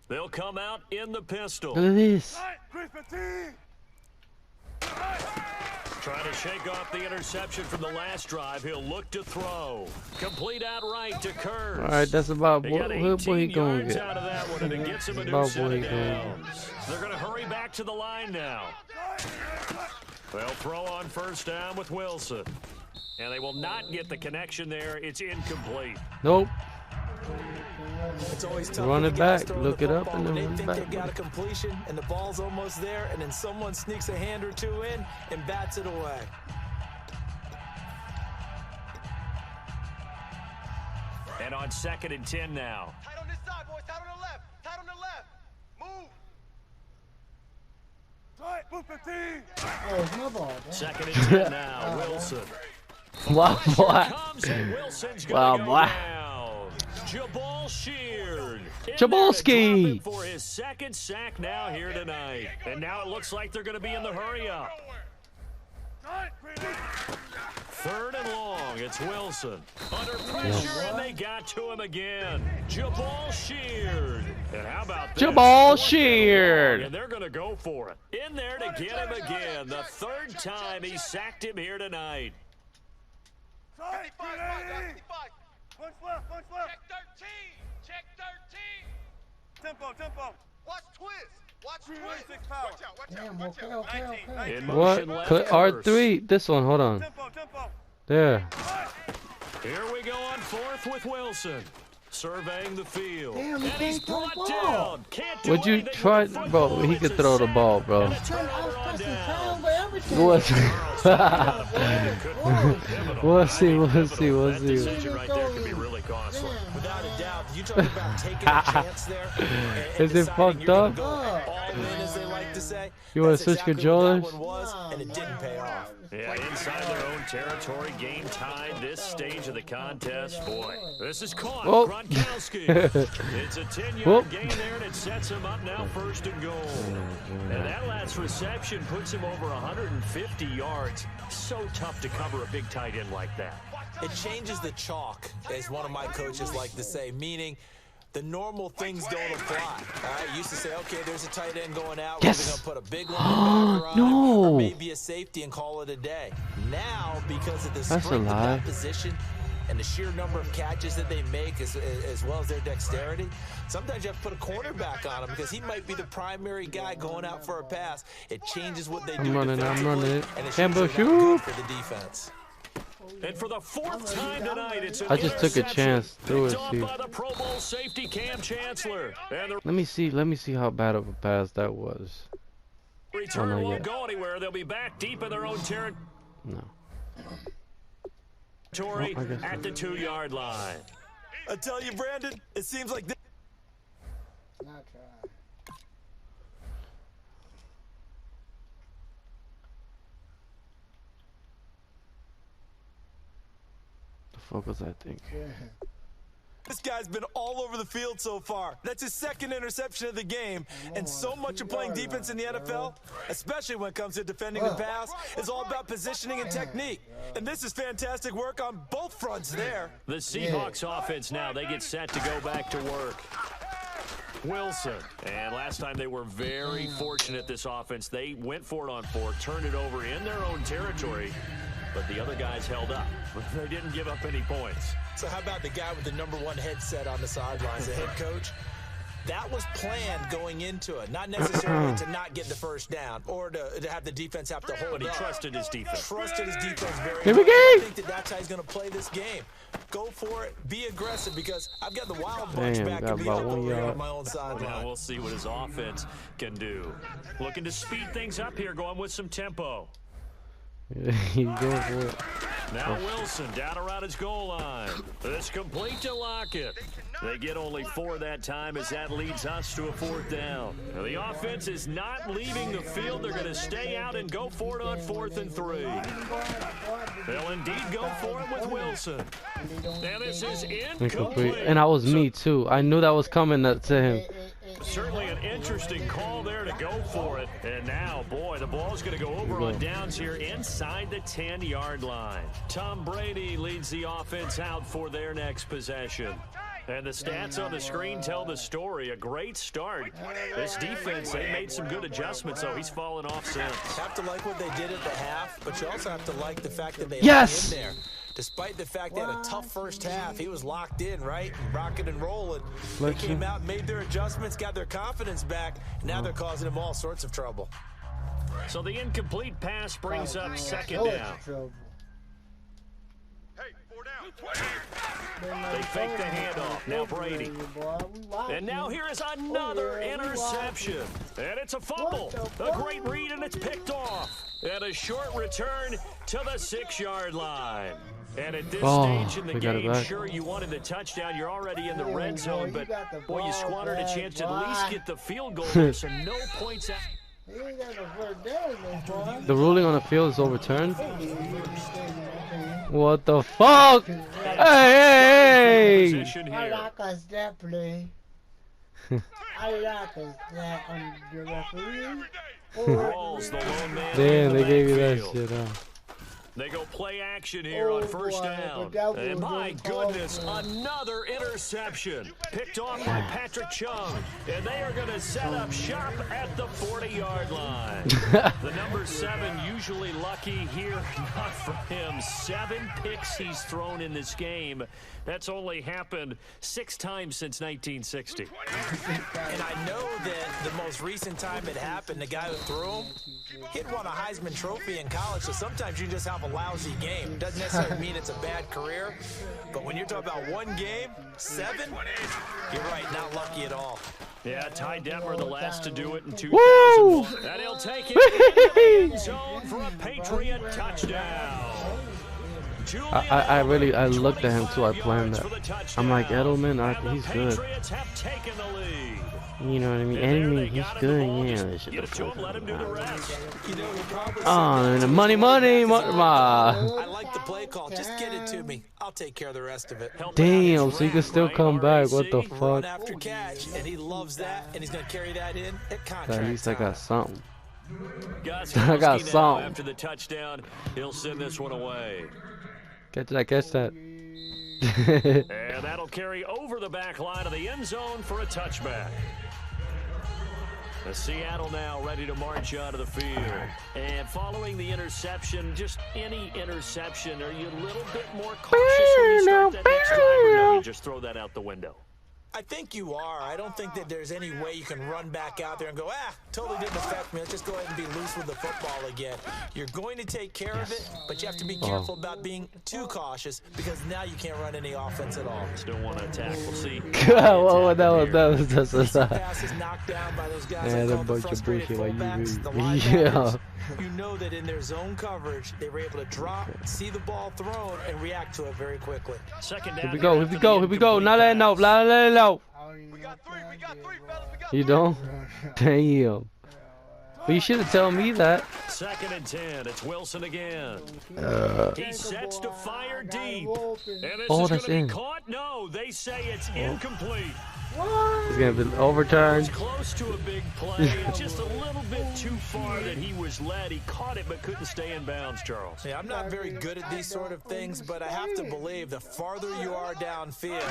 They'll come out in the pistol. Look at this. Trying to shake off the interception from the last drive. He'll look to throw. Complete outright to Kurtz. Alright, that's about They what got he 18 gonna yards get. out of that one, and it gets him a new About set what of he gonna downs. They're going to hurry back to the line now. They'll throw on 1st down with Wilson. And they will not get the connection there. It's incomplete. Nope. It's always tough Run when it the guys back, throw look the it up, football and then when run they it think back. they've got a completion and the ball's almost there, and then someone sneaks a hand or two in and bats it away. And on 2nd and 10 now. Tight on this side, boys. Tight on the left. Tight on the left. Move. Tight. Move 15. Oh, it's my ball. Damn. 2nd and 10 now. Wilson. Wow, boy. Comes and Wilson's Wow, gonna go boy. down. Jabal Sheard. Jabalski. For his 2nd sack now here tonight. And now it looks like they're going to be in the hurry up. 3rd and long. It's Wilson. Under pressure, and they got to him again. Jabal Sheard. And how about this? Jabal 4th and long, Sheard. And they're going to go for it. In there to get him again. The 3rd time he sacked him here tonight. 55, 55. Punch left. Check 13. Check 13. Tempo. Watch twist. Watch twist. Watch out. Damn, Watch okay, out. okay, 19. okay. In What? motion left Click first. R3. This one, hold on. Tempo. There. Here we go on 4th with Wilson. Surveying the field. Damn, he and he's can't throw the brought ball. down. Can't do Would you anything try, with the bro? football. He It's could a throw the sack ball, bro. and a I was turnover on pressing down. time by everything. We'll see. We'll see. That decision right there could be really costly. Without a doubt, you talk about taking a chance there. And Is it deciding fucked you're gonna up? go all in, as they like to say. You wanna That's switch exactly controllers? what that one was, and it didn't pay off. Yeah, inside their own territory, game tied this stage of the contest. Boy, this is caught. Whoa. Gronkowski. It's a 10-yard Whoa. gain there, and it sets him up now 1st and goal. And that last reception puts him over 150 yards. So tough to cover a big tight end like that. It changes the chalk, as one of my coaches like to say, meaning the normal things don't apply. All right, used to say, okay, there's a tight end going out. Yes. We're going to put a big linebacker on him, No. or maybe a safety and call it a day. Now, because of the That's a strength of lie. that position and the sheer number of catches that they make, as well as their dexterity, sometimes you have to put a cornerback on him because he might be the primary guy going out for a pass. It changes what they do I'm running defensively, it. and it's Campbell, usually not good shoot. for the defense. And for the 4th time tonight, it's an I just took a interception chance through picked it, off see. by the Pro Bowl safety Cam Chancellor. And the Let me see how bad of a pass that was. return not won't yet. go anywhere. They'll be back deep in their own territory No. I guess at the 2-yard line. I tell you, Brandon, it seems like this. Not trying. The fuck was I thinking? This guy's been all over the field so far. That's his 2nd interception of the game. And so much of playing defense in the NFL, especially when it comes to defending the pass, is all about positioning and technique. And this is fantastic work on both fronts there. The Seahawks offense now, they get set to go back to work. Wilson. And last time they were very fortunate, this offense. They went for it on 4, turned it over in their own territory, but the other guys held up. They didn't give up any points. So how about the guy with the #1 headset on the sidelines, the head coach? that was planned going into it, not necessarily to not get the first down or to have the defense have to hold But he up. trusted his defense. Trusted his defense very Here we much. I go. think that's how he's going to play this game. Go for it. Be aggressive because I've got the wild bunch Damn, back got and be about up 1 over here yard. on my own Now sideline. we'll see what his offense can do. Looking to speed things up here, going with some tempo. He go for it. Now Wilson down around his goal line. It's complete to Lockett. They get only 4 that time as that leads us to a 4th down. Now, the offense is not leaving the field. They're going to stay out and go for it on 4th and 3. They'll indeed go for it with Wilson. Now this is incomplete. And that was me too. I knew that was coming to him. Certainly an interesting call there to go for it. And now, boy, the ball's going to go over on downs here inside the 10-yard line. Tom Brady leads the offense out for their next possession. And the stats on the screen tell the story. A great start. This defense, they made some good adjustments, so he's fallen off since. Have to like what they did at the half, but you also have to like the fact that they Yes! hung in there. Despite the fact they had a tough first half, he was locked in, right? Rocking and rolling. They came out, made their adjustments, got their confidence back, and now they're causing him all sorts of trouble. So the incomplete pass brings up 2nd down. Hey, 4 down. They fake the handoff. Now Brady. And now here is another interception. And it's a fumble. A great read, and it's picked off. And a short return to the 6-yard line. And at this stage in the game, sure, you wanted the touchdown. You're already in the red zone, but, boy, you squandered a chance to at least get the field goal there, so no points out. The ruling on the field is overturned. What the fuck? Hey! Position I here. like us that play. I like us that on the referee. Rawls, the lone man. Damn, in they the gave you that backfield. shit, huh? They go play action here on 1st down. And my goodness, another interception. Picked off by Patrick Chung. And they are going to set up shop at the 40-yard line. The number 7 usually lucky here. Not for him. 7 picks he's thrown in this game. That's only happened 6 times since 1960. And I know that the most recent time it happened, the guy who threw him, he'd won a Heisman Trophy in college, so sometimes you just have a lousy game. Doesn't necessarily mean it's a bad career, but when you're talking about 1 game, 7, you're right, not lucky at all. Yeah, Ty Detmer, the last to do it in 2001. And he'll take it into the end zone for a Patriot touchdown. I looked at him too. I planned that. I'm like, Edelman, he's good. Patriots have taken the lead. You know what I mean? Enemy, he's good. Yeah, they should Get it to him, let him do the rest. You know, he probably Oh, and the money. I like the play call. Just get it to me. I'll take care of the rest of it. Damn, so you can still come back. What the Run fuck? after catch, and he loves that, and he's going to carry that in at contract At least I got something. I got something. After the touchdown, he'll send this one away. Catch that. And that'll carry over the back line of the end zone for a touchback. The Seattle now ready to march out of the field. And following the interception, just any interception, are you a little bit more cautious when you start that next drive, or no, you just throw that out the window? I think you are. I don't think that there's any way you can run back out there and go, totally didn't affect me. Let's just go ahead and be loose with the football again. You're going to take care of it, but you have to be careful about being too cautious because now you can't run any offense at all. Still want to attack. We'll see. That was just a Passes knocked down by those guys. Man, that a bunch of frustrated bullshit like you fullbacks, the read. linebackers. Yeah. You know that in their zone coverage, they were able to drop, see the ball thrown, and react to it very quickly. Second Here down. we go. Not letting out. We got 3, fellas. We got You don't? Damn. But you should have told me that. 2nd and 10. It's Wilson again. He sets to fire deep. And this is going that's to be in. caught. No, they say it's incomplete. It's gonna be overturned. It's close to a big play. Just a little bit too far that he was led. He caught it but couldn't stay in bounds, Charles. Yeah, I'm not very good at these sort of things, but I have to believe the farther you are downfield,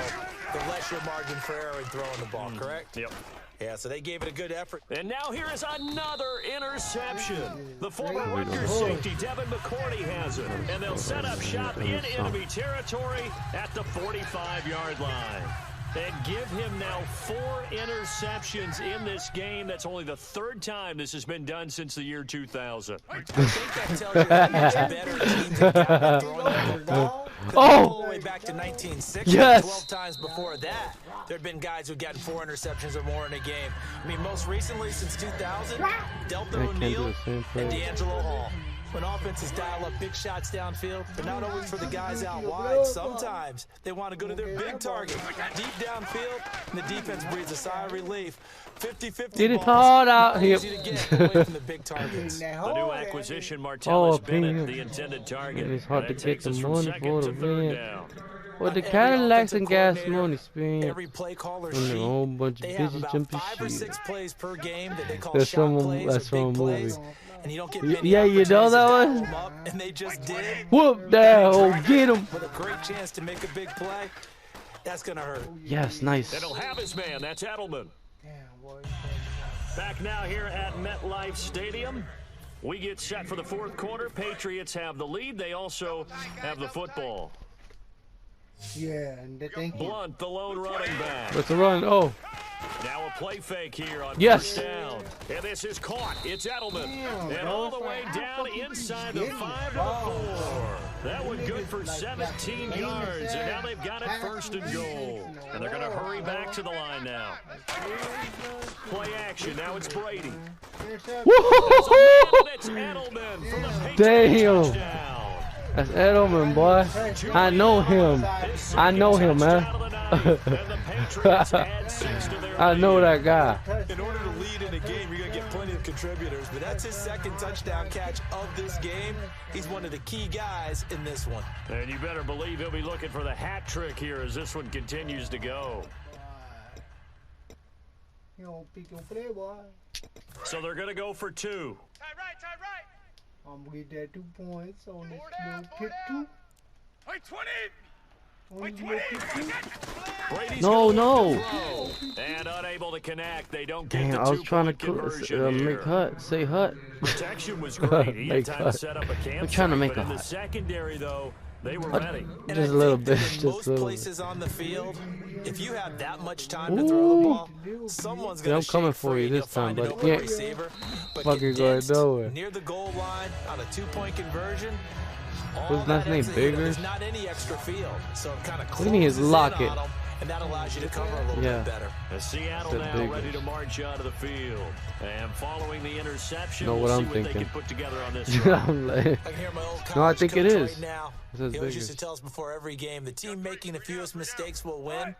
the less your margin for error in throwing the ball, correct? Yep. Yeah, so they gave it a good effort. And now here is another interception. The former Rutgers safety, Devin McCourty, has it. And they'll set up shop in enemy territory at the 45-yard line. And give him now 4 interceptions in this game. That's only the 3rd time this has been done since the year 2000. I think that tells you how much better teams have gotten at throwing the ball. All the way back to 1960, Yes. 12 times before that, there had been guys who'd gotten 4 interceptions or more in a game. I mean, most recently, since 2000, Delta They can't do O'Neal the same and play. D'Angelo Hall. When offenses dial up big shots downfield, but not always for the guys out wide. Sometimes they want to go to their big target, deep downfield, and the defense breathes a sigh of relief. 50-50 Get it balls, hard out not here. easy to get away from the big targets. The new acquisition, Oh, Martellus opinion. Bennett, the intended target. It's hard And to that get takes the us from money 2nd for to the 3rd win. down. With the Every Cadillacs offensive and gas coordinator, money experience. Every play caller And a whole bunch of they have bitches about jumping 5 or shit. 6 plays per game that they call That's shot from a- plays that's or from a big plays, movie. and you don't get Y- many yeah, you know opportunities that to dial one? them up, and they just did. Whoop that hole, get him. With a great chance to make a big play, that's gonna hurt. Yes, nice. And he'll have his man. That's Edelman. Damn, boy. Back now here at MetLife Stadium. We get set for the 4th quarter. Patriots have the lead. They also have the football. Yeah, and thank you. Blunt, the lone running back. What's the run? Oh, Now a play fake here on Yes. 1st down. And this is caught. It's Edelman. Damn, And bro, all it's the way like, how down fucking inside the getting 5 to the the ball? 4. That one good for 17 yards. And now they've got it 1st and goal. And they're going to hurry back to the line now. Play action. Now it's Brady. woo-hoo-hoo-hoo. It's Edelman for the Patriots Damn. touchdown. That's Edelman, boy. I know him. I know him, man. I know that guy. In order to lead in a game, you're gonna get plenty of contributors, but that's his 2nd touchdown catch of this game. He's one of the key guys in this one. And you better believe he'll be looking for the hat trick here as this one continues to go. You don't pick your play, boy. So they're going to go for 2. Tight right, tight right. I'm gonna get that 2 points on this Four little down, pick four 2. Wait, 20. On Wait, this 20. little pick 2. Brady's No, gonna no. throw. And unable to connect. They don't get Damn, the I was trying to 2-point conversion make here. hut. Say hut. Protection was great. He had Make time to hut. set up a campsite. I'm trying to make but a in the hut. secondary, though, they were Hut. ready. And Just I a little think bit. that in Just most a little. places on the field, if you have that much time to throw the ball, someone's Yeah, gonna I'm coming shake for free you and this you'll find time, an buddy. open Yeah. receiver. But Fucking going condensed nowhere. near the goal line on a 2-point conversion. What's his last name? Bigger? There's not any extra field, so it kind of do you mean his closes in locket? on 'em, and that allows you to cover a little Yeah. bit better. As Seattle The now biggest. ready to march onto the field. And following the interception, Know we'll what see I'm what they thinking. can put together on this drive. I'm like, I can hear my old college No, I think it coach is. right now. It says He always used bigger. to tell us before every game, the team making the fewest mistakes will win.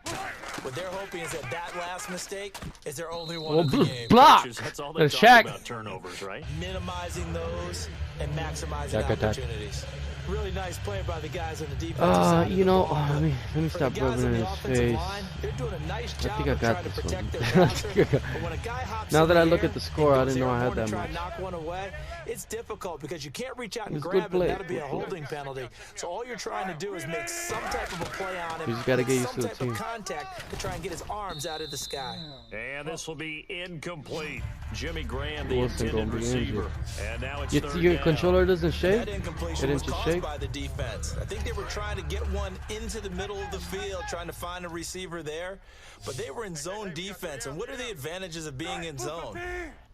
What they're hoping is that last mistake is their only one of the game. block. Coaches, that's all they And talk Shaq. about, turnovers, right? Minimizing those and maximizing Jack attack. opportunities. Really nice play by the guys on the defensive side of you the know, ball. let me For stop the guys rubbing on in the his offensive face. line, they're doing a nice I job think I of got trying to this protect one. their passer. But when a guy hops Now in that the I look air at the score, and I goes didn't know I had airborne to that try much. and knock one away, it's difficult because you can't reach out and It's good grab it. play. That'll be a Good play. holding penalty. So all you're trying to do is make some type of a play on him. You just gotta make get used some to the type team. of contact to try and get his arms out of the sky. And this will be incomplete. Jimmy Graham, the Wilson intended gonna be receiver. injured. And now it's Your, third your down. controller doesn't shake? That It incompletion was didn't just caused shake? by the defense. I think they were trying to get one into the middle of the field, trying to find a receiver there. But they were in zone defense. And what are the advantages of being in zone?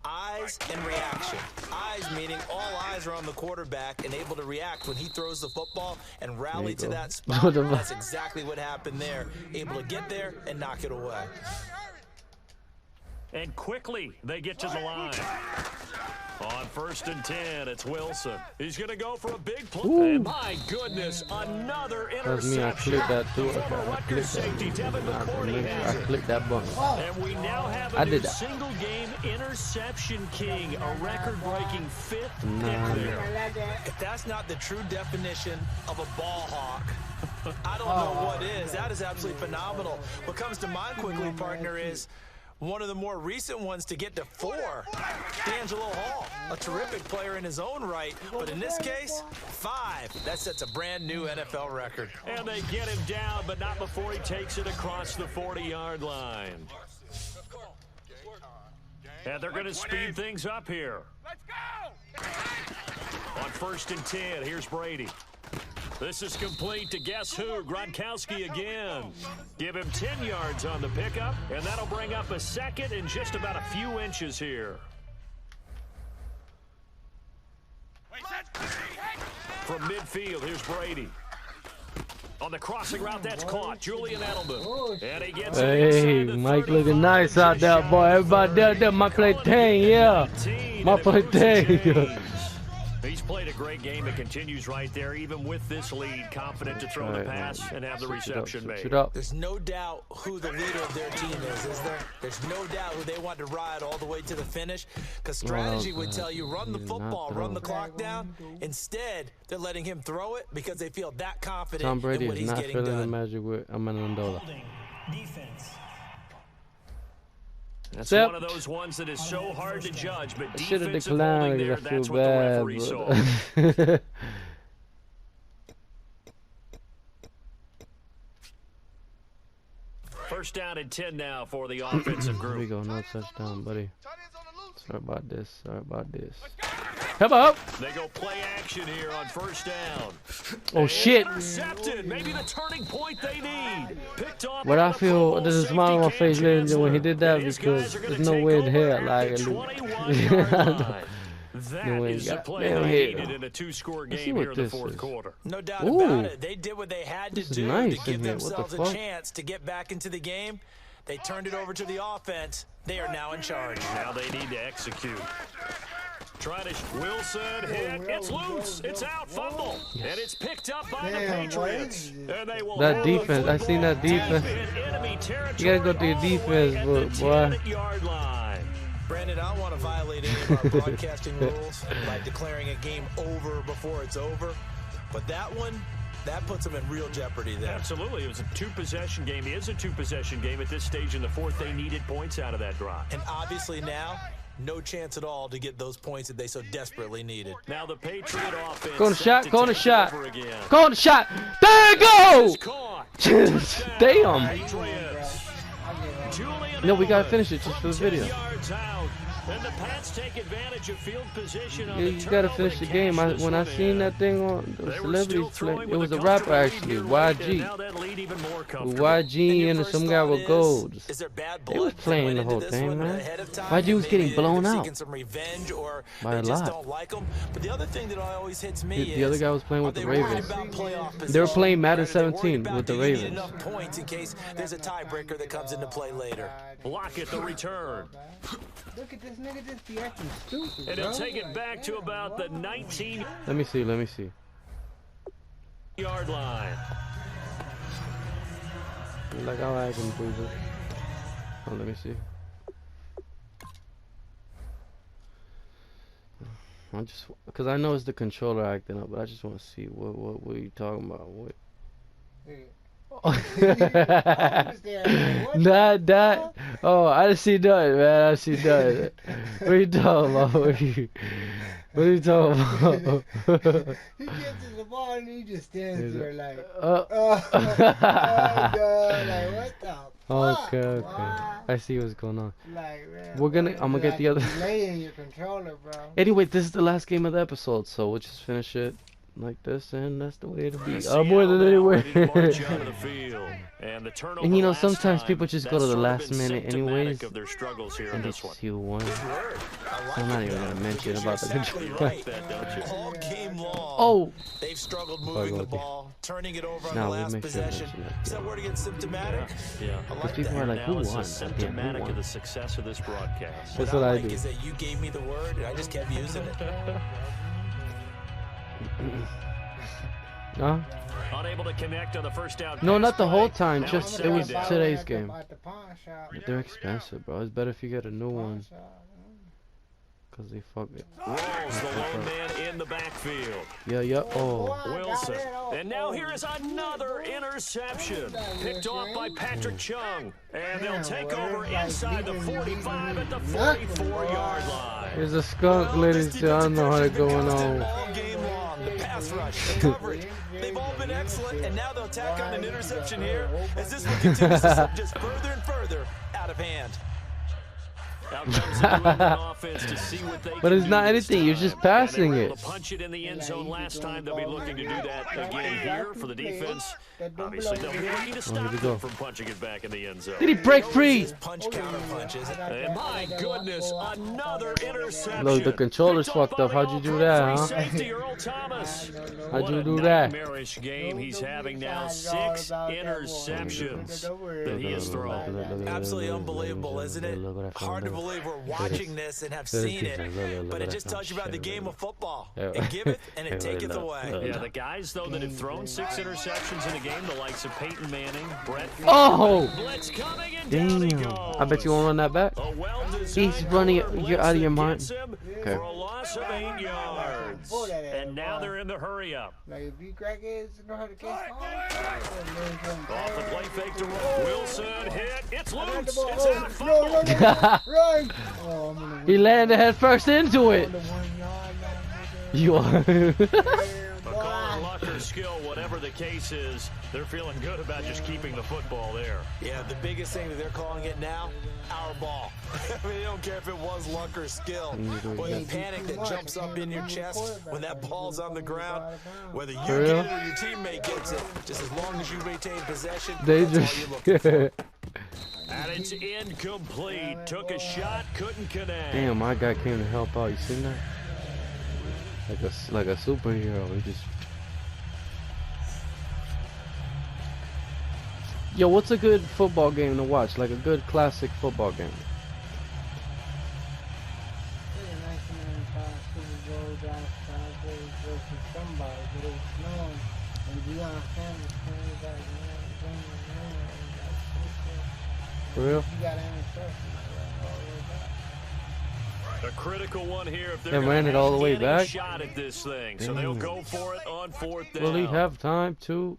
Eyes and reaction. Eyes meaning all eyes are on the quarterback and able to react when he throws the football and rally to go. that spot. That's exactly what happened there. Able to get there and knock it away. And quickly, they get to the line. On 1st and 10, it's Wilson. He's going to go for a big play. Ooh. And my goodness, another That's me, I interception. clicked that too. Former I Rutgers clicked safety Devin that. McCourty has I it. clicked that button. And we now have a I new did that. single-game interception king, a record-breaking 5th Nah. pick there. I like that. If that's not the true definition of a ball hawk, I don't know what is. That is absolutely phenomenal. What comes to mind quickly, partner, is one of the more recent ones to get to 4. D'Angelo Hall, a terrific player in his own right, but in this case, 5. That sets a brand new NFL record. And they get him down, but not before he takes it across the 40-yard line. And they're going to speed things up here. Let's go. On 1st and 10, here's Brady. This is complete to guess who? Gronkowski again. Give him 10 yards on the pickup, and that'll bring up a second in just about a few inches here. From midfield, here's Brady. On the crossing route, that's caught. Julian Edelman. And he gets Hey, Mike looking nice out there, boy. Everybody out there, my play 10, yeah. My play 10. He's played a great game. It continues right there, even with this lead, confident to throw the pass and have the reception made. There's no doubt who the leader of their team is there? There's no doubt who they want to ride all the way to the finish, because strategy would tell you run the football, run the clock down. Instead, they're letting him throw it because they feel that confident Tom Brady in what is he's not getting feeling the done. magic with Amendola. Defense. That's one of those ones that is so hard to judge, but Should have defensive holding declined there, because I that's feel what the bad. referee saw. First down and 10 now for the offensive Here we group. go, no touchdown, buddy. Sorry about this. Sorry about this. Come up. They go play action here on first down. Oh shit! Intercepted. Maybe the turning point they need. Picked off. But I feel there's a smile on my face when he did that because there's no way in hell like That No way, is a play goddamn they hell. needed in a two-score Let's see game what here in the this fourth is. quarter. No doubt Ooh. about it. They did what they had to This is do nice to give in here. What the themselves a fuck? chance to get back into the game. They turned it over to the offense. They are now in charge. Now they need to execute. Try to Wilson hit. It's loose. It's out. Fumble. And it's picked up by the Patriots. And they will That hold the defense, I seen that football defense. deep in enemy You gotta go to your territory defense, at boy. the 10-yard line. Brandon, I don't want to violate any of our broadcasting rules by declaring a game over before it's over. But that one, that puts them in real jeopardy there. Absolutely. It was a two-possession game. It is a two-possession game at this stage in the fourth. They needed points out of that drive. And obviously now, no chance at all to get those points that they so desperately needed. Now the Patriot offense. Go on the set shot, to go on the take shot. over again. Go on the shot. There you go! Is caught. Damn. Patriots. Julian No, we gotta Edelman finish it just for the from 10 video. yards out. And the Pats take advantage of field position on Yeah, the you gotta turnover finish to the game. cash this When I one seen in. that thing on the They were still celebrities throwing play, with it was a comfortable rapper lead actually, here late, and YG. now that lead even more comfortable. YG and First some guy thought with is, golds. Is there bad They blood was playing going the into whole this thing, one man. ahead of time? YG was Maybe getting they're blown seeking out some revenge, or by they a just lot. don't like them. But the other thing that always hits me The other is, guy was playing are with the they worried Ravens. about playoff They were position? playing Madden Or are they worried 17 about, with the do you need Ravens. enough points in case there's a tiebreaker that comes into play later? Block at the return. Look at this nigga just be acting stupid, And bro. he'll take it back to Damn, about bro. the 19-yard Let me see. line. Like I like him, dude. Oh, let me see. I just, cause I know it's the controller acting up, but I just want to see what you talking about. What? That. Oh, I didn't see that, man. I see that. What are you talking about? What are you talking about? He gets to the ball and he just stands there like, God, like what the fuck? okay. Why? I see what's going on. Like, man, We're gonna- bro, I'm gonna get like the other- delaying your controller, bro. Anyway, this is the last game of the episode, so we'll just finish it like this, and that's the way it'll be. Seattle More than now anywhere. ready to march onto the field. And the turnover And you know, last sometimes time, people just go that's to the sort of last been minute symptomatic anyways, of their struggles here in and they this one. just see who won. I like I'm not it, even though, gonna mention because about the you're exactly controller. right. That, don't you? All game long, Oh! they've struggled moving the ball, turning it over on No, the we last make sure to possession. mention that. Is that where to get symptomatic? Yeah. I like people that. are like, who Now it's won? just Goddamn, who symptomatic won? of the success of this broadcast. That's what what I like do. is that you gave me the word and I just kept using it. Huh? Unable to connect on the first down. No, pass not the whole play. time. Now Just it's it was second down. today's game. At the pawn shop. They're expensive, bro. It's better if you get a new one, Pawn shop. cause they fuck it. Rolls the lone man in the backfield. Yeah. Oh. Boy, I got Wilson. it. Oh, And now oh, here is another interception. Picked off by Patrick Chung. And they'll Damn, take boy, over like inside the even 45 at the nothing, 44-yard line. Here's a skunk, ladies. I don't know how they're going on. All game long, the pass rush, the coverage, they've all been excellent, and now they'll tack on an interception here as this one continues to slip just further and further out of hand. Out comes the New England offense to see what they But can it's do not this anything, you're time. just And passing they were it. able to punch it in the end zone last time. They'll be looking to do that again here for the defense. Obviously, they'll be looking to stop them from punching it back in the end zone. Did he break free? Punch counter punches. And my goodness, another interception. Look, the controller's Picked off fucked up. by the How'd you do that, all-pro huh? free safety Earl Thomas. How'd What you a do that? nightmarish game he's having now. 6 interceptions that he has thrown. Absolutely unbelievable, isn't it? Hard to believe we're watching this and have seen it, but it just tells you about the game of football. It giveth and it taketh away. Yeah, the guys, though, that have thrown 6 interceptions in a game, the likes of Peyton Manning, Brett Oh! Blitz coming and down he Damn. goes. I bet you won't run that back. A well-designed He's running it. blitz You're out of your that mind. gets him Okay. For a loss of 8 yards. And now they're in the hurry-up. Like if you crackheads know how to catch Off the play fake to Wilson. Hit. It's loose. Oh, It's out. no, Fumble. run! Oh, I'm gonna He landed head first into it. on the 1 yard line, You are. nigga. But call it luck or skill, whatever the case is, they're feeling good about just keeping the football there. Yeah, the biggest thing that they're calling it now, our ball. I mean, they don't care if it was luck or skill, or the panic that jumps up in your chest when that ball's on the ground. Whether you For get real? it or your teammate gets it, just as long as you retain possession, They that's all just. you're looking for. And it's incomplete. Took a shot, couldn't connect. Damn, my guy came to help out. You seen that? Like a superhero. He just. Yo, what's a good football game to watch? Like a good classic football game. For real? A critical one here if they're They gonna ran it have all the way any back? shot at this thing. So they'll go for it on 4th down. Will he have time to?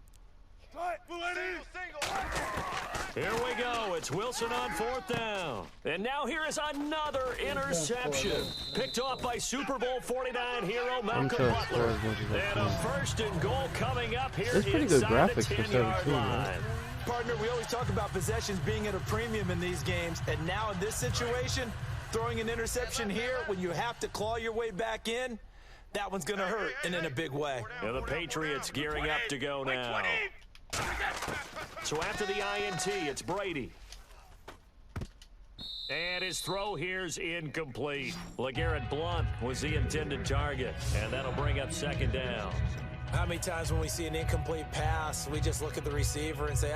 Here we go. It's Wilson on 4th down. And now here is another interception. Picked off by Super Bowl 49 hero Malcolm trying to Butler. score as much as I And a can. 1st and goal coming up here That's pretty good inside graphics the for 10-yard 17, line. right? Partner, we always talk about possessions being at a premium in these games, and now in this situation, throwing an interception here when you have to claw your way back in, that one's going to hurt, and in a big way. And the Patriots gearing up to go now. So after the INT, it's Brady. And his throw here's incomplete. LeGarrette Blount was the intended target, and that'll bring up 2nd down. How many times when we see an incomplete pass, we just look at the receiver and say,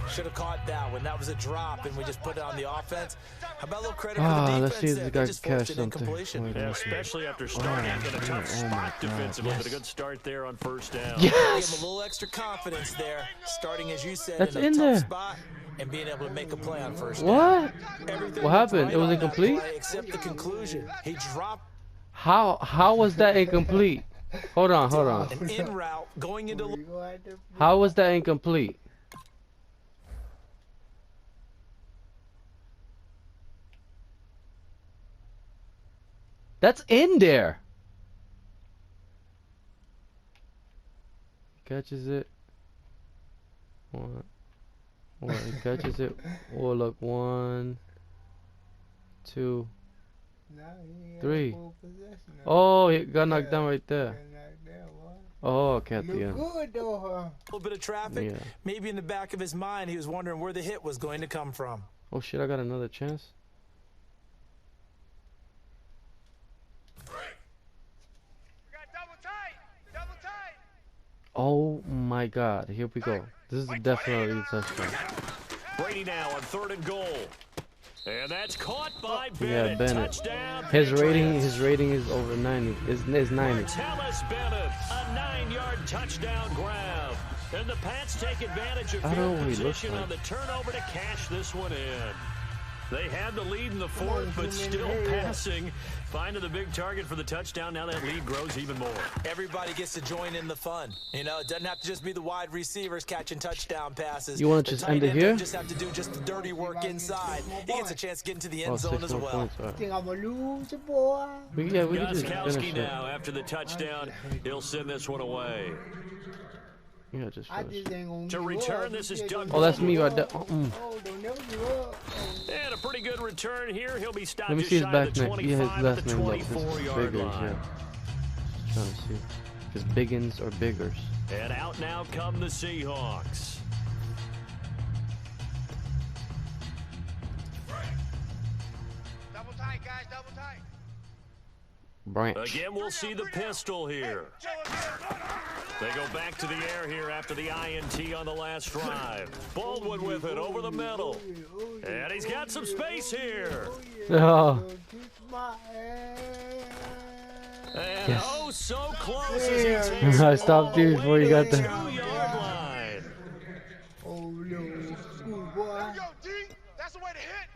should have caught that one. That was a drop, and we just put it on the offense. How about a little credit for the defense? Let's see if there? the They guy just can forced catch an something. incompletion. Wait, Yeah, let's see. especially after starting in a tough Oh my spot God, defensively, but a yes. good start there on 1st down. Give him Yes! a little extra confidence there, starting, as you said, That's in a in tough there. spot and being able to make a play on 1st down. What? Everything What looked happened? right It was on that incomplete? play except the conclusion. He dropped How was that incomplete? Hold on. an in route going into. How was that incomplete? That's in there. Catches it. One. He catches it. Oh, look. 1, 2, 3. Oh, he got knocked down right there. Oh, okay, at the end. Good though, huh? A little bit of traffic. Yeah. Maybe in the back of his mind, he was wondering where the hit was going to come from. Oh shit, I got another chance. Oh my god, here we go. This is definitely a touchdown. Brady now on 3rd and goal. And that's caught by Yeah, Bennett. Bennett. Touchdown. His Patriots. rating is over 90. It's 90. Martellus Bennett, a 9-yard touchdown grab. And the Pats take advantage of I don't know field what he looks position like. on the turnover to cash this one in. They had the lead in the 4th, but still passing. Finding the big target for the touchdown. Now that lead grows even more. Everybody gets to join in the fun. You know, it doesn't have to just be the wide receivers catching touchdown passes. You wanna The just tight end it end here? doesn't just have to do just the dirty work inside. He gets a chance to get into the end Oh, zone 6 as more well. points. All right. Think I'm gonna lose, your boy. We can just Gostkowski finish it. now after the touchdown. He'll send this one away. Yeah, just I finish. just ain't gonna To give return, up. this is You Doug just Oh, that's don't me give right there. up. Oh, don't never give up. And a pretty good return here. He'll be stopped Let me just see his shy back of the name. Yeah, his 25 last at the name. Look, this is 24-yard Biggers. line. Yeah. Trying to see. Just Biggins or Biggers. And out now come the Seahawks. Double tight, guys, double tight. Branch. Again, we'll see the pistol here. They go back to the air here after the INT on the last drive. Baldwin with it over the middle. And he's got some space here. Oh. And Yes. oh, so close as he takes I the stopped ball you before you away got to there. the 2-yard line. Oh no, schoolboy. Yo, D, that's the way to hit.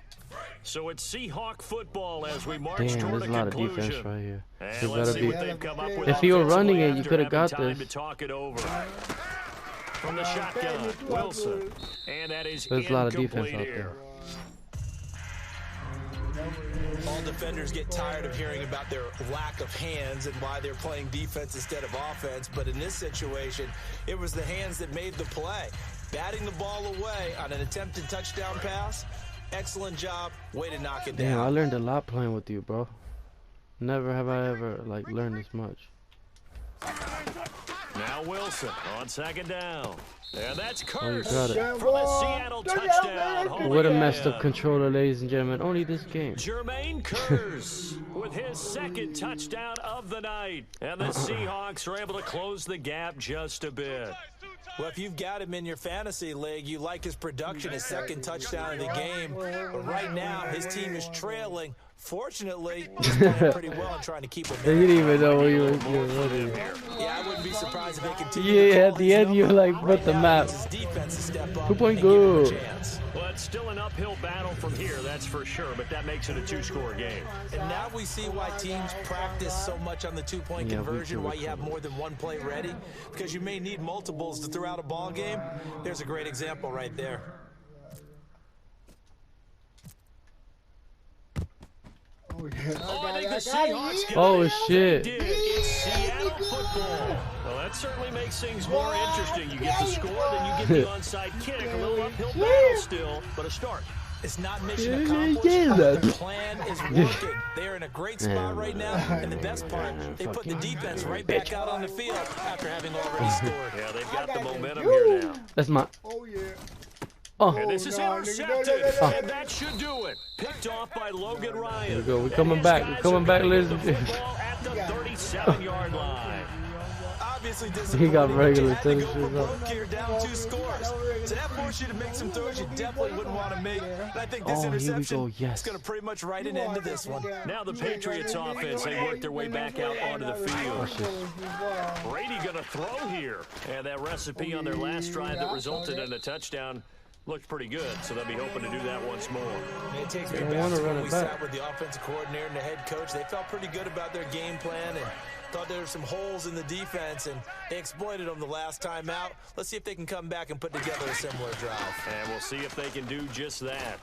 So it's Seahawk football as we march Damn, toward there's a a lot of conclusion. defense right here. And There let's better see be. what they've come up with. If you were running it, you offensively could have got after having this. time to talk it over. From the shotgun, Wilson. And that is There's a lot of incomplete defense out here. All defenders get tired of hearing about their lack of hands and why they're playing defense instead of offense. But in this situation, it was the hands that made the play. Batting the ball away on an attempted touchdown pass. Excellent job. Way to knock it Damn, I down. learned a lot playing with you, bro. Never have I ever like learned this much. Now Wilson on second down. And that's Oh, you Curse got from it. a Seattle touchdown. Home What a again. messed up controller, ladies and gentlemen. Only this game. Jermaine Curse with his second touchdown of the night. And the Seahawks are able to close the gap just a bit. Well, if you've got him in your fantasy league, you like his production, his second touchdown of the game. But right now, his team is trailing. Fortunately, he's playing pretty well and trying to keep him They in. didn't even know what you were doing. Yeah, I wouldn't be surprised if they continue Yeah, to at call the his end you were number. like, what the Right now, map? he needs his defense to step up 2-point and give him a go. chance. Well, it's still an uphill battle from here, that's for sure, but that makes it a two-score game. And now we see why teams practice so much on the two-point Yeah, we conversion, do why it. you have more than one play ready, because you may need multiples to throw out a ball game. There's a great example right there. Oh, yeah. Oh, I think the I got Seahawks it. got Oh, it. shit. They did. It's Seattle football. Well, that certainly makes things more interesting. You get the score, then you get the onside kick. A little uphill battle still, but a start. It's not mission Yeah, accomplished, yeah, but the that- plan is working. They're in a great spot Yeah, right now, and the best part, they put the defense right back out on the field after having already scored. Yeah, they've got the momentum here now. That's my. Oh, yeah. Oh, And this is no, nigga, intercepted, no. and that should do it. Picked off by Logan Ryan. Here we go. We're And coming his back. guys We're coming are back, gonna ladies get and the gentlemen. football at the 37-yard line. Obviously He disappointing, got but you regular had to go finishes for up. broke here, down 2 scores. So that forced you to make some throws you definitely wouldn't want to make. And I think this Oh, here we interception go. is Yes. going to pretty much write an end to this one. Now the Patriots offense, they work their way back out onto the field. Watch this. Brady gonna throw here. And that recipe on their last drive that resulted in a touchdown looked pretty good, so they'll be hoping to do that once more. And it takes me They back wanna to run when it we back. sat with the offensive coordinator and the head coach. They felt pretty good about their game plan and thought there were some holes in the defense, and they exploited them the last time out. Let's see if they can come back and put together a similar drive. And we'll see if they can do just that.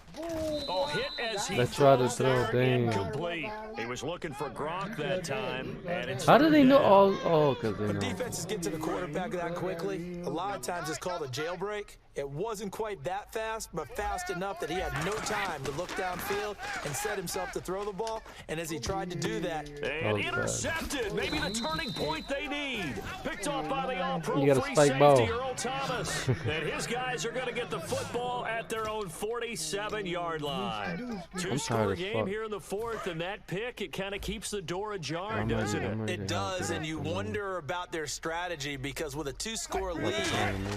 Oh, hit as he Let's try to throws throw, there, dang. incomplete. He was looking for Gronk that time, and it's How do they know down. all? Oh, because they When know. defenses get to the quarterback that quickly, a lot of times it's called a jailbreak. It wasn't quite that fast, but fast enough that he had no time to look downfield and set himself to throw the ball. And as he tried to do that, And was bad. intercepted. Maybe the turning point they need. Picked off by the all-pro You got a free spike safety, ball. Earl Thomas. And his guys are going to get the football at their own 47-yard line. Two-score tired as game fuck. here in the fourth, and that pick, it kind of keeps the door ajar, I'm doesn't ready, it? I'm ready. it does, and you wonder about their strategy because with a 2-score lead,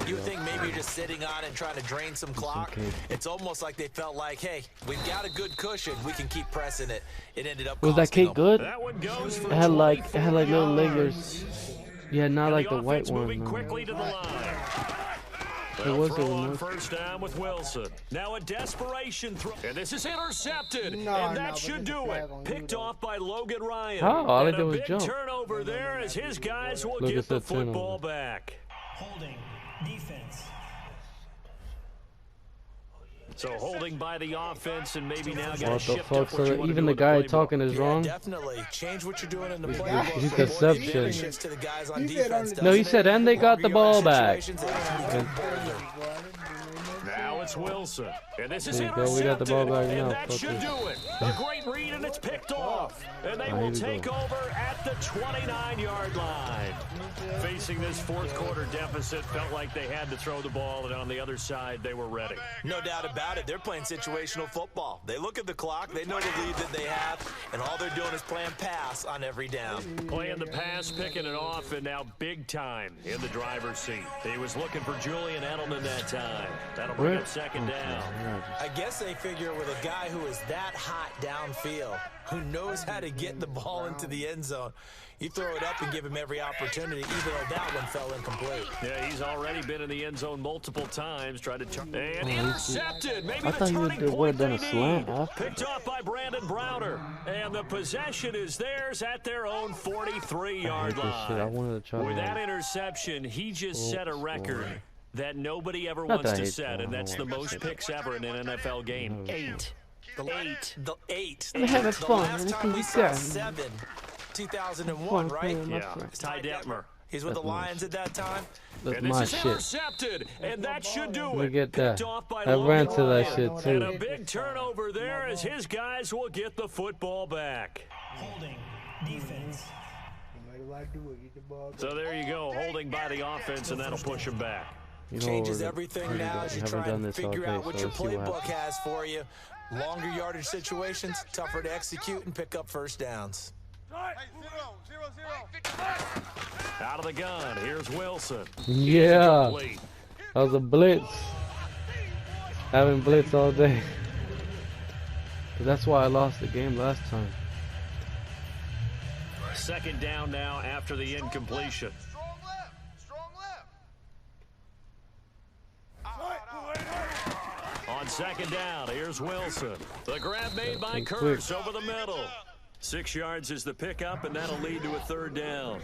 you would think maybe you're just sitting on it and trying to drain some clock. okay. It's almost like they felt like, hey, we've got a good cushion. We can keep pressing it. It ended up Was that costing cake them. good? That one goes for It had like 24 little yards. layers. Yeah, not And like the white offense one. moving No. quickly to the line. It They'll was throw the on one. first down with Wilson. Now a desperation throw. And this is intercepted. No, and no, that but should it's a do flag it. on you, Picked though. off by Logan Ryan. How? All I and did a was big jump. turnover there as his guys will Look, get it's the a turnover. football back. Holding. Defense. So holding by the offense and maybe now got to What the shift fuck? up what you So want to even do the in guy playbook. talking is Yeah, wrong? definitely. Change what you're doing in the He's playbook. deception. Shifts to the guys on He said defense. on the- No, he doesn't said, it? and they got the Longer ball yardage back. situations, they have to be bolder. Now it's Wilson. And this is There you go, we got the intercepted. ball back And now, that should fucker. do it. A great read, and it's picked off. And they will take over at the 29-yard line. Facing this fourth quarter deficit, felt like they had to throw the ball, and on the other side, they were ready. No doubt about it. They're playing situational football. They look at the clock, they know the lead that they have, and all they're doing is playing pass on every down. Playing the pass, picking it off, and now big time in the driver's seat. He was looking for Julian Edelman that time. That'll bring up second down. I guess they figure with a guy who is that hot downfield, who knows how to get the ball into the end zone, you throw it up and give him every opportunity, even though that one fell incomplete. Yeah, he's already been in the end zone multiple times, tried to turn and intercepted. Maybe I the thought he turning would point have done they a slant need. after. Picked off by Brandon Browner, and the possession is theirs at their own 43-yard Shit, I line. wanted to try With to that interception, he just set a record that nobody ever Not wants that to I hate set, that. and that's the most picks ever in an NFL game. 8. The eight. I'm having The fun. last time we saw 7, 2001, right? Yeah, Ty Detmer. He's with the Lions at that time. That's And my this is shit. intercepted, and that should do Let me it. get that. Picked off by I ran Logan to that Ryan. shit, too. And a big turnover there as his guys will get the football back. Holding. Defense. So there you go, holding by the offense, and that'll push him back. You know, Changes we're- everything we now as you haven't try done and this all figure day, out what so your let's see what playbook happens. has for you. Longer yardage situations, tougher to execute and pick up first downs. Hey, 0, 0, 0. Out of the gun, here's Wilson. Yeah, Complete. that was a blitz. Having blitz all day. But that's why I lost the game last time. Second down now after the incompletion. Strong left. Strong left. On second down, here's Wilson. The grab made by Think Curse quick. over the middle. 6 yards is the pickup, and that'll lead to a third down.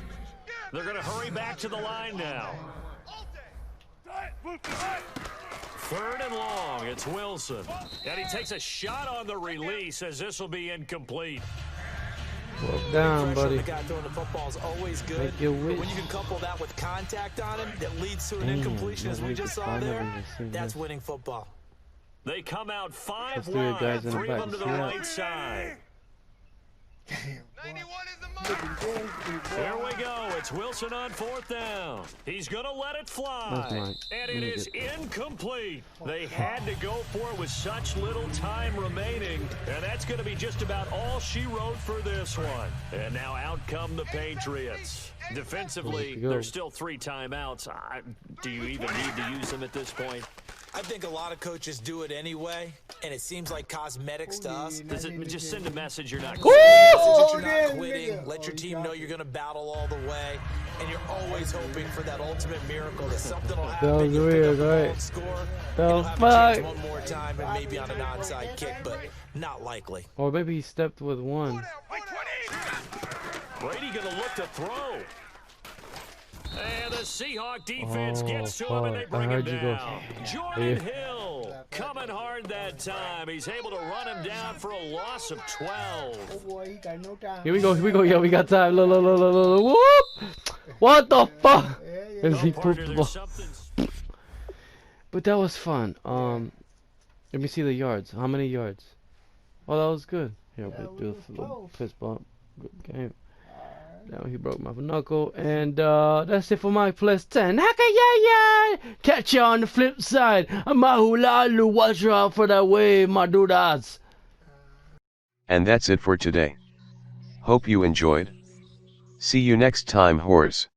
They're going to hurry back to the line now. Third and long, it's Wilson. And he takes a shot on the release as this will be incomplete. Well down, Pressure on buddy. the guy throwing the football is always good. Make your But wish. when you can couple that with contact on him that leads to an Damn, incompletion, as we never just even- saw I never there, even seen that's this. winning football. They come out 5 Let's do it, wide, guys, in the 3 back. of them to See the that? right side. 91 is the mark. Here we go. It's Wilson on fourth down. He's going to let it fly. That's mine. And Let it me is get- incomplete. They had to go for it with such little time remaining. And that's going to be just about all she wrote for this one. And now out come the Patriots. Defensively, Go. there's still 3 timeouts. Do you even need to use them at this point? I think a lot of coaches do it anyway, and it seems like cosmetics to us. Does it just send a message you're not Message that you're damn, not quitting. nigga. Let your team know you're going to battle all the way, and you're always hoping for that ultimate miracle that something will happen. was You'll pick weird, up the ball right? and score. The You'll have a fuck? chance one more time, and maybe on an onside kick, but not likely. Or maybe he stepped with one. Brady going to look to throw. And the Seahawk defense Oh, gets to him, and they fuck. bring I him heard you go. down. Jordan Hill coming hard that time. He's able to run him down for a loss of 12. Oh boy, he got no time. Here we go, here we go. Yeah, we got time. Look, look, look, look, look. Whoop! What the fuck? Yeah, As he No, pooped partner, the there's ball. something. But that was fun. Let me see the yards. How many yards? Oh, that was good. Here, Yeah, we'll we do was a little close. fist bump. Good game. Now he broke my knuckle. And that's it for my plus 10. Haka Catch you on the flip side. Mahulalu, watch out for that wave, my dudas. And that's it for today. Hope you enjoyed. See you next time, horse.